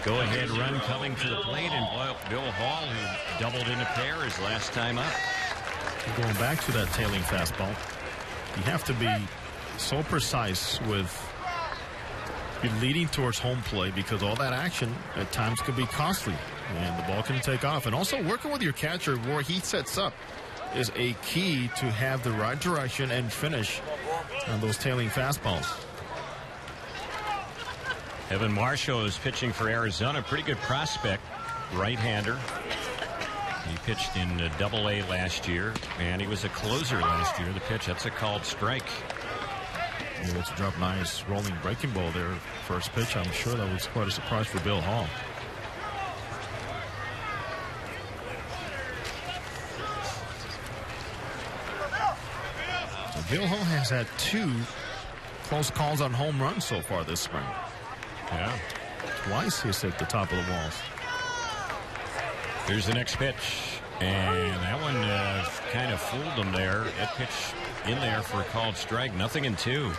go-ahead run coming to the plate, and Bill Hall, who doubled in a pair his last time up. Going back to that tailing fastball, you have to be so precise with leading towards home plate because all that action at times can be costly, and the ball can take off. And also working with your catcher where he sets up is a key to have the right direction and finish on those tailing fastballs. Evan Marshall is pitching for Arizona. Pretty good prospect, right-hander. He pitched in Double-A last year, and he was a closer last year. The pitch, that's a called strike. Able to drop nice rolling breaking ball there. First pitch, I'm sure that was quite a surprise for Bill Hall. So Bill Hall has had 2 close calls on home runs so far this spring. Yeah. Twice he's hit the top of the walls. Here's the next pitch. And that one kind of fooled him there. That pitch in there for a called strike. Nothing in 2. You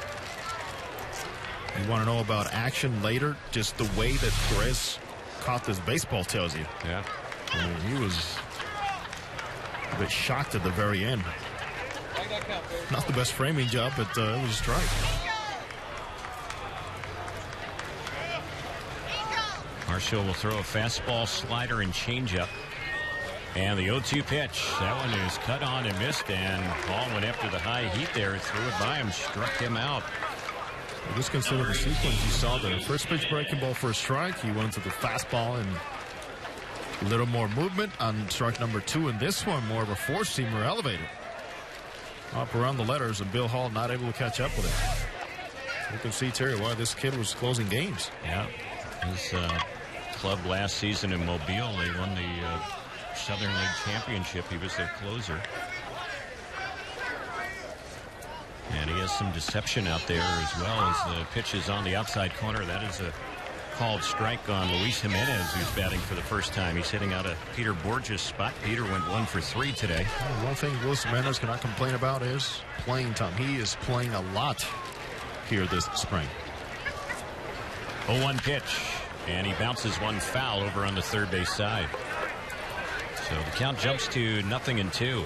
want to know about action later? Just the way that Perez caught this baseball tells you. Yeah. I mean, he was a bit shocked at the very end. Not the best framing job, but it was a strike. Marshall will throw a fastball, slider, and changeup. And the 0-2 pitch. That one is cut on and missed, and Hall went after the high heat there, threw it by him, struck him out. Well, just consider the sequence. You saw the first pitch breaking ball for a strike. He went to the fastball and a little more movement on strike number 2. And this one, more of a four-seamer elevated. Up around the letters, and Bill Hall not able to catch up with it. You can see, Terry, why this kid was closing games. Yeah. His club last season in Mobile, they won the Southern League Championship. He was their closer. And he has some deception out there as well as the pitch is on the outside corner. That is a called strike on Luis Jimenez, who's batting for the first time. He's hitting out a Peter Borges spot. Peter went 1 for 3 today. One thing Luis Jimenez cannot complain about is playing time. He is playing a lot here this spring. 0-1 pitch, and he bounces one foul over on the third base side. So the count jumps to 0-2.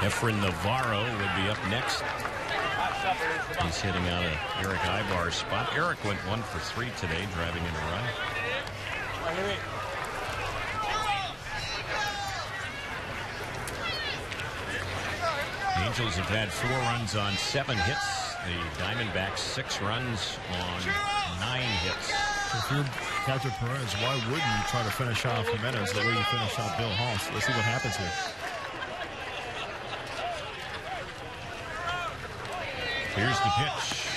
Efren Navarro would be up next. He's hitting out of Eric Ibar's spot. Eric went 1 for 3 today, driving in a run. The Angels have had 4 runs on 7 hits. The Diamondbacks 6 runs on 9 hits. If you're Catcher Perez, why wouldn't you try to finish off Jimenez the way you finish off Bill Haas? Let's see what happens here. Here's the pitch,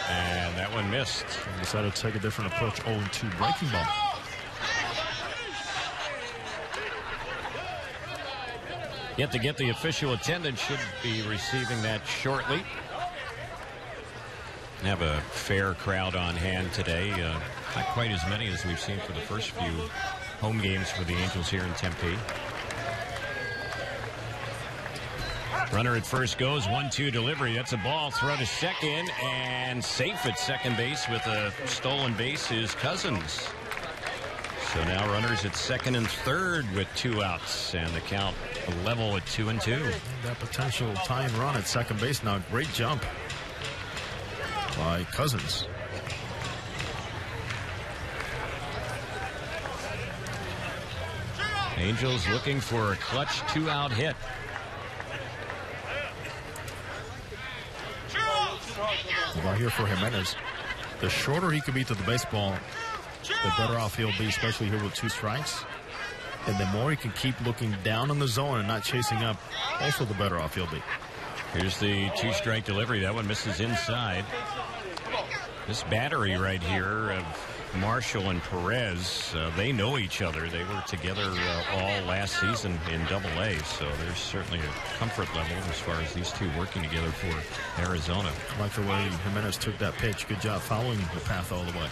and that one missed. He decided to take a different approach. 0-2 breaking ball. Yet to get the official attendance, should be receiving that shortly. Have a fair crowd on hand today. Not quite as many as we've seen for the first few home games for the Angels here in Tempe. Runner at first goes, 1-2 delivery. That's a ball. Throw to second, and safe at second base with a stolen base is Cousins. So now runners at second and third with 2 outs, and the count level at 2-2. That potential tying run at second base now. Great jump by Cousins. Angels looking for a clutch 2-out hit. Right here for Jimenez. The shorter he can be to the baseball, the better off he'll be, especially here with 2 strikes. And the more he can keep looking down in the zone and not chasing up, also the better off he'll be. Here's the 2-strike delivery. That one misses inside. This battery right here of Marshall and Perez, they know each other. They were together all last season in Double-A, so there's certainly a comfort level as far as these two working together for Arizona. I like the way Jimenez took that pitch. Good job following the path all the way.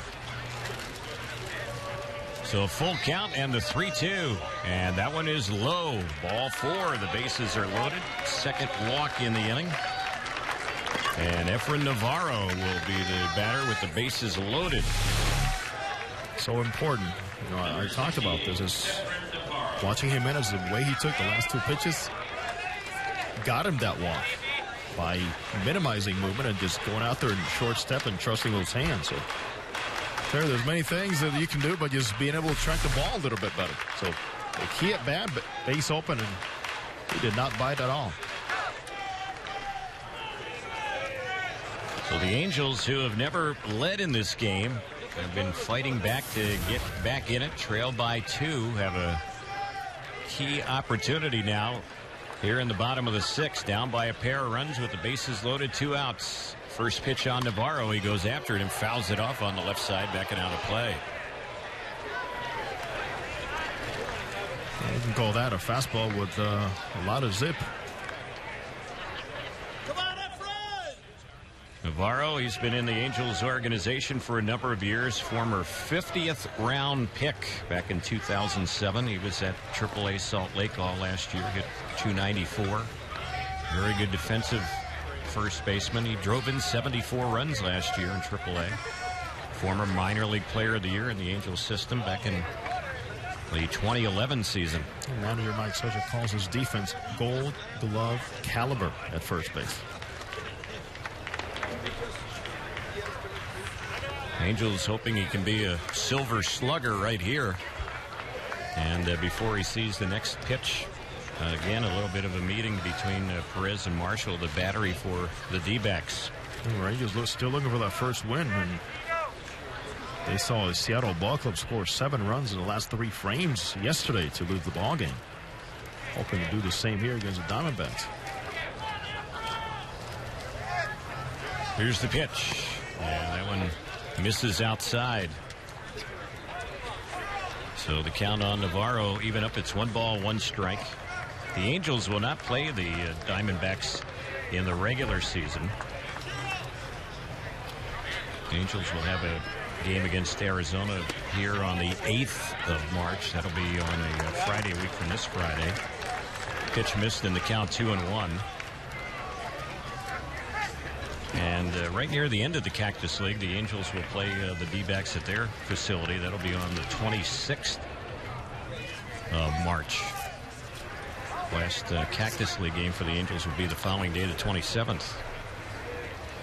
So a full count and the 3-2, and that one is low. Ball 4. The bases are loaded. Second walk in the inning. And Efren Navarro will be the batter with the bases loaded. So important. You know, I talked about this. Is watching Jimenez, the way he took the last 2 pitches, got him that walk by minimizing movement and just going out there in short step and trusting those hands. So there's many things that you can do, but just being able to track the ball a little bit better. So the key at bat, but base open, and he did not bite at all. So the Angels, who have never led in this game, have been fighting back to get back in it. Trailed by 2, have a key opportunity now here in the bottom of the 6th. Down by a pair of runs with the bases loaded, 2 outs. First pitch on Navarro. He goes after it and fouls it off on the left side, backing out of play. You can call that a fastball with a lot of zip. Navarro, he's been in the Angels organization for a number of years. Former 50th round pick back in 2007. He was at AAA Salt Lake all last year. Hit .294. Very good defensive first baseman. He drove in 74 runs last year in AAA. Former minor league player of the year in the Angels system back in the 2011 season. Manager Mike Socha calls his defense gold glove caliber at first base. Angels hoping he can be a silver slugger right here. And before he sees the next pitch, again, a little bit of a meeting between Perez and Marshall, the battery for the D-backs. The Angels still looking for that first win. And they saw the Seattle Ball Club score 7 runs in the last 3 frames yesterday to lose the ball game. Hoping to do the same here against the Diamondbacks. Here's the pitch. And that one misses outside. So the count on Navarro even up. It's 1 ball, 1 strike. The Angels will not play the Diamondbacks in the regular season. The Angels will have a game against Arizona here on the 8th of March. That'll be on a Friday, a week from this Friday. Pitch missed in the count, 2-1. And right near the end of the Cactus League, the Angels will play the D-backs at their facility. That'll be on the 26th of March. Last Cactus League game for the Angels will be the following day, the 27th.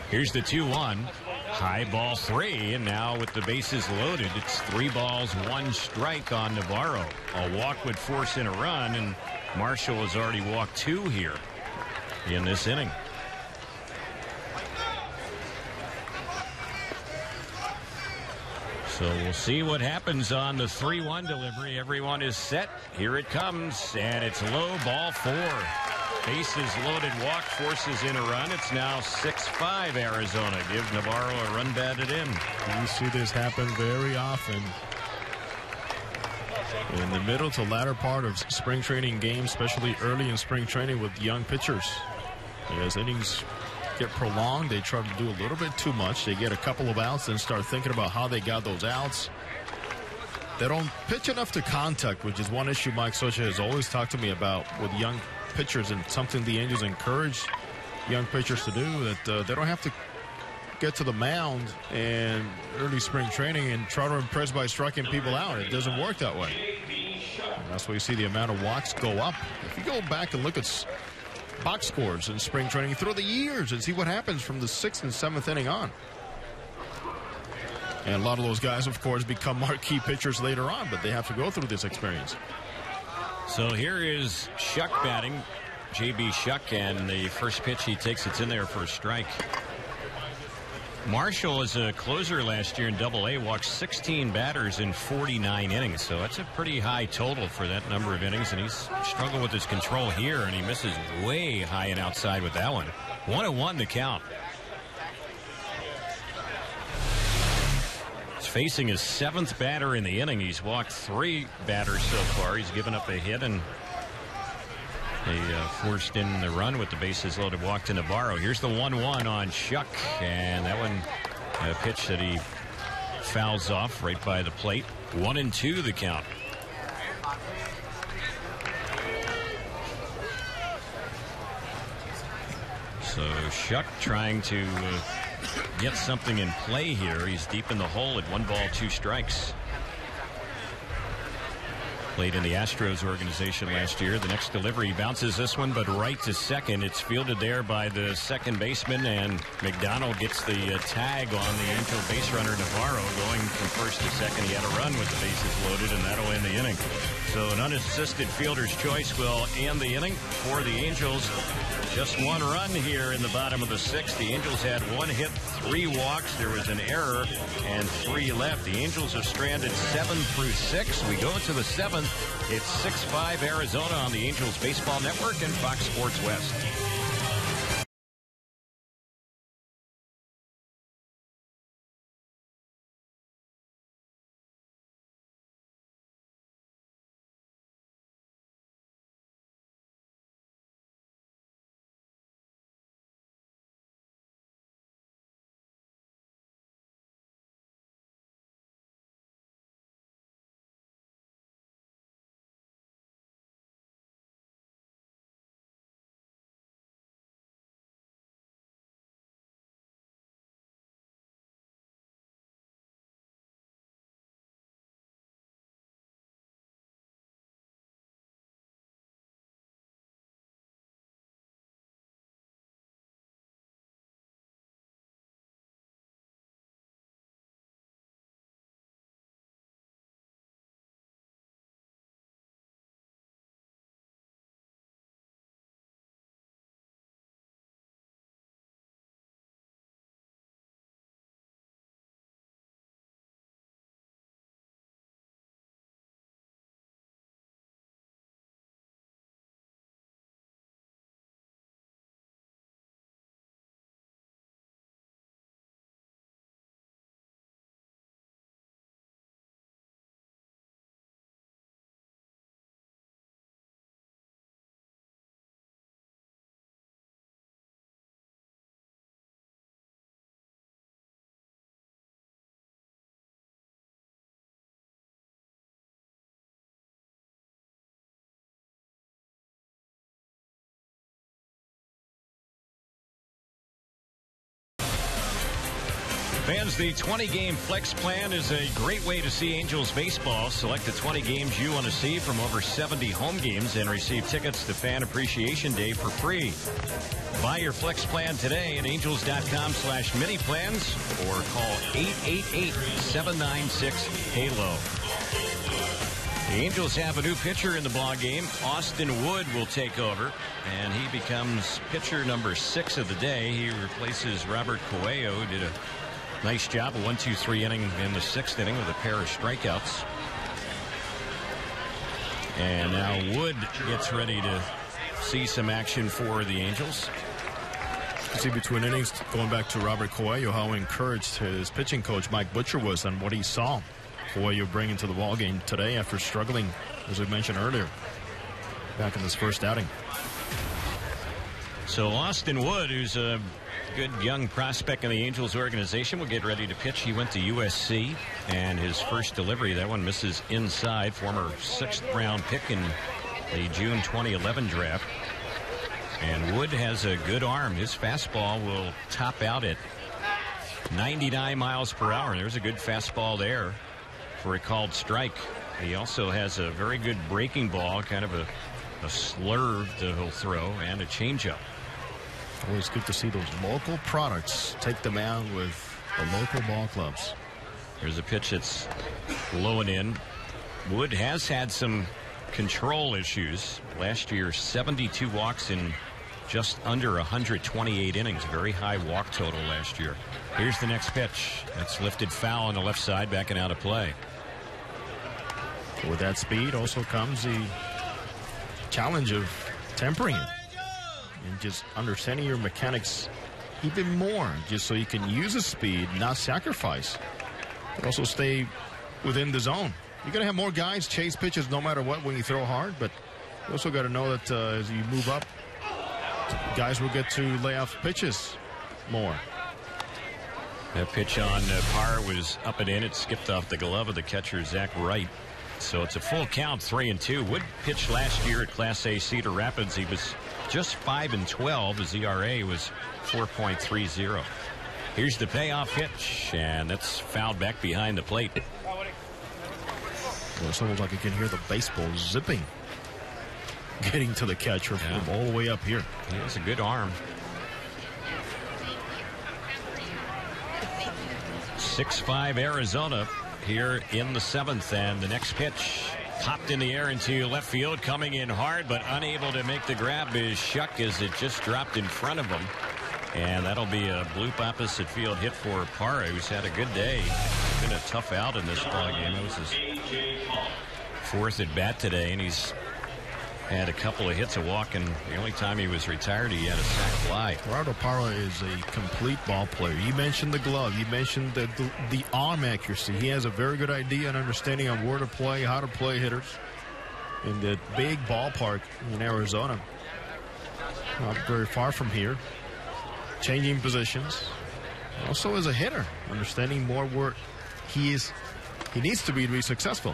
Here's the 2-1. High ball 3, and now with the bases loaded, it's 3 balls, 1 strike on Navarro. A walk would force in a run, and Marshall has already walked 2 here in this inning. So we'll see what happens on the 3-1 delivery. Everyone is set. Here it comes, and it's low, ball 4. Bases loaded, walk forces in a run. It's now 6-5 Arizona. Give Navarro a run batted in. You see this happen very often in the middle to latter part of spring training games, especially early in spring training with young pitchers. As innings get prolonged, they try to do a little bit too much. They get a couple of outs and start thinking about how they got those outs. They don't pitch enough to contact, which is one issue Mike Socha has always talked to me about with young pitchers, and something the Angels encourage young pitchers to do, that they don't have to get to the mound in early spring training and try to impress by striking people out. It doesn't work that way. And that's why you see the amount of walks go up. If you go back and look at box scores in spring training through the years and see what happens from the 6th and 7th inning on. And a lot of those guys, of course, become marquee pitchers later on, but they have to go through this experience. So here is Shuck batting, J.B. Shuck, and the first pitch he takes, it's in there for a strike. Marshall, as a closer last year in Double-A, walked 16 batters in 49 innings, so that's a pretty high total for that number of innings, and he's struggled with his control here, and he misses way high and outside with that one. 1-1 the count. He's facing his 7th batter in the inning. He's walked 3 batters so far. He's given up a hit, and they forced in the run with the bases loaded walk to Navarro. Here's the 1-1 on Shuck, and that one, a pitch that he fouls off right by the plate. 1-2 the count. So Shuck trying to get something in play here. He's deep in the hole at 1 ball, 2 strikes. Played in the Astros organization last year. The next delivery bounces this one, but right to second. It's fielded there by the second baseman, and McDonald gets the tag on the Angel base runner Navarro. Going from first to second, he had a run with the bases loaded, and that'll end the inning. So an unassisted fielder's choice will end the inning for the Angels. Just 1 run here in the bottom of the 6th. The Angels had 1 hit, 3 walks. There was an error and 3 left. The Angels are stranded 7 through 6. We go to the 7th. It's 6-5 Arizona on the Angels Baseball Network and Fox Sports West. Fans, the 20-game flex plan is a great way to see Angels baseball. Select the 20 games you want to see from over 70 home games and receive tickets to Fan Appreciation Day for free. Buy your flex plan today at angels.com/mini-plans or call 888-796-HALO. The Angels have a new pitcher in the ballgame. Austin Wood will take over, and he becomes pitcher number 6 of the day. He replaces Robert Coelho, who did a nice job, a 1-2-3 inning in the 6th inning with a pair of strikeouts. And now Wood gets ready to see some action for the Angels. See between innings, going back to Robert Coelho, how encouraged his pitching coach Mike Butcher was on what he saw Coelho bringing to the ballgame today after struggling, as we mentioned earlier, back in this first outing. So Austin Wood, who's a good young prospect in the Angels organization, will get ready to pitch. He went to USC, and his first delivery, that one misses inside. Former 6th round pick in the June 2011 draft. And Wood has a good arm. His fastball will top out at 99 miles per hour. There's a good fastball there for a called strike. He also has a very good breaking ball, kind of a slurve that he'll throw, and a changeup. Always good to see those local products take them out with the local ball clubs. There's a pitch that's low and in. Wood has had some control issues. Last year, 72 walks in just under 128 innings. Very high walk total last year. Here's the next pitch. That's lifted foul on the left side, backing out of play. With that speed also comes the challenge of tempering it and just understanding your mechanics even more, just so you can use the speed, not sacrifice, but also stay within the zone. You're going to have more guys chase pitches no matter what when you throw hard, but you also got to know that as you move up, guys will get to lay off pitches more. That pitch on par was up and in. It skipped off the glove of the catcher, Zach Wright. So it's a full count, 3-2. Wood pitched last year at Class A Cedar Rapids. He was just 5-12. His ERA was 4.30. Here's the payoff pitch, and that's fouled back behind the plate. Well, it's almost like you can hear the baseball zipping, getting to the catcher from all the way up here. He has a good arm. 6-5 Arizona here in the 7th, and the next pitch popped in the air into left field, coming in hard but unable to make the grab is Shuck as it just dropped in front of him, and that'll be a bloop opposite field hit for Parra, who's had a good day. He's been a tough out in this ball game. It was his 4th at bat today, and he's had a couple of hits, a walk, and the only time he was retired, he had a sac fly. Gerardo Parra is a complete ball player. You mentioned the glove. You mentioned the arm accuracy. He has a very good idea and understanding on where to play, how to play hitters in the big ballpark in Arizona. Not very far from here. Changing positions. Also as a hitter, understanding more where he needs to be successful.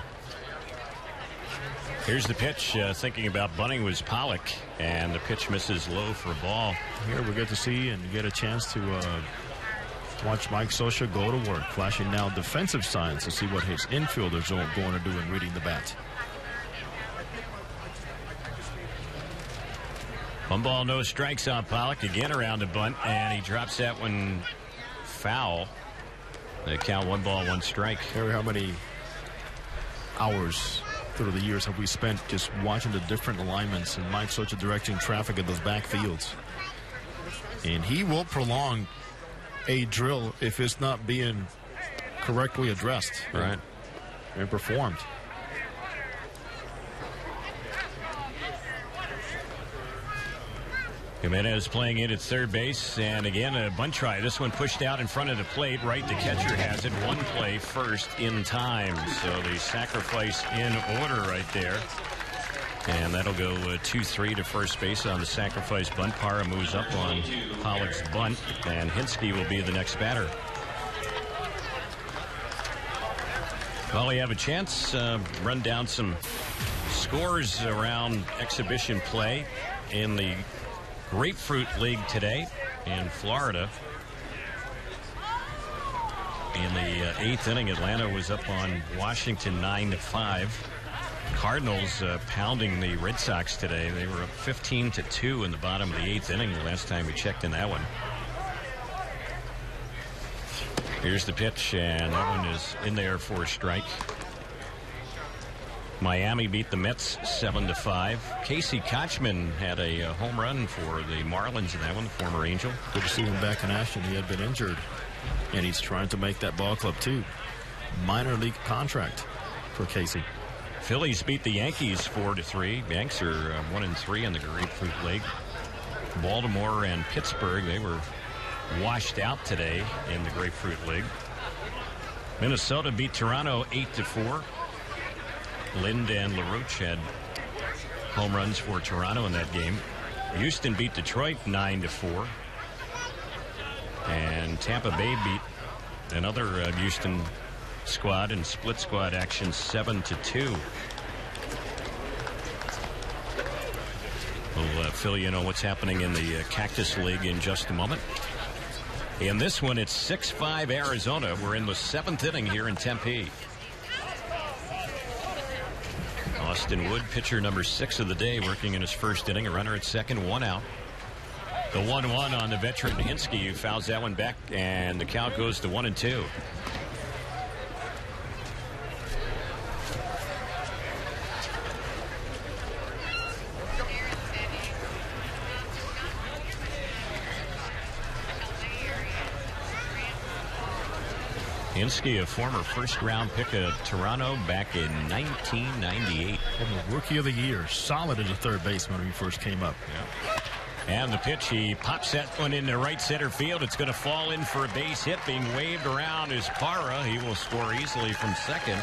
Here's the pitch. Thinking about bunting was Pollock, and the pitch misses low for a ball. Here we get to see and get a chance to watch Mike Scioscia go to work, flashing now defensive signs to see what his infielders are going to do in reading the bat. 1 ball, no strikes on Pollock. Again around the bunt, and he drops that one foul. They count 1 ball, 1 strike. Harry, how many hours through the years have we spent just watching the different alignments and Mike Scioscia directing traffic in those backfields? And he will prolong a drill if it's not being correctly addressed, right, and performed. Jimenez playing in at third base, and again a bunt try. This one pushed out in front of the plate. Right, the catcher has it. 1 play first in time. So the sacrifice in order right there. And that'll go 2-3 to first base on the sacrifice bunt. Parra moves up on Pollock's bunt, and Hinsky will be the next batter. Well, we have a chance. Run down some scores around exhibition play in the Grapefruit League today in Florida. In the 8th inning, Atlanta was up on Washington 9-5. Cardinals pounding the Red Sox today. They were up 15-2 in the bottom of the 8th inning the last time we checked in that one. Here's the pitch, and that one is in there for a strike. Miami beat the Mets 7-5. Casey Kochman had a home run for the Marlins in that one, the former Angel. Good to see him back in action. He had been injured, and he's trying to make that ball club too. Minor league contract for Casey. Phillies beat the Yankees 4-3. Yanks are 1-3 in the Grapefruit League. Baltimore and Pittsburgh, they were washed out today in the Grapefruit League. Minnesota beat Toronto 8-4. Lind and LaRoche had home runs for Toronto in that game. Houston beat Detroit 9-4. And Tampa Bay beat another Houston squad in split squad action 7-2. We'll fill you in on what's happening in the Cactus League in just a moment. In this one, it's 6-5 Arizona. We're in the 7th inning here in Tempe. Austin Wood, pitcher number 6 of the day, working in his first inning. A runner at second, 1 out. The 1-1 on the veteran Hinsky, who fouls that one back, and the count goes to 1-2. Hinsky, a former first-round pick of Toronto back in 1998. And the Rookie of the Year, solid as a third baseman when he first came up. Yeah. And the pitch, he pops that one into right center field. It's going to fall in for a base hit. Being waved around is Parra. He will score easily from second.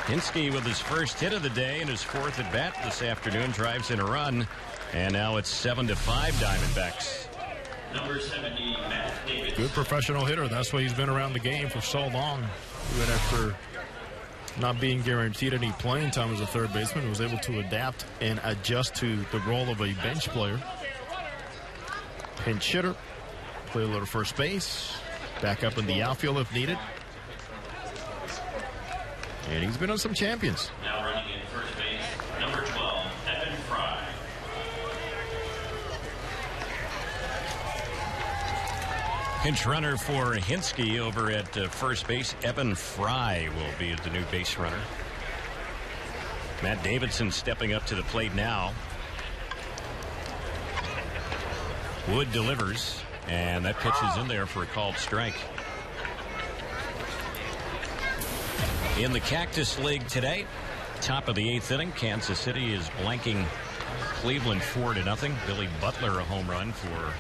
Hinsky with his first hit of the day and his 4th at bat this afternoon drives in a run. And now it's 7-5 Diamondbacks. Number 70, Matt Davis. Good professional hitter. That's why he's been around the game for so long. Even after not being guaranteed any playing time as a third baseman, he was able to adapt and adjust to the role of a bench player. Pinch hitter, play a little first base, back up in the outfield if needed. And he's been on some champions. Now running in first base, number 12, Evan Fry. Pinch runner for Hinsky over at first base. Evan Fry will be the new base runner. Matt Davidson stepping up to the plate now. Wood delivers, and that pitch is in there for a called strike. In the Cactus League today, top of the 8th inning, Kansas City is blanking Cleveland 4-0. Billy Butler a home run for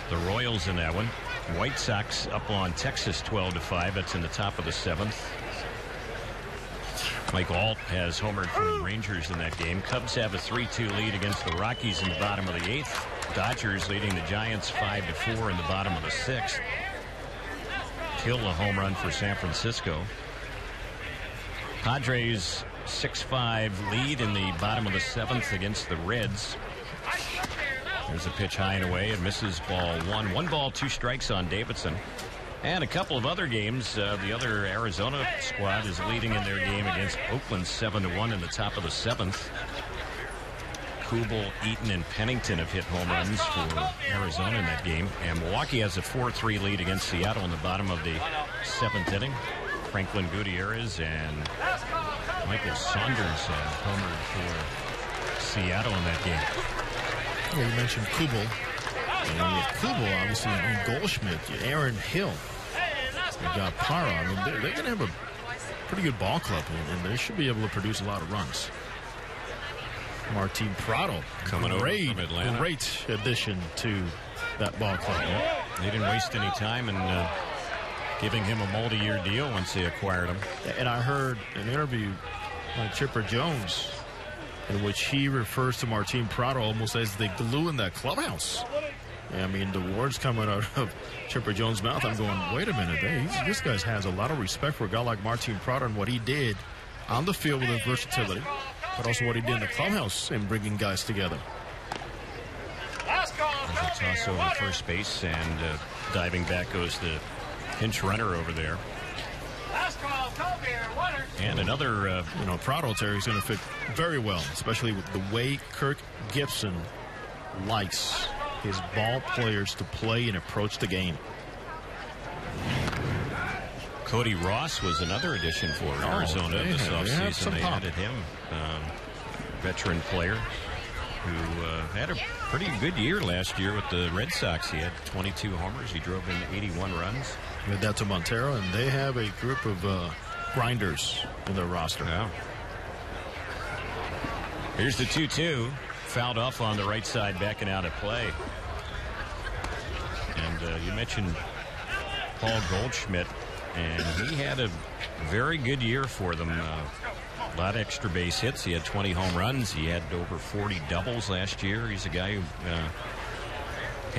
the Royals in that one. White Sox up on Texas 12-5. That's in the top of the 7th. Mike Alt has homered for the Rangers in that game. Cubs have a 3-2 lead against the Rockies in the bottom of the 8th. Dodgers leading the Giants 5-4 in the bottom of the 6th. Hill a home run for San Francisco. Padres 6-5 lead in the bottom of the 7th against the Reds. There's a pitch high and away. It misses ball 1. 1 ball, 2 strikes on Davidson. And a couple of other games. The other Arizona squad is leading in their game against Oakland 7-1 in the top of the 7th. Kubel, Eaton, and Pennington have hit home runs for Arizona in that game. And Milwaukee has a 4-3 lead against Seattle in the bottom of the 7th inning. Franklin Gutierrez and Michael Saunders homered for Seattle in that game. Yeah, you mentioned Kubel. And with Kubel, obviously, and Goldschmidt, Aaron Hill, you got Parra. I mean, they're going to have a pretty good ball club, and they should be able to produce a lot of runs. Martin Prado, coming over from Atlanta. Great addition to that ball club. Yeah. They didn't waste any time in giving him a multi-year deal once they acquired him. And I heard an interview by Chipper Jones in which he refers to Martin Prado almost as the glue in that clubhouse. I mean, the words coming out of Chipper Jones' mouth, I'm going, wait a minute. This guy has a lot of respect for a guy like Martin Prado and what he did on the field with his versatility, but also what he did in the clubhouse and bringing guys together. There's a toss over first base, and diving back goes to pinch runner over there. And another, Prado, Terry, is going to fit very well, especially with the way Kirk Gibson likes his ball players to play and approach the game. Cody Ross was another addition for Arizona this offseason. They added him, veteran player who had a pretty good year last year with the Red Sox. He had 22 homers. He drove in 81 runs. Add that to Montero, and they have a group of grinders in their roster. Yeah. Here's the 2-2. Fouled off on the right side, backing out of play. And you mentioned Paul Goldschmidt, and he had a very good year for them. A lot of extra base hits. He had 20 home runs. He had over 40 doubles last year. He's a guy who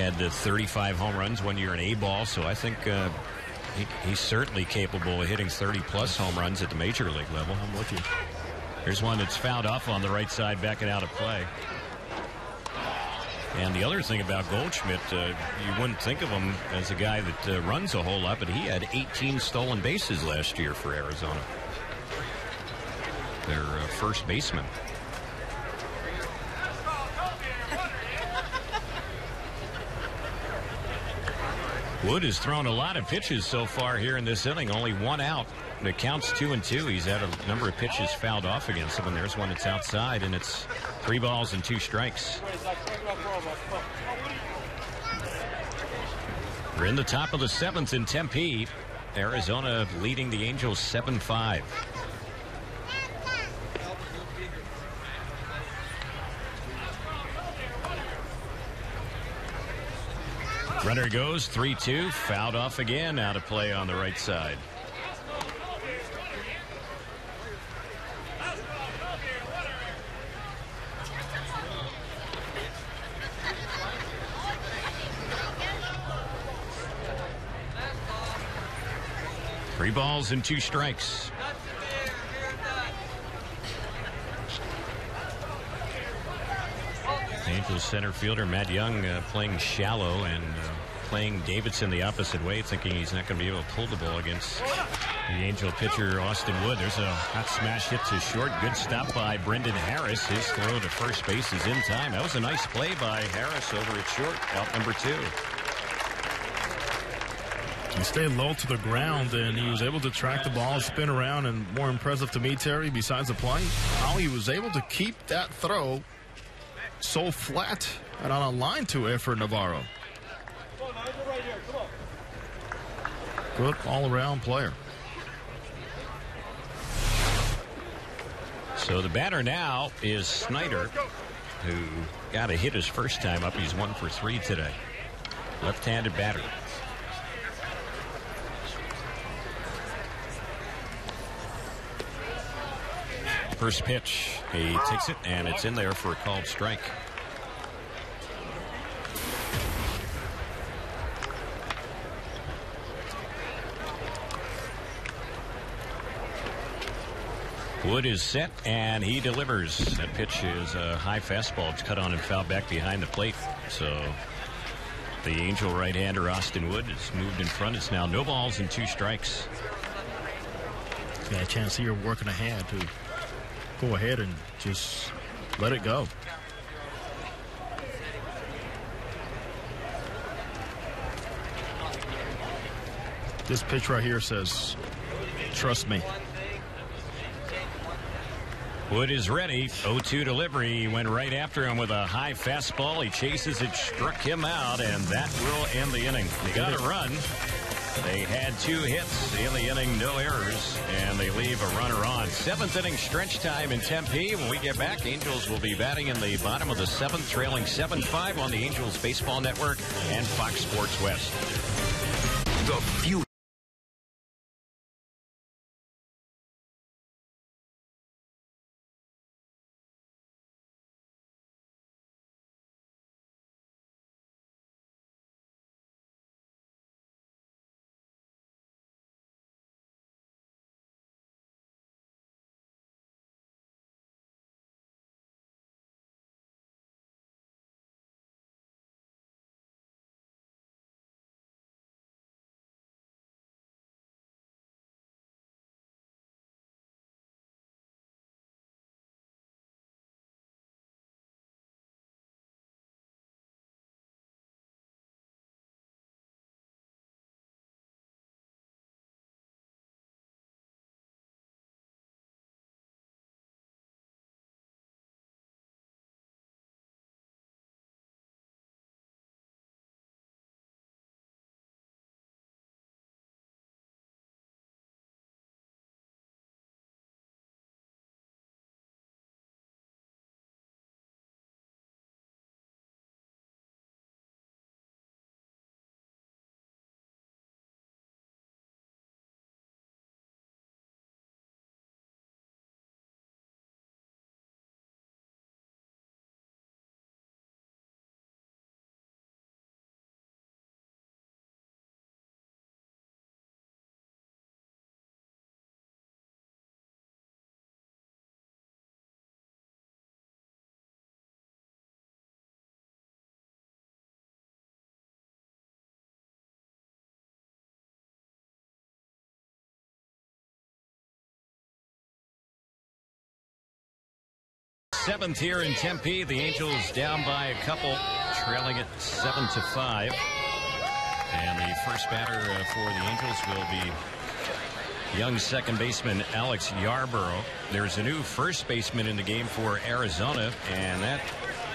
had 35 home runs one year in A-ball, so I think he's certainly capable of hitting 30-plus home runs at the major league level. I'm with you. Here's one that's fouled off on the right side, backing out of play. And the other thing about Goldschmidt, you wouldn't think of him as a guy that runs a whole lot, but he had 18 stolen bases last year for Arizona. Their first baseman. Wood has thrown a lot of pitches so far here in this inning. Only one out. It counts 2-2. He's had a number of pitches fouled off against him, and there's one that's outside, and it's 3 balls and 2 strikes. We're in the top of the 7th in Tempe. Arizona leading the Angels 7-5. Runner goes 3-2, fouled off again, out of play on the right side. Three balls and 2 strikes. Angels center fielder Matt Young playing shallow and playing Davidson the opposite way, thinking he's not going to be able to pull the ball against the Angel pitcher Austin Wood. There's a hot smash hit to short. Good stop by Brendan Harris. His throw to first base is in time. That was a nice play by Harris over at short, out number 2. He stayed low to the ground, and he was able to track the ball, spin around, and more impressive to me, Terry, besides the play, how he was able to keep that throw so flat and on a line to Efrain Navarro. Good all-around player. So the batter now is Snyder, who got a hit his first time up. He's 1 for 3 today. Left-handed batter. First pitch, he takes it, and it's in there for a called strike. Wood is set, and he delivers. That pitch is a high fastball. It's cut on and fouled back behind the plate. So the Angel right-hander Austin Wood is moved in front. It's now no balls and 2 strikes. Got a chance here working ahead to go ahead and just let it go. This pitch right here says, trust me. Wood is ready. 0-2 delivery. He went right after him with a high fastball. He chases it, struck him out, and that will end the inning. They got a run. They had 2 hits in the inning, no errors, and they leave a runner on. 7th inning stretch time in Tempe. When we get back, Angels will be batting in the bottom of the 7th, trailing 7-5 on the Angels Baseball Network and Fox Sports West. The future. 7th here in Tempe. The Angels down by a couple, trailing it 7-5. And the first batter for the Angels will be young second baseman Alex Yarborough. There's a new first baseman in the game for Arizona, and that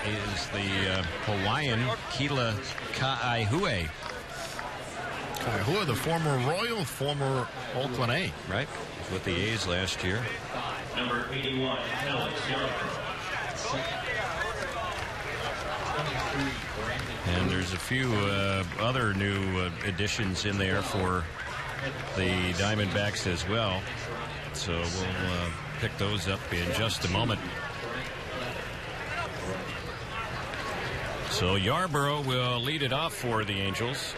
is the Hawaiian Kila Kaihue. Kaihue, the former Royal, former Oakland A. Right, with the A's last year. Number 81, Alex Yarborough. And there's a few other new additions in there for the Diamondbacks as well. So we'll pick those up in just a moment. So Yarborough will lead it off for the Angels.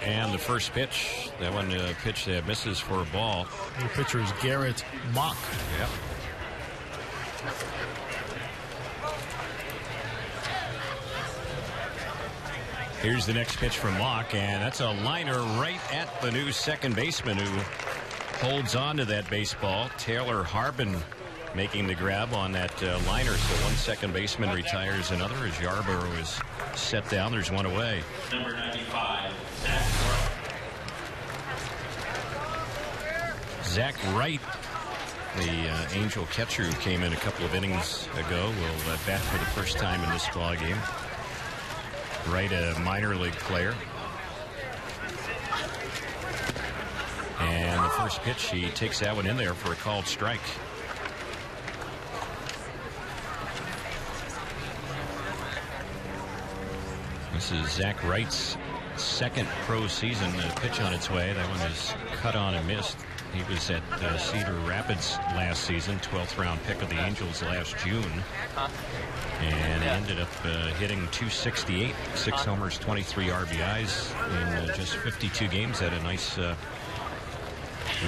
And the first pitch, that one pitch that misses for a ball. The pitcher is Garrett Mock. Yep. Here's the next pitch from Mock, and that's a liner right at the new second baseman who holds on to that baseball. Taylor Harbin making the grab on that liner. So one second baseman retires, another as Yarborough is set down. There's one away. Number 95, Zach Wright, the Angel catcher who came in a couple of innings ago, will bat for the first time in this ball game. Wright, a minor league player. And the first pitch, he takes that one in there for a called strike. This is Zach Wright's second pro season. A pitch on its way. That one is cut on and missed. He was at Cedar Rapids last season, 12th round pick of the Angels last June. And ended up hitting .268, 6 homers, 23 RBIs in just 52 games. Had a nice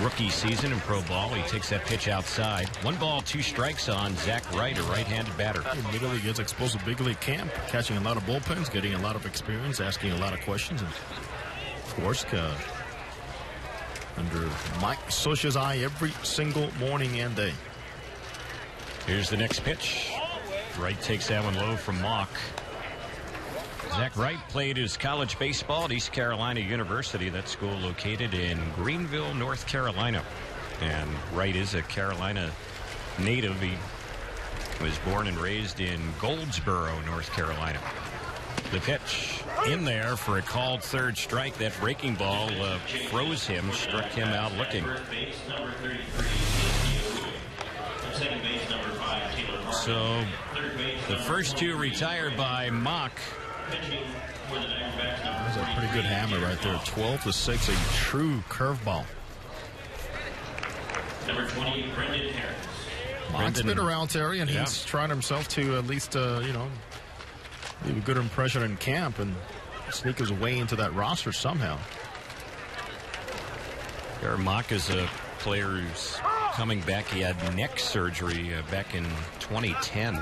rookie season in pro ball. He takes that pitch outside. 1 ball, 2 strikes on Zach Wright, a right-handed batter. He immediately gets exposed to big league camp, catching a lot of bullpens, getting a lot of experience, asking a lot of questions. And of course, under Mike Scioscia's eye every single morning and day. Here's the next pitch. Wright takes that one low from Mock. Zach Wright played his college baseball at East Carolina University. That school located in Greenville, North Carolina. And Wright is a Carolina native. He was born and raised in Goldsboro, North Carolina. The pitch in there for a called third strike. That breaking ball froze him, struck him out looking. base number 33, second base number 5, Taylor Harbin. So Third base, the first two retired by Mock. pitching for the Diamondbacks, number That's a pretty good hammer right there. 12-6, a true curveball. number 20, Brendan Harris. Mock's been around, Terry, and Yeah. he's trying himself to at least, leave a good impression in camp and sneak his way into that roster somehow. Mock is a player who's coming back. He had neck surgery back in 2010,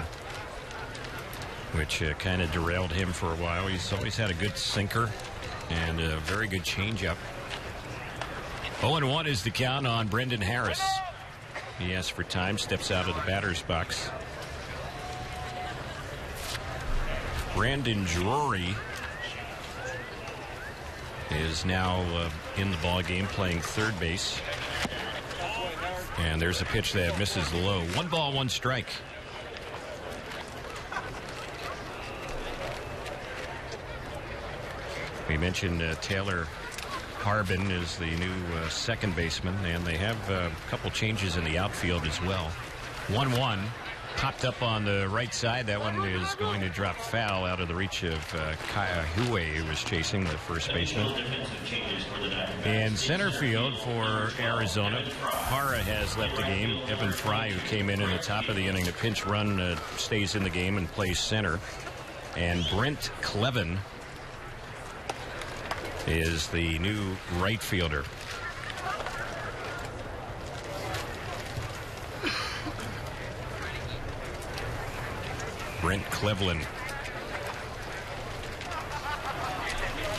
which kind of derailed him for a while. He's always had a good sinker and a very good changeup. 0-1 is the count on Brendan Harris. He asks for time, steps out of the batter's box. Brandon Drury is now in the ball game playing third base. And there's a pitch that misses low. 1 ball, 1 strike. We mentioned Taylor Harbin is the new second baseman, and they have a couple changes in the outfield as well. 1-1 popped up on the right side. That one is going to drop foul out of the reach of Kaihue, who was chasing the first baseman. In center field for Arizona, Parra has left the game. Evan Fry, who came in the top of the inning, the pinch run, stays in the game and plays center. And Brent Clevin is the new right fielder. Brent Cleveland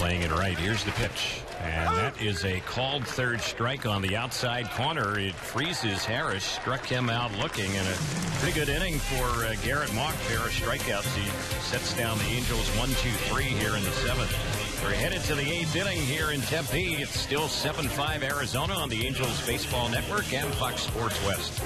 playing it right. Here's the pitch. And that is a called third strike on the outside corner. It freezes Harris. Struck him out looking. And a pretty good inning for Garrett Mock. Pair of strikeouts. He sets down the Angels 1-2-3 here in the 7th. We're headed to the 8th inning here in Tempe. It's still 7-5 Arizona on the Angels Baseball Network and Fox Sports West.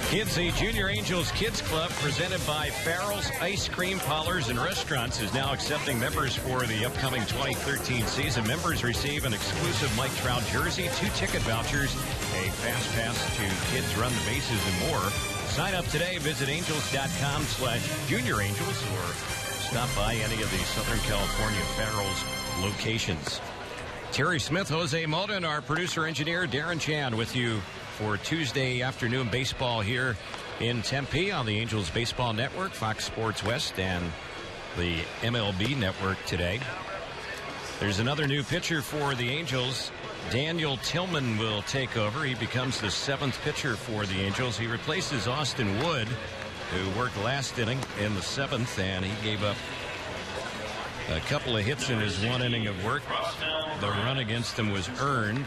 Kids, the Junior Angels Kids Club, presented by Farrell's Ice Cream Parlors and Restaurants, is now accepting members for the upcoming 2013 season. Members receive an exclusive Mike Trout jersey, 2 ticket vouchers, a fast pass to Kids Run the Bases, and more. Sign up today. Visit angels.com/juniorangels or stop by any of the Southern California Farrell's locations. Terry Smith, Jose Mota, and our producer-engineer Darren Chan with you for Tuesday afternoon baseball here in Tempe on the Angels Baseball Network, Fox Sports West, and the MLB Network today. There's another new pitcher for the Angels. Daniel Tillman will take over. He becomes the 7th pitcher for the Angels. He replaces Austin Wood, who worked last inning in the 7th, and he gave up a couple of hits in his 1 inning of work. The run against him was earned.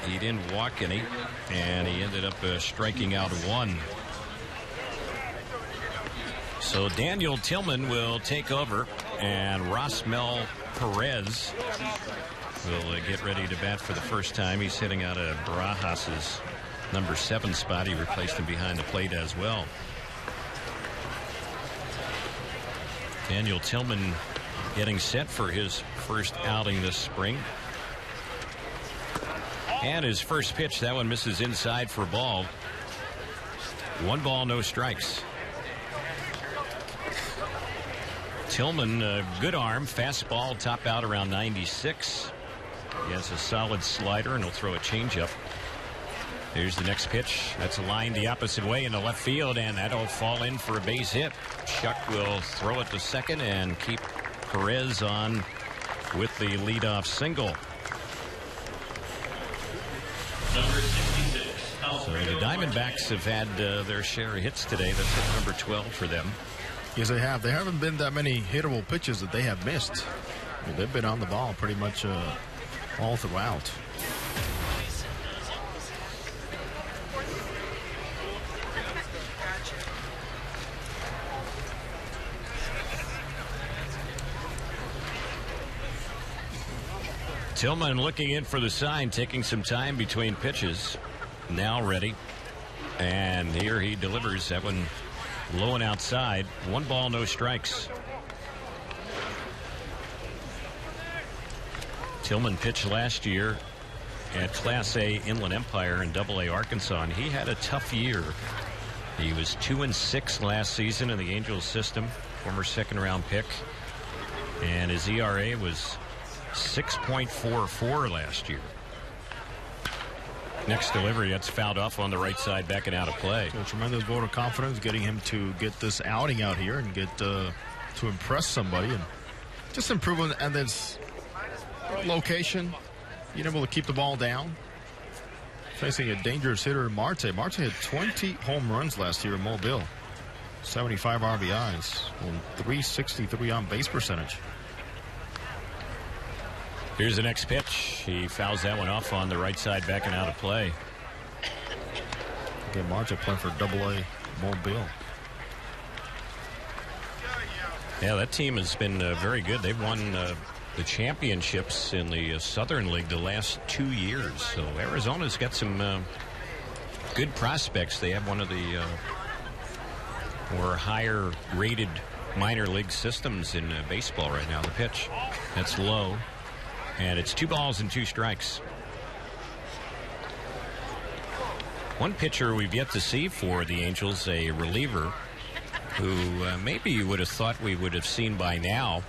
He didn't walk any, and he ended up striking out 1. So Daniel Tillman will take over, and Rosmel Perez will get ready to bat for the first time. He's hitting out of Barajas' number 7 spot. He replaced him behind the plate as well. Daniel Tillman getting set for his first outing this spring. And his first pitch, that one misses inside for a ball. 1 ball, no strikes. Tillman, good arm, fastball, top out around 96. He has a solid slider, and he'll throw a changeup. Here's the next pitch. That's a line the opposite way into left field, and that'll fall in for a base hit. Chuck will throw it to second and keep Perez on with the leadoff single. So the Diamondbacks have had their share of hits today. That's hit number 12 for them. Yes, they have. There haven't been that many hittable pitches that they have missed. They've been on the ball pretty much all throughout. Tillman looking in for the sign, taking some time between pitches. Now ready. And here he delivers. That one low and outside. 1 ball, no strikes. Tillman pitched last year at Class A Inland Empire and Double A Arkansas, and he had a tough year He was 2-6 last season in the Angels system, former second-round pick, and his ERA was 6.44 last year. Next delivery, that's fouled off on the right side, backing out of play. So a tremendous vote of confidence, getting him to get this outing out here and get to impress somebody and just improve on this location, being able to keep the ball down. Facing a dangerous hitter, Marte. Marte had 20 home runs last year in Mobile. 75 RBIs and 363 on base percentage. Here's the next pitch. He fouls that one off on the right side, backing out of play. Again, Marte playing for Double-A Mobile. Yeah, that team has been very good. They've won the championships in the Southern League the last 2 years. So Arizona's got some good prospects. They have one of the more higher rated minor league systems in baseball right now. The pitch, that's low, and it's 2 balls and 2 strikes. One pitcher we've yet to see for the Angels, a reliever who maybe you would have thought we would have seen by now,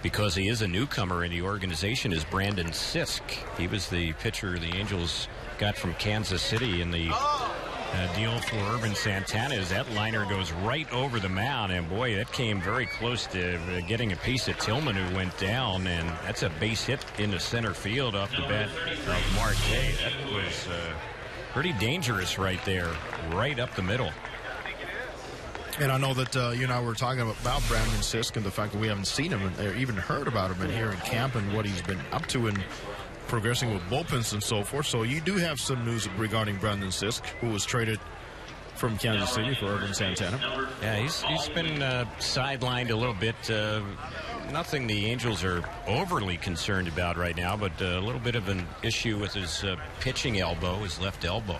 because he is a newcomer in the organization, is Brandon Sisk. He was the pitcher the Angels got from Kansas City in the deal for Urban Santana. As that liner goes right over the mound, and boy, that came very close to getting a piece of Tillman, who went down, and that's a base hit into center field off the bat of Marte. That was pretty dangerous right there, right up the middle. And I know that you and I were talking about Brandon Sisk and the fact that we haven't seen him or even heard about him in here in camp and what he's been up to and progressing with bullpens and so forth. So you do have some news regarding Brandon Sisk, who was traded from Kansas City for Urban Santana. Yeah, he's been sidelined a little bit. Nothing the Angels are overly concerned about right now, but a little bit of an issue with his pitching elbow, his left elbow.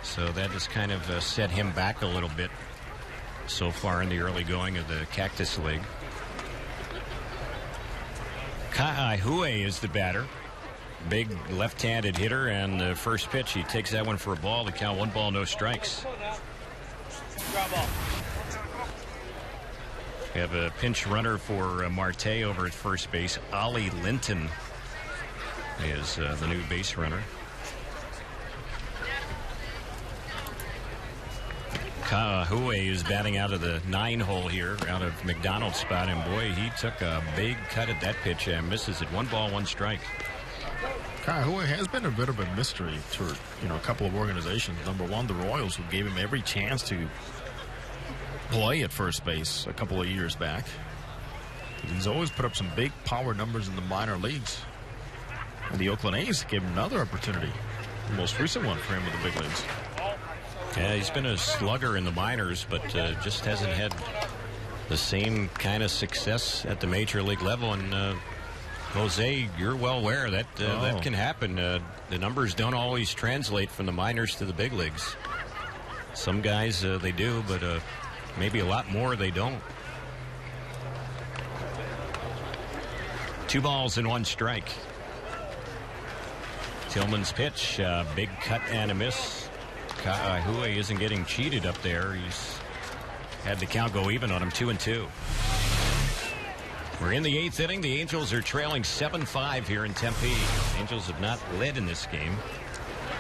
So that has kind of set him back a little bit so far in the early going of the Cactus League. Ka'aihue is the batter. Big left-handed hitter, and the first pitch, he takes that one for a ball. The count, 1 ball, no strikes. We have a pinch runner for Marte over at first base. Ollie Linton is the new base runner. Ka'aihue is batting out of the 9-hole here, out of McDonald's spot, and boy, he took a big cut at that pitch and misses it. 1 ball, 1 strike. Ka'aihue has been a bit of a mystery to a couple of organizations. Number one, the Royals, who gave him every chance to play at first base a couple of years back. He's always put up some big power numbers in the minor leagues. And the Oakland A's gave him another opportunity, the most recent one for him with the big leagues. Yeah, he's been a slugger in the minors, but just hasn't had the same kind of success at the major league level. And Jose, you're well aware that that can happen. The numbers don't always translate from the minors to the big leagues. Some guys they do, but maybe a lot more they don't. 2 balls and 1 strike. Tillman's pitch, big cut and a miss. Ka'aihue isn't getting cheated up there. He's had the count go even on him, 2-2. We're in the 8th inning. The Angels are trailing 7-5 here in Tempe. Angels have not led in this game.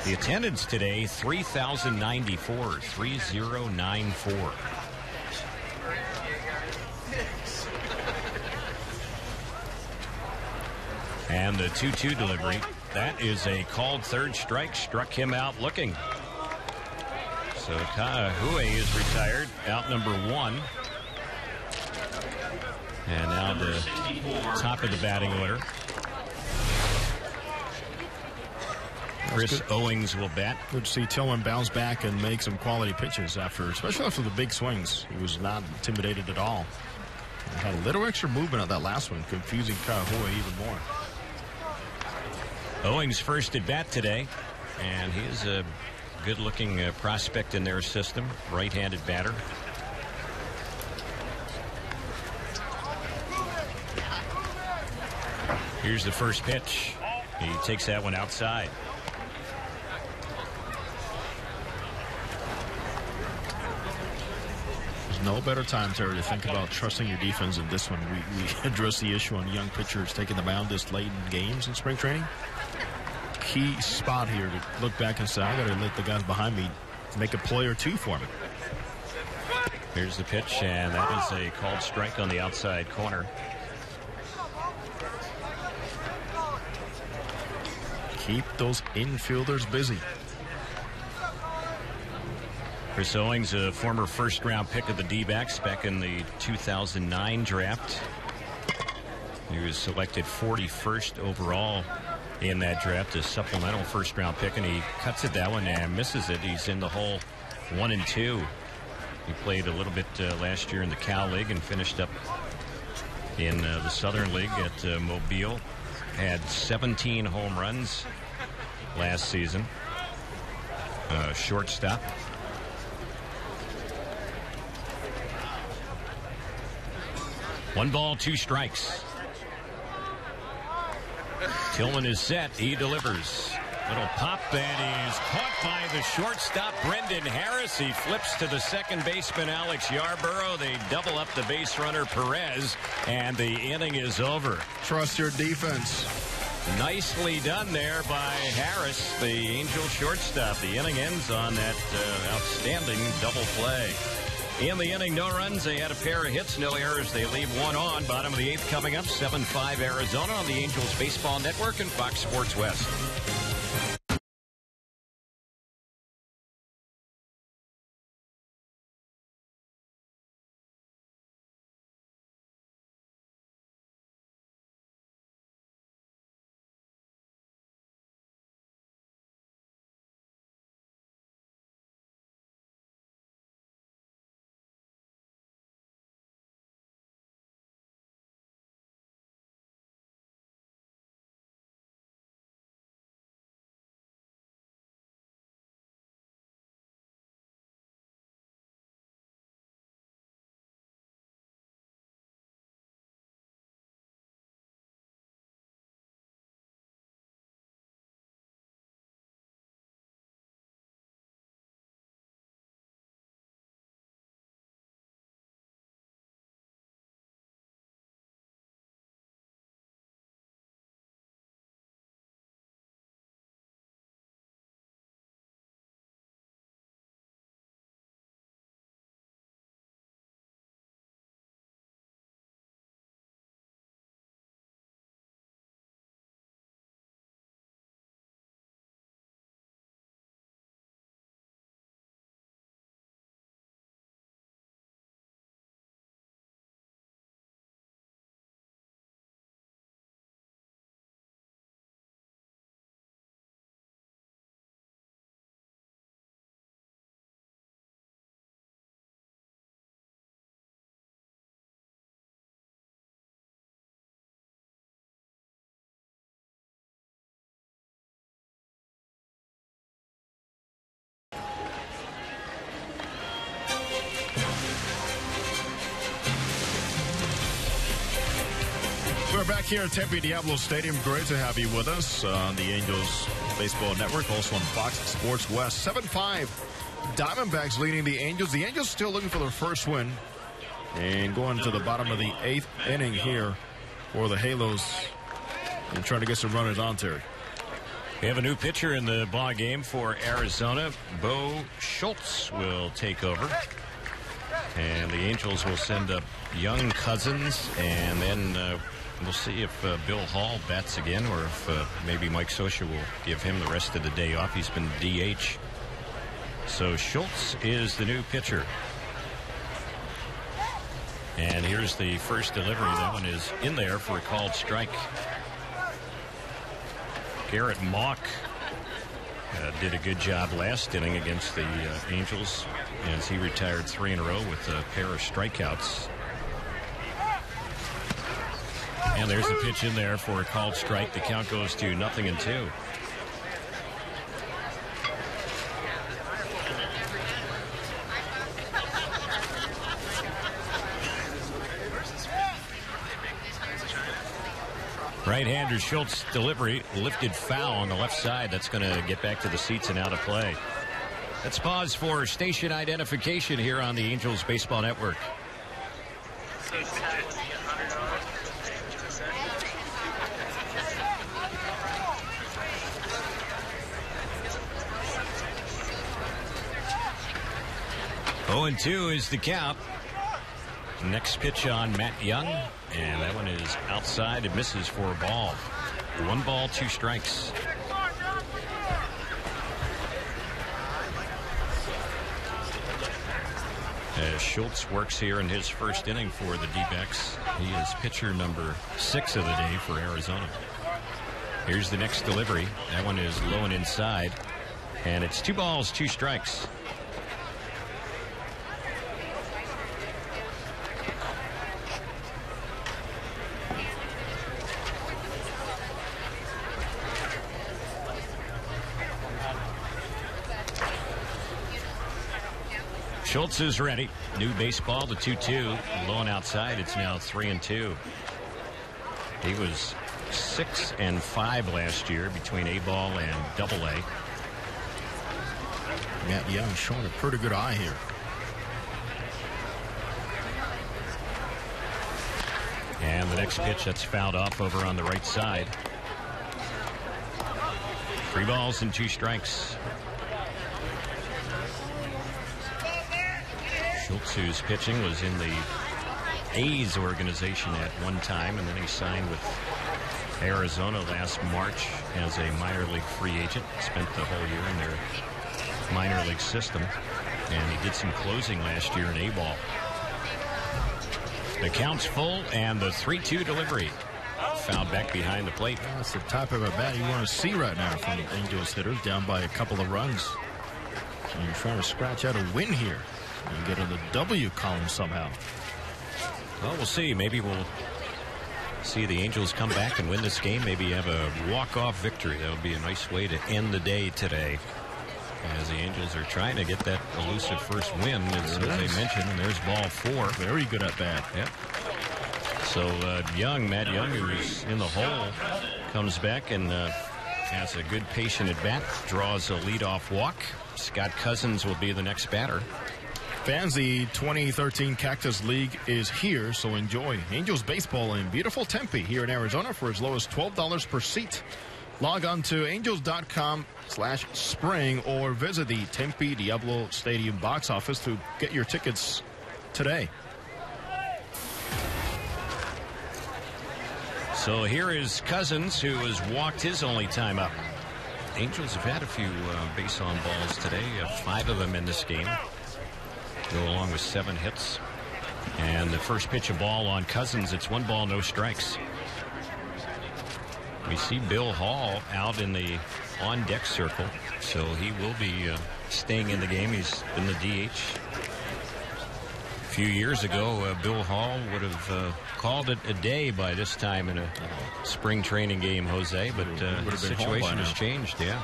The attendance today, 3,094, 3094. And the 2-2 delivery. That is a called third strike. Struck him out looking. So Ka'aihue is retired, out number 1. And now the top of the batting order. Chris Owings will bat. Good to see Tillman bounce back and make some quality pitches especially after the big swings. He was not intimidated at all. He had a little extra movement on that last one, confusing Ka'aihue even more. Owings first at bat today, and he is a good-looking prospect in their system, right-handed batter. Here's the first pitch. He takes that one outside. No better time, Terry, to think about trusting your defense in this one. We addressed the issue on young pitchers taking the mound this late in games in spring training. Key spot here to look back and say, I got to let the guys behind me make a play or two for me. Here's the pitch, and that is a called strike on the outside corner. Keep those infielders busy. Chris Owings, a former first-round pick of the D-backs back in the 2009 draft. He was selected 41st overall in that draft, a supplemental first-round pick, and he cuts it that one and misses it. He's in the hole 1-2. He played a little bit last year in the Cal League and finished up in the Southern League at Mobile. Had 17 home runs last season. Shortstop. One ball, two strikes. Tillman is set. He delivers. Little pop that is caught by the shortstop, Brendan Harris. He flips to the second baseman, Alex Yarborough. They double up the base runner, Perez, and the inning is over. Trust your defense. Nicely done there by Harris, the Angel shortstop. The inning ends on that outstanding double play. In the inning, no runs. They had a pair of hits, no errors. They leave one on. Bottom of the eighth coming up, 7-5 Arizona on the Angels Baseball Network and Fox Sports West. We're back here at Tempe Diablo Stadium. Great to have you with us on the Angels Baseball Network, also on Fox Sports West. 7-5 Diamondbacks leading the Angels. The Angels still looking for their first win and going to the bottom of the eighth inning here for the Halos and trying to get some runners on, Terry. We have a new pitcher in the ball game for Arizona. Bo Schultz will take over. And the Angels will send up young Cousins, and then we'll see if Bill Hall bats again, or if maybe Mike Scioscia will give him the rest of the day off. He's been DH. So Schultz is the new pitcher. And here's the first delivery. That one is in there for a called strike. Garrett Mock did a good job last inning against the Angels as he retired 3 in a row with a pair of strikeouts. And there's a pitch in there for a called strike. The count goes to 0-2. Right-hander Schultz delivery lifted foul on the left side. That's going to get back to the seats and out of play. Let's pause for station identification here on the Angels Baseball Network. Oh, and 2 is the count. Next pitch on Matt Young, and that one is outside. It misses for a ball. 1 ball, 2 strikes. As Schultz works here in his first inning for the D-backs. He is pitcher number 6 of the day for Arizona. Here's the next delivery. That one is low and inside, and it's 2 balls, 2 strikes. Schultz is ready. New baseball, the 2-2. Low and outside, it's now 3-2. He was 6-5 last year between A-ball and Double-A. Matt Young showing a pretty good eye here. And the next pitch, that's fouled off over on the right side. 3 balls and 2 strikes. Schultz, whose pitching was in the A's organization at one time, and then he signed with Arizona last March as a minor league free agent. Spent the whole year in their minor league system, and he did some closing last year in A-ball. The count's full, and the 3-2 delivery. Fouled back behind the plate. That's the type of a bat you want to see right now from the Angels hitters, down by a couple of runs. And you're trying to scratch out a win here and get in the W column somehow. Well, we'll see. Maybe we'll see the Angels come back and win this game. Maybe have a walk-off victory. That would be a nice way to end the day today, as the Angels are trying to get that elusive first win, as they mentioned. And there's ball 4. Very good at bat. Yep. So Matt Young, who's in the hole, comes back and has a good patient at bat. Draws a leadoff walk. Scott Cousins will be the next batter. Fans, the 2013 Cactus League is here, so enjoy Angels baseball in beautiful Tempe here in Arizona for as low as $12 per seat. Log on to angels.com/spring or visit the Tempe Diablo Stadium box office to get your tickets today. So here is Cousins, who has walked his only time up. Angels have had a few base on balls today, 5 of them in this game. Go along with 7 hits. And the first pitch of ball on Cousins, it's 1 ball, no strikes. We see Bill Hall out in the on-deck circle, so he will be staying in the game. He's been the DH. A few years ago, Bill Hall would have called it a day by this time in a spring training game, Jose, but the situation has changed, yeah.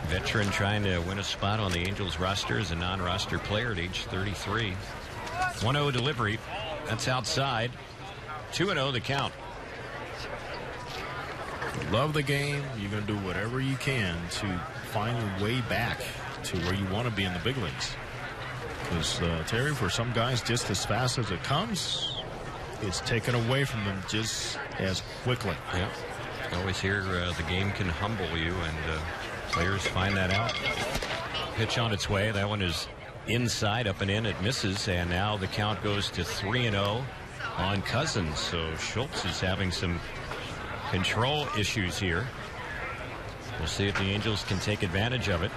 Veteran trying to win a spot on the Angels roster as a non-roster player at age 33. 1-0 delivery. That's outside. 2-0 the count. Love the game. You're going to do whatever you can to find your way back to where you want to be in the big leagues. Because, Terry, for some guys, just as fast as it comes, it's taken away from them just as quickly. Yeah. You always hear the game can humble you, and players find that out. Pitch on its way. That one is inside, up and in. It misses, and now the count goes to 3-0 on Cousins. So Schultz is having some control issues here. We'll see if the Angels can take advantage of it.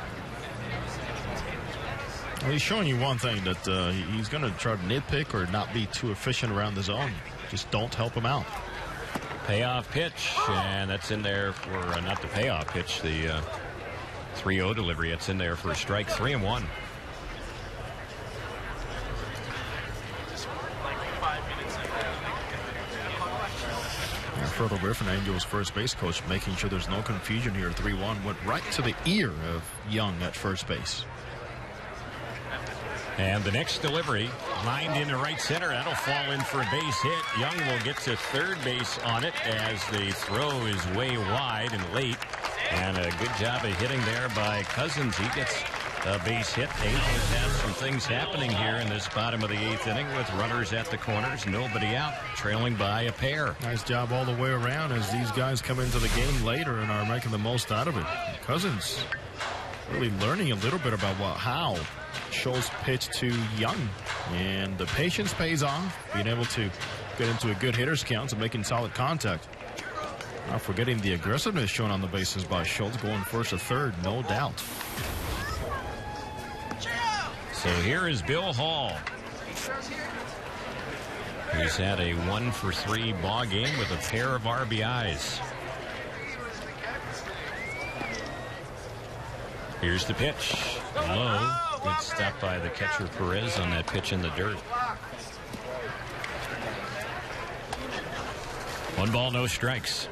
Well, he's showing you one thing, that he's going to try to nitpick or not be too efficient around the zone. Just don't help him out. Payoff pitch, and that's in there for not the payoff pitch, the 3-0 delivery. It's in there for a strike. 3-1. Further Griffin, Angels first base coach, making sure there's no confusion here. 3-1 went right to the ear of Young at first base. And the next delivery, lined into right center. That'll fall in for a base hit. Young will get to third base on it as the throw is way wide and late. And a good job of hitting there by Cousins. He gets a base hit. Angels have some things happening here in this bottom of the 8th inning with runners at the corners, nobody out, trailing by a pair. Nice job all the way around as these guys come into the game later and are making the most out of it. Cousins really learning a little bit about how Schultz pitched to Young. And the patience pays off, being able to get into a good hitter's count and making solid contact. Not forgetting the aggressiveness shown on the bases by Schultz, going first to third, no doubt. So here is Bill Hall. He's had a 1-for-3 ball game with a pair of RBIs. Here's the pitch. Low. Good stop by the catcher Perez on that pitch in the dirt. 1 ball, no strikes.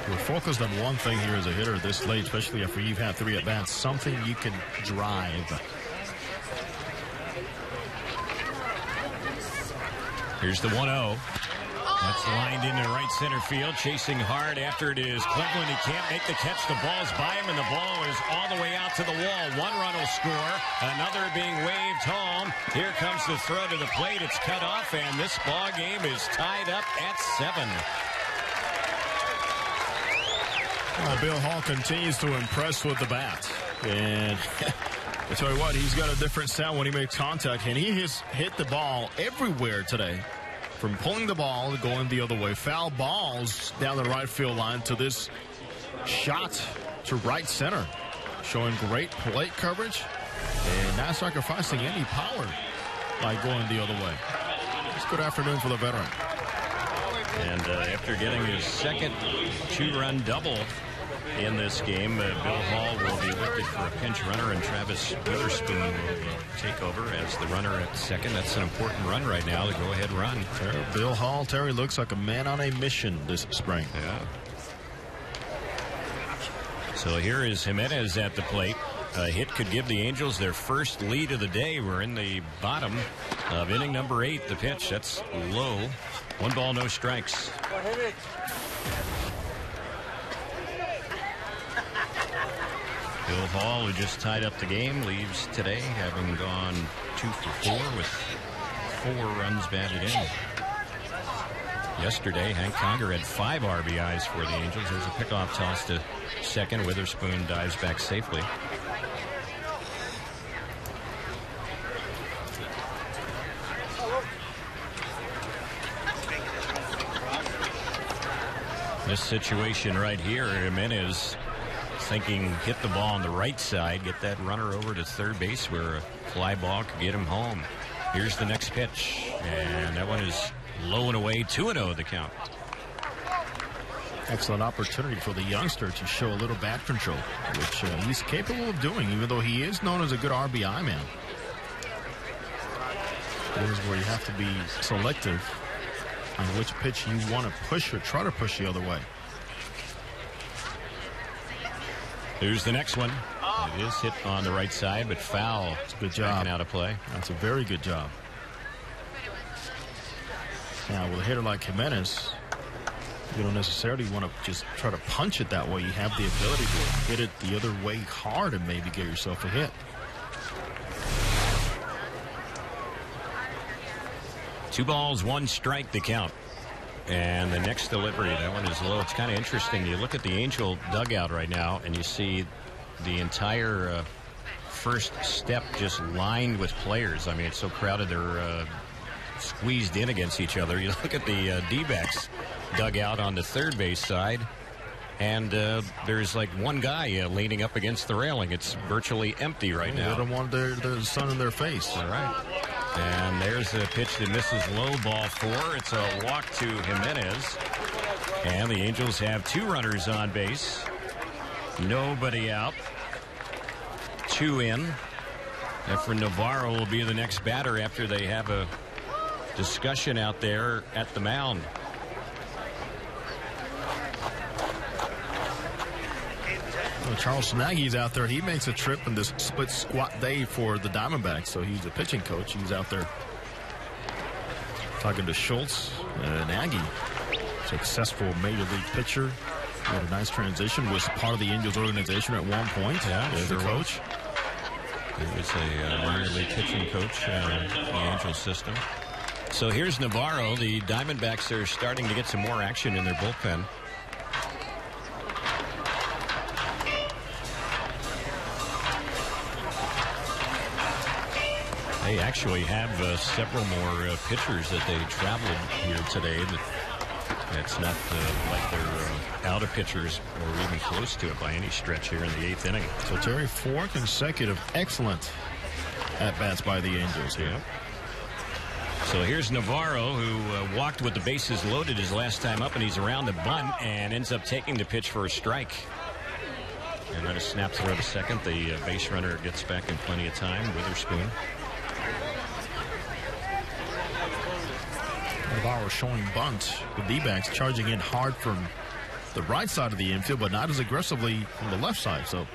We're focused on one thing here as a hitter this late, especially after you've had 3 at-bats, something you can drive. Here's the 1-0. That's lined into right center field. Chasing hard after it is Cleveland. He can't make the catch. The ball's by him, and the ball is all the way out to the wall. 1 run will score. Another being waved home. Here comes the throw to the plate. It's cut off, and this ball game is tied up at 7. Well, Bill Hall continues to impress with the bat. And I tell you what, he's got a different sound when he makes contact. And he has hit the ball everywhere today. From pulling the ball to going the other way. Foul balls down the right field line to this shot to right center. Showing great plate coverage and not sacrificing any power by going the other way. It's a good afternoon for the veteran. And after getting his second 2-run double in this game, Bill Hall will be lifted for a pinch runner, and Travis Witherspoon will take over as the runner at second. That's an important run right now, the go-ahead run. Bill Hall, Terry, looks like a man on a mission this spring. Yeah. So here is Jimenez at the plate. A hit could give the Angels their first lead of the day. We're in the bottom of inning number 8. The pitch, that's low. 1 ball, no strikes. Bill Hall, who just tied up the game, leaves today having gone 2 for 4 with 4 runs batted in. Yesterday, Hank Conger had 5 RBIs for the Angels. There's a pickoff toss to second. Witherspoon dives back safely. This situation right here, Jimenez thinking hit the ball on the right side, get that runner over to third base where a fly ball could get him home. Here's the next pitch, and that one is low and away. 2-0 the count. Excellent opportunity for the youngster to show a little bat control, which he's capable of doing, even though he is known as a good RBI man. This is where you have to be selective on which pitch you want to push or try to push the other way. Here's the next one. It is hit on the right side, but foul. That's a good job. Taken out of play. That's a very good job. Now, with a hitter like Jimenez, you don't necessarily want to just try to punch it that way. You have the ability to hit it the other way hard and maybe get yourself a hit. Two balls, 1 strike, the count. And the next delivery, that one is low. It's kind of interesting. You look at the Angel dugout right now, and you see the entire first step just lined with players. I mean, it's so crowded, they're squeezed in against each other. You look at the D-backs dugout on the third base side, and there's like one guy leaning up against the railing. It's virtually empty right now. They don't want the sun in their face. All right. And there's a pitch that misses low, ball 4. It's a walk to Jimenez. And the Angels have 2 runners on base. Nobody out. 2 in. Efren Navarro will be the next batter after they have a discussion out there at the mound. Well, Charles Nagy's out there. He makes a trip in this split squat day for the Diamondbacks. So he's a pitching coach. He's out there talking to Schultz. Nagy, successful major league pitcher. He had a nice transition. Was part of the Angels organization at one point. Yeah, as sure a coach. He was a minor league pitching coach in the Angels system. So here's Navarro. The Diamondbacks are starting to get some more action in their bullpen. They actually have several more pitchers that they traveled here today. It's not like they're out of pitchers or even close to it by any stretch here in the 8th inning. So, Terry, 4 consecutive excellent at-bats by the Angels here. Yeah. So here's Navarro, who walked with the bases loaded his last time up, and he's around the bunt and ends up taking the pitch for a strike. And then a snap throw to second. The base runner gets back in plenty of time. Witherspoon. Navarro showing bunt. The D-backs charging in hard from the right side of the infield, but not as aggressively from the left side. So,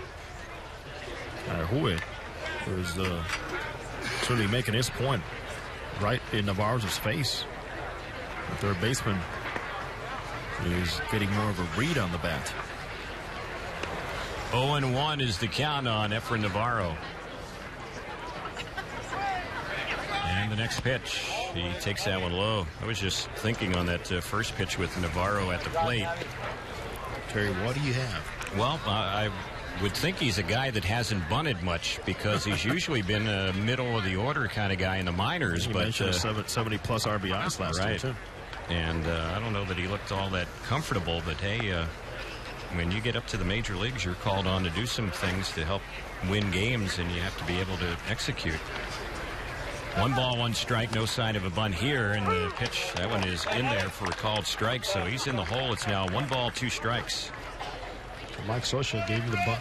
Hue is certainly making his point right in Navarro's face. The third baseman is getting more of a read on the bat. 0-1 is the count on Efrain Navarro. And the next pitch, he takes that one low. I was just thinking on that first pitch with Navarro at the plate. Terry, what do you have? Well, I would think he's a guy that hasn't bunted much because he's usually been a middle of the order kind of guy in the minors. You but mentioned 70-plus RBIs last year, too. And I don't know that he looked all that comfortable, but hey, when you get up to the major leagues, you're called on to do some things to help win games, and you have to be able to execute. 1 ball, 1 strike, no sign of a bunt here, and the pitch, that one is in there for a called strike, so he's in the hole. It's now 1 ball, 2 strikes. Mike Scioscia gave him the bunt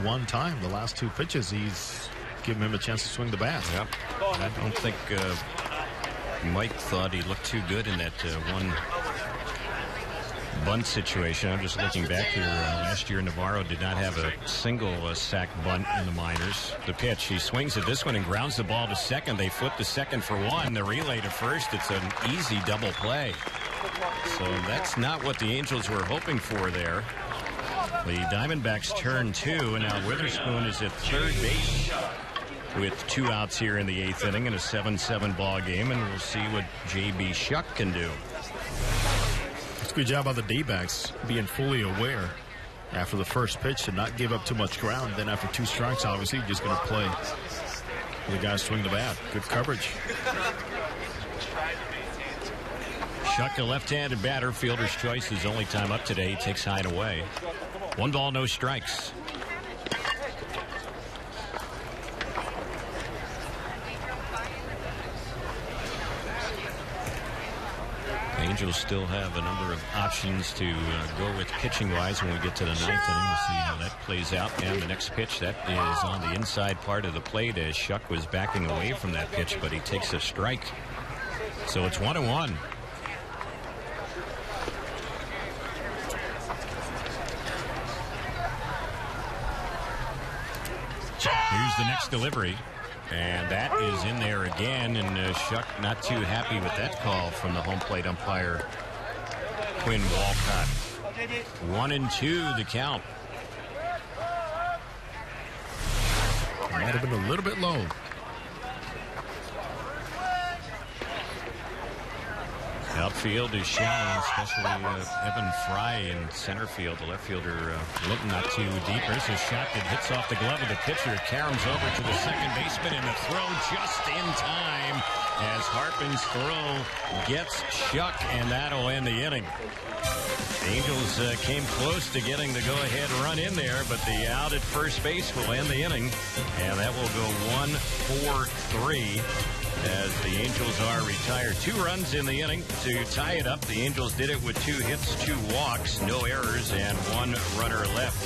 one time. The last 2 pitches, he's given him a chance to swing the bat. Yep. I don't think Mike thought he looked too good in that one bunt situation. I'm just looking back here. Last year, Navarro did not have a single sack bunt in the minors. The pitch, he swings at this one and grounds the ball to second. They flip to second for 1. The relay to first. It's an easy double play. So that's not what the Angels were hoping for there. The Diamondbacks turn 2, and now Witherspoon is at third base with 2 outs here in the 8th inning in a 7-7 ball game, and we'll see what J.B. Shuck can do. Good job by the D-backs being fully aware after the first pitch to not give up too much ground. Then after 2 strikes, obviously, just going to play the guys swing the bat. Good coverage. Shuck, a left-handed batter. Fielder's choice. His only time up today. He takes high and away. 1 ball, no strikes. Angels still have a number of options to go with pitching-wise when we get to the 9th inning. We'll see how that plays out. And the next pitch, that is on the inside part of the plate as Shuck was backing away from that pitch, but he takes a strike. So it's 1-1. Here's the next delivery. And that is in there again, and Shuck not too happy with that call from the home plate umpire, Quinn Walcott. 1-2 the count. Might have been a little bit low. Outfield is shallow, especially Evan Fry in center field. The left fielder looking not too deep. There's a shot that hits off the glove of the pitcher. Caroms over to the second baseman, and the throw just in time as Harpin's throw gets Shuck, and that'll end the inning. The Angels came close to getting the go-ahead run in there, but the out at first base will end the inning, and that will go 1-4-3. As the Angels are retired. 2 runs in the inning to tie it up. The Angels did it with 2 hits, 2 walks, no errors, and 1 runner left.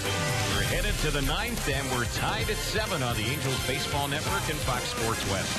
We're headed to the 9th, and we're tied at 7 on the Angels Baseball Network and Fox Sports West.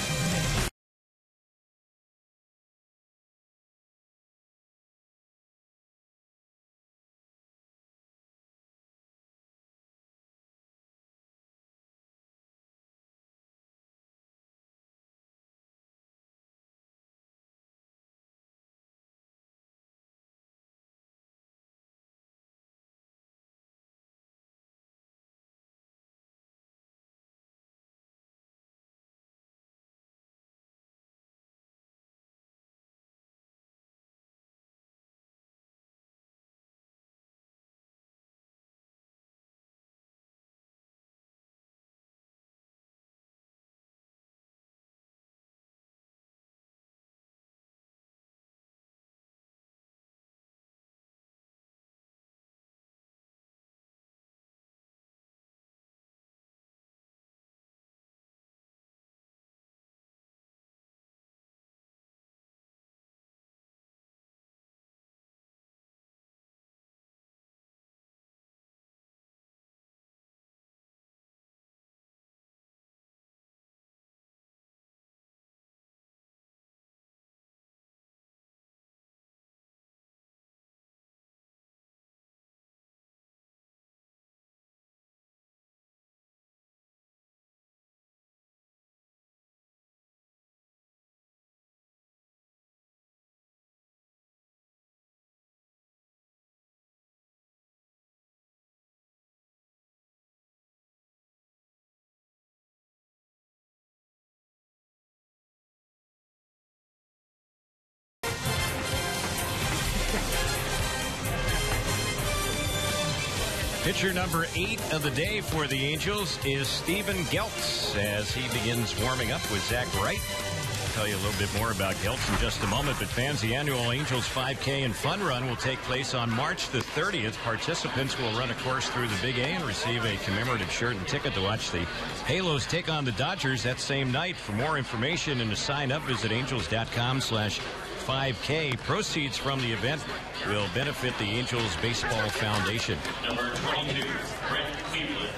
Pitcher number 8 of the day for the Angels is Steven Geltz as he begins warming up with Zach Wright. I'll tell you a little bit more about Geltz in just a moment. But fans, the annual Angels 5K and Fun Run will take place on March the 30th. Participants will run a course through the Big A and receive a commemorative shirt and ticket to watch the Halos take on the Dodgers that same night. For more information and to sign up, visit angels.com/5K. Proceeds from the event will benefit the Angels Baseball Foundation. Number 22, Brent Cleveland.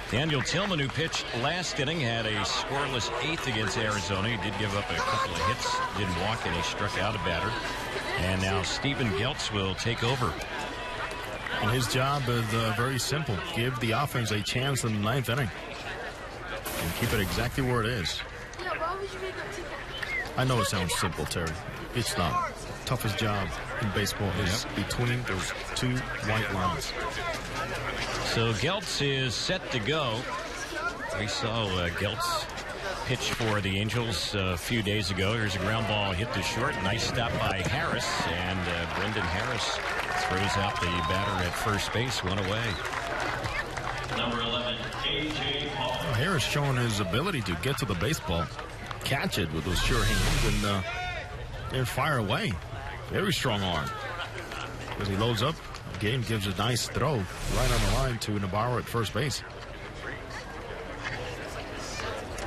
Daniel Tillman, who pitched last inning, had a scoreless 8th against Arizona. He did give up a couple of hits, didn't walk, and he struck out a batter. And now Steven Geltz will take over. And his job is very simple. Give the offense a chance in the 9th inning. And keep it exactly where it is. I know it sounds simple, Terry. It's not. Toughest job in baseball is between those 2 white lines. So Geltz is set to go. We saw Geltz pitch for the Angels a few days ago. Here's a ground ball hit to short. Nice stop by Harris. And Brendan Harris throws out the batter at first base. One away. Number 11, A.J. Paul. Harris showing his ability to get to the baseball, catch it with those sure hands, and fire away. Very strong arm. As he loads up, Game gives a nice throw right on the line to Navarro at first base.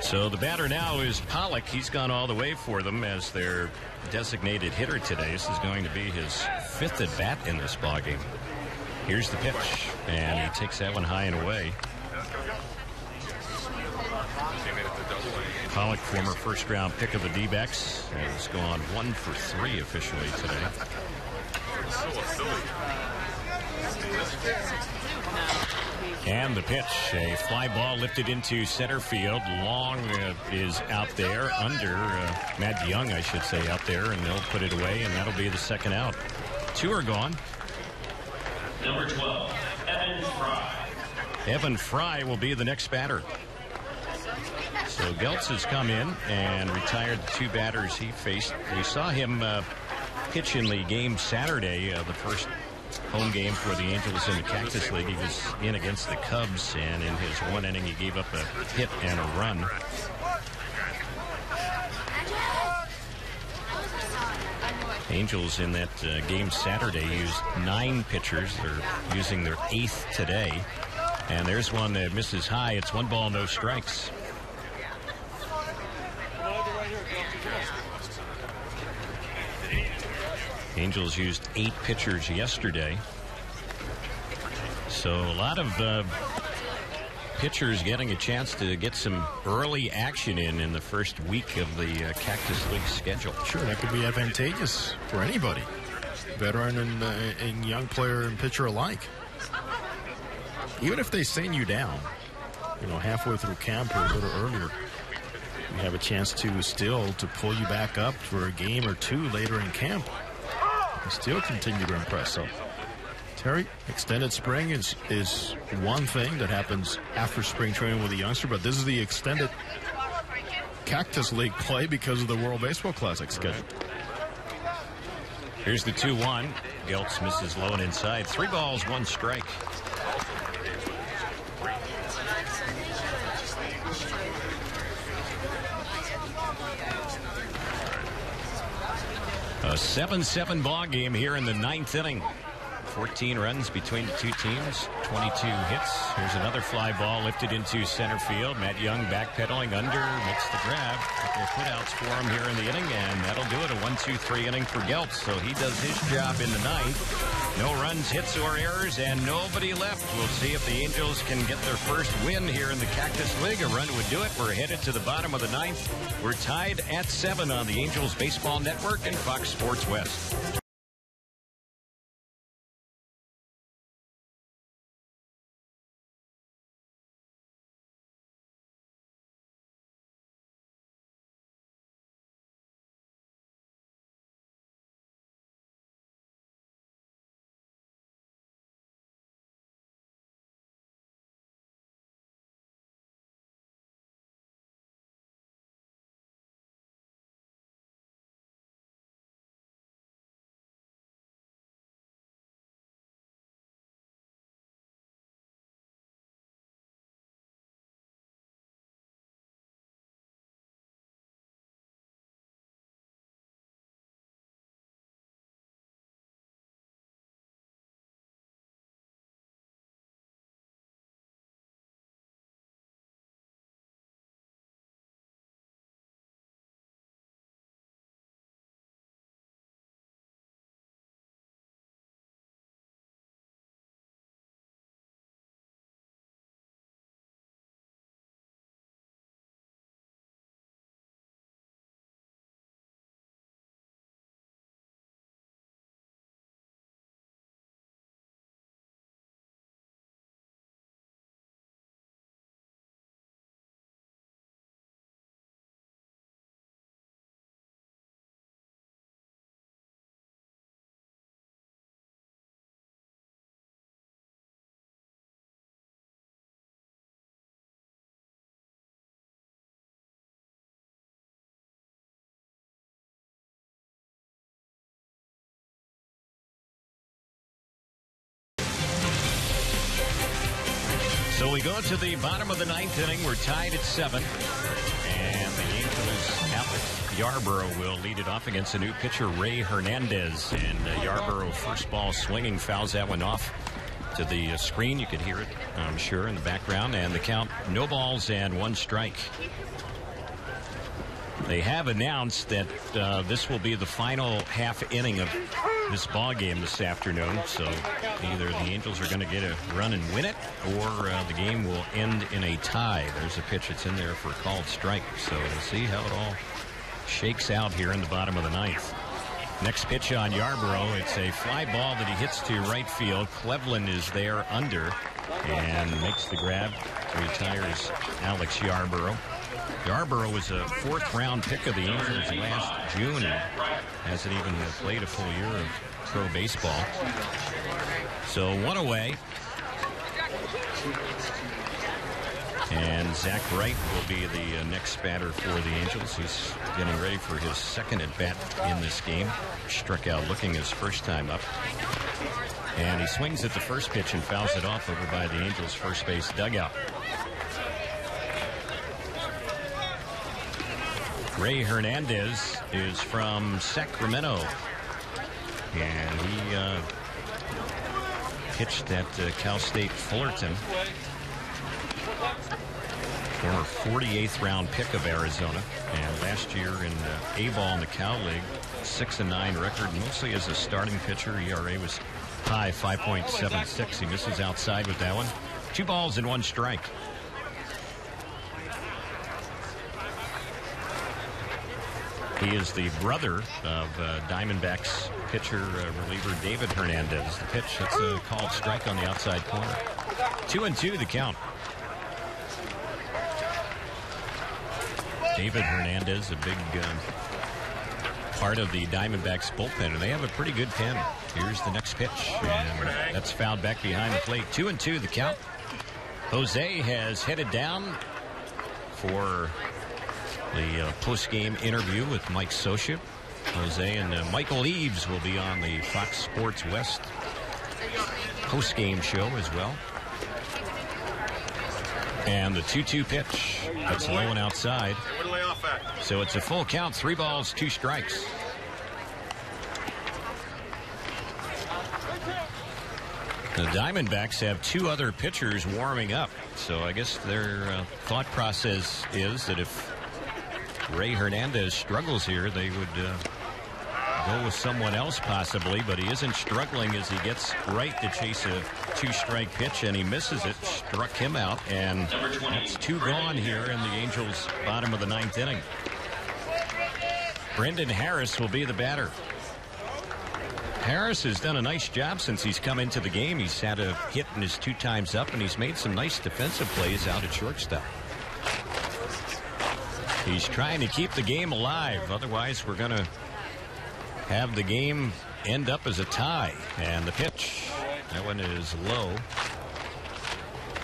So the batter now is Pollock. He's gone all the way for them as their designated hitter today. This is going to be his 5th at bat in this ballgame. Here's the pitch, and he takes that one high and away. Pollock, former first-round pick of the D-backs, has gone 1 for 3 officially today. And the pitch, a fly ball lifted into center field. Long is out there, under Matt Young, I should say, out there, and they'll put it away, and that'll be the second out. 2 are gone. Number 12, Evan Fry. Evan Fry will be the next batter. So Geltz has come in and retired the 2 batters he faced. We saw him pitch in the game Saturday, the first home game for the Angels in the Cactus League. He was in against the Cubs, and in his 1 inning, he gave up a hit and a run. Angels in that game Saturday used 9 pitchers. They're using their 8th today. And there's one that misses high. It's 1 ball, no strikes. Angels used 8 pitchers yesterday. So a lot of pitchers getting a chance to get some early action in the first week of the Cactus League schedule. Sure, that could be advantageous for anybody, veteran and young player and pitcher alike. Even if they send you down, halfway through camp or a little earlier, you have a chance to pull you back up for a game or 2 later in camp. And still continue to impress. So, Terry, extended spring is one thing that happens after spring training with a youngster, but this is the extended Cactus League play because of the World Baseball Classic schedule. Here's the 2-1. Geltz misses low and inside. 3 balls, 1 strike. A 7-7 ball game here in the 9th inning. 14 runs between the 2 teams, 22 hits. Here's another fly ball lifted into center field. Matt Young backpedaling under, makes the grab. Couple of putouts for him here in the inning, and that'll do it. A 1-2-3 inning for Geltz. So he does his job in the 9th. No runs, hits, or errors, and nobody left. We'll see if the Angels can get their first win here in the Cactus League. A run would do it. We're headed to the bottom of the 9th. We're tied at 7 on the Angels Baseball Network and Fox Sports West. So we go to the bottom of the ninth inning. We're tied at 7. And the Angels, Alex Yarborough will lead it off against a new pitcher, Ray Hernandez. And Yarborough, first ball swinging, fouls that one off to the screen. You could hear it, I'm sure, in the background. And the count, no balls and 1 strike. They have announced that this will be the final half inning of this ball game this afternoon. So either the Angels are going to get a run and win it, or the game will end in a tie. There's a pitch that's in there for a called strike. So we'll see how it all shakes out here in the bottom of the ninth. Next pitch on Yarborough. It's a fly ball that he hits to right field. Cleveland is there under and makes the grab. Retires Alex Yarborough. Yarborough was a 4th-round pick of the Angels last June and hasn't even played a full year of pro baseball. So 1 away. And Zach Wright will be the next batter for the Angels. He's getting ready for his second at-bat in this game. Struck out looking his first time up. And he swings at the first pitch and fouls it off over by the Angels' first base dugout. Ray Hernandez is from Sacramento, and he pitched at Cal State Fullerton. Former 48th round pick of Arizona, and last year in A-ball in the Cal League, 6-9 record, mostly as a starting pitcher. ERA was high, 5.76. He misses outside with that one. 2 balls and 1 strike. He is the brother of Diamondbacks pitcher, reliever David Hernandez. The pitch, that's a called strike on the outside corner. 2-2 the count. David Hernandez, a big part of the Diamondbacks bullpen, and they have a pretty good pen. Here's the next pitch, and that's fouled back behind the plate. 2-2 the count. Jose has headed down for the post-game interview with Mike Socia. Jose and Michael Eaves will be on the Fox Sports West post-game show as well. And the 2-2 pitch. That's low and outside. So it's a full count, 3 balls, 2 strikes. The Diamondbacks have 2 other pitchers warming up. So I guess their thought process is that if Ray Hernandez struggles here, they would go with someone else possibly, but he isn't struggling as he gets right to chase a 2-strike pitch, and he misses it. Struck him out, and that's 2 gone here in the Angels' bottom of the 9th inning. Brendan Harris will be the batter. Harris has done a nice job since he's come into the game. He's had a hit in his 2 times up, and he's made some nice defensive plays out at shortstop. He's trying to keep the game alive. Otherwise, we're going to have the game end up as a tie. And the pitch, that one is low.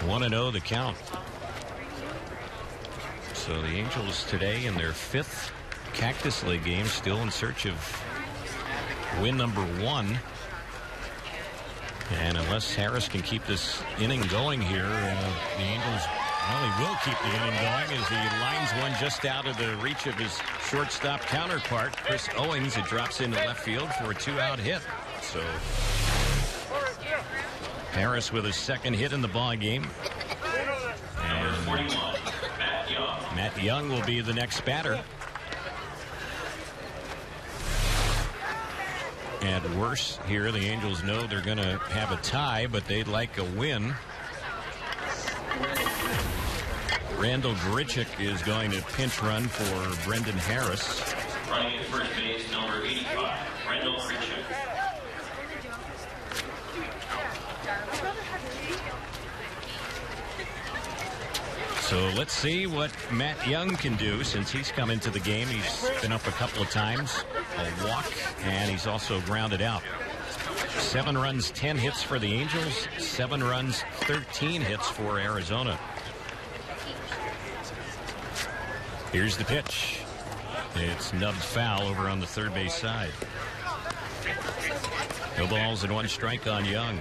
1-0 the count. So the Angels today in their 5th Cactus League game, still in search of win number 1. And unless Harris can keep this inning going here, the Angels will keep the inning going as he lines one just out of the reach of his shortstop counterpart, Chris Owings. It drops into left field for a 2-out hit. So Harris with his 2nd hit in the ball game. And Matt Young will be the next batter. At worst here, the Angels know they're going to have a tie, but they'd like a win. Randall Grichuk is going to pinch run for Brendan Harris. Running at first base, number 85, Randall Grichuk. So let's see what Matt Young can do since he's come into the game. He's been up a couple of times, a walk, and he's also grounded out. 7 runs, 10 hits for the Angels, 7 runs, 13 hits for Arizona. Here's the pitch. It's nubbed foul over on the 3rd base side. No balls and 1 strike on Young.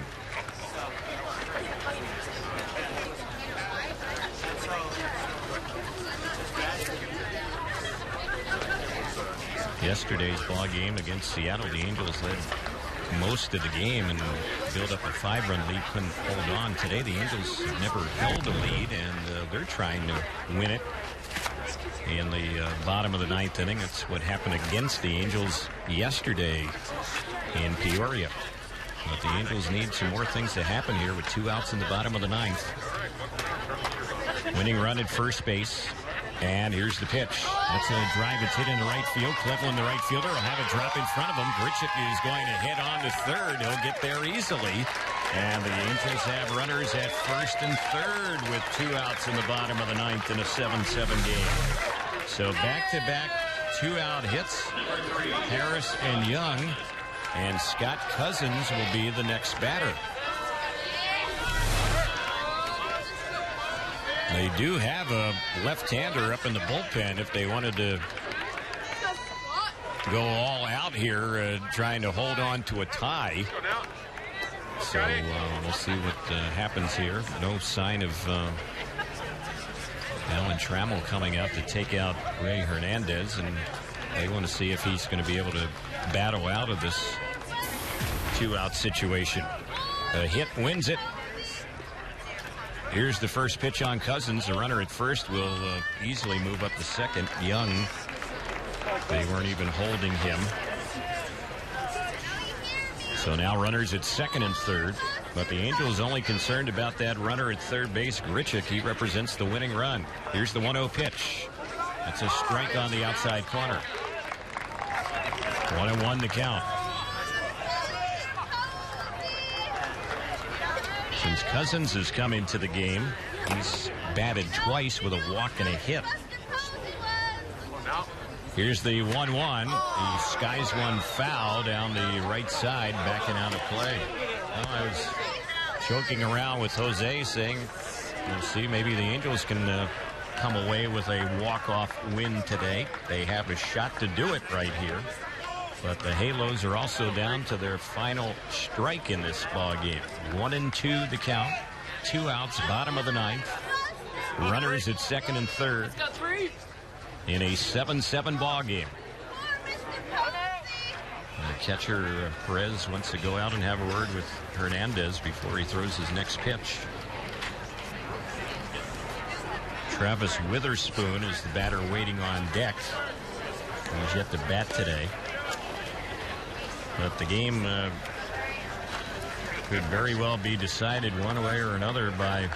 yesterday's ball game against Seattle, the Angels led most of the game and built up a 5-run lead, couldn't hold on. Today the Angels have never held a lead, and they're trying to win it in the bottom of the 9th inning. That's what happened against the Angels yesterday in Peoria. But the Angels need some more things to happen here with 2 outs in the bottom of the 9th. Winning run at first base. And here's the pitch. That's a drive that's hit into right field. Cleveland, the right fielder, will have it drop in front of him. Grichuk is going to hit on to third. He'll get there easily. And the Angels have runners at first and third with 2 outs in the bottom of the 9th in a 7-7 game. So back-to-back 2-out hits. Harris and Young. And Scott Cousins will be the next batter. They do have a left-hander up in the bullpen if they wanted to go all out here trying to hold on to a tie. So we'll see what happens here. No sign of Alan Trammell coming out to take out Ray Hernandez, and they want to see if he's going to be able to battle out of this 2-out situation. The hit wins it. Here's the first pitch on Cousins. The runner at first will easily move up to second. Young, they weren't even holding him. So now runners at second and third. But the Angels only concerned about that runner at third base, Grichuk. He represents the winning run. Here's the 1-0 pitch. That's a strike on the outside corner. 1-1 the count. Since Cousins has come into the game, he's batted twice with a walk and a hit. Here's the 1-1. He skies one foul down the right side, backing out of play. Well, I was joking around with Jose saying, we'll see, maybe the Angels can come away with a walk-off win today. They have a shot to do it right here. But the Halos are also down to their final strike in this ball game. 1-2 the count. 2 outs, bottom of the 9th. Runners at second and third in a 7-7 ball game. The catcher Perez wants to go out and have a word with Hernandez before he throws his next pitch. Travis Witherspoon is the batter waiting on deck. He's yet to bat today. But the game could very well be decided one way or another by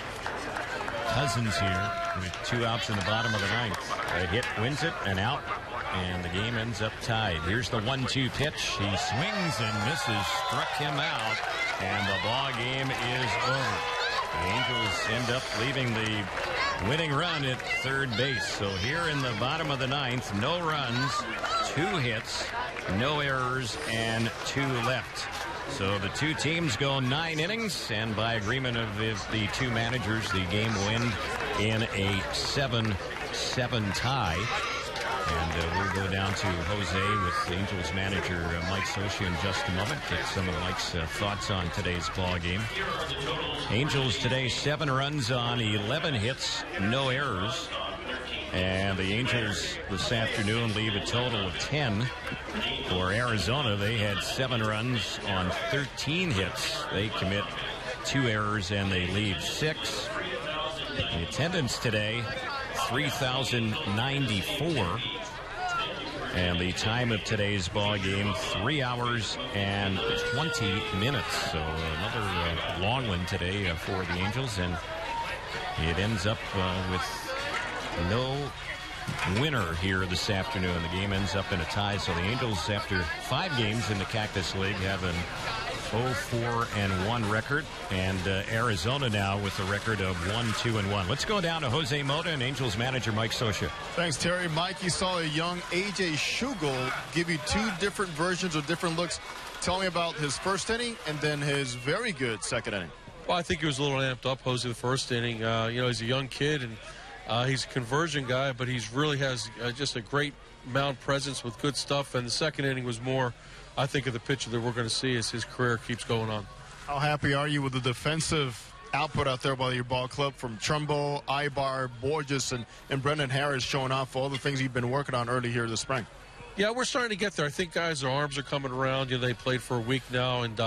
Cousins here with 2 outs in the bottom of the 9th. A hit wins it, an out, and the game ends up tied. Here's the 1-2 pitch. He swings and misses, struck him out, and the ball game is over. The Angels end up leaving the winning run at third base. So here in the bottom of the 9th, no runs, 2 hits, no errors, and 2 left. So the 2 teams go 9 innings, and by agreement of the 2 managers, the game will end in a 7-7 tie. And we'll go down to Jose with the Angels manager Mike Scioscia in just a moment. Get some of Mike's thoughts on today's ball game. Angels today 7 runs on 11 hits, no errors. And the Angels this afternoon leave a total of 10. For Arizona, they had 7 runs on 13 hits. They commit 2 errors and they leave 6. The attendance today, 3,094. And the time of today's ball game, 3 hours and 20 minutes. So another long one today for the Angels. And it ends up with no winner here this afternoon. The game ends up in a tie. So the Angels, after 5 games in the Cactus League, have an 0-4-1 record, and Arizona now with a record of 1-2-1. Let's go down to Jose Mota and Angels manager Mike Scioscia. Thanks, Terry. Mike, you saw a young A.J. Schugel give you 2 different versions or different looks. Tell me about his first inning and then his very good second inning. Well, I think he was a little amped up, Jose, the first inning. He's a young kid, and he's a conversion guy, but he's really has just a great mound presence with good stuff. And the second inning was more, I think, of the pitcher that we're going to see as his career keeps going on. How happy are you with the defensive output out there by your ball club from Trumbo, Ibar, Borges, and Brendan Harris showing off all the things you've been working on early here this spring? Yeah, we're starting to get there. I think guys, their arms are coming around. They played for a week now, and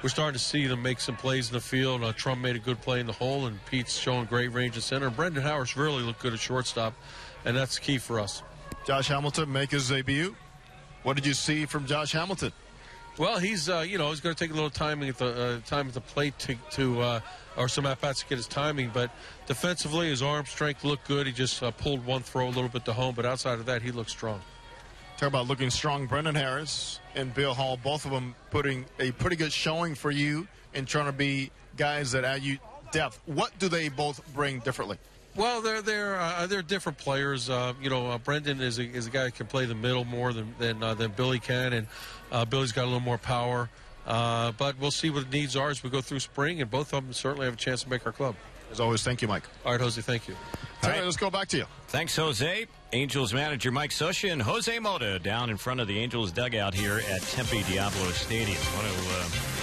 we're starting to see them make some plays in the field. Trump made a good play in the hole, and Pete's showing great range in center. And Brendan Howard's really looked good at shortstop, and that's key for us. Josh Hamilton make his debut. What did you see from Josh Hamilton? Well, he's he's going to take a little timing at the plate or some at-bats to get his timing. But defensively, his arm strength looked good. He just pulled one throw a little bit to home. But outside of that, he looked strong. Talk about looking strong. Brendan Harris and Bill Hall, both of them putting a pretty good showing for you and trying to be guys that add you depth. What do they both bring differently? Well, they're different players. Brendan is a guy that can play the middle more than Billy can, and Billy's got a little more power. But we'll see what the needs are as we go through spring, and both of them certainly have a chance to make our club. As always, thank you, Mike. All right, Jose, thank you. Terry, let's go back to you. Thanks, Jose. Angels manager Mike Scioscia and Jose Mota down in front of the Angels dugout here at Tempe Diablo Stadium. I want to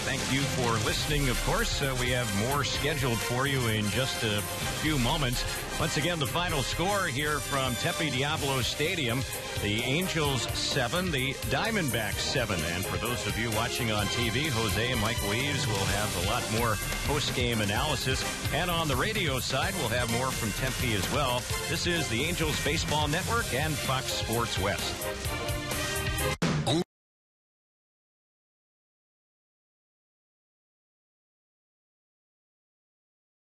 thank you for listening. Of course, we have more scheduled for you in just a few moments. Once again, the final score here from Tempe Diablo Stadium. The Angels 7, the Diamondbacks 7. And for those of you watching on TV, Jose and Mike Weaves will have a lot more post-game analysis. And on the radio side, we'll have more from Tempe as well. This is the Angels Baseball Network and Fox Sports West.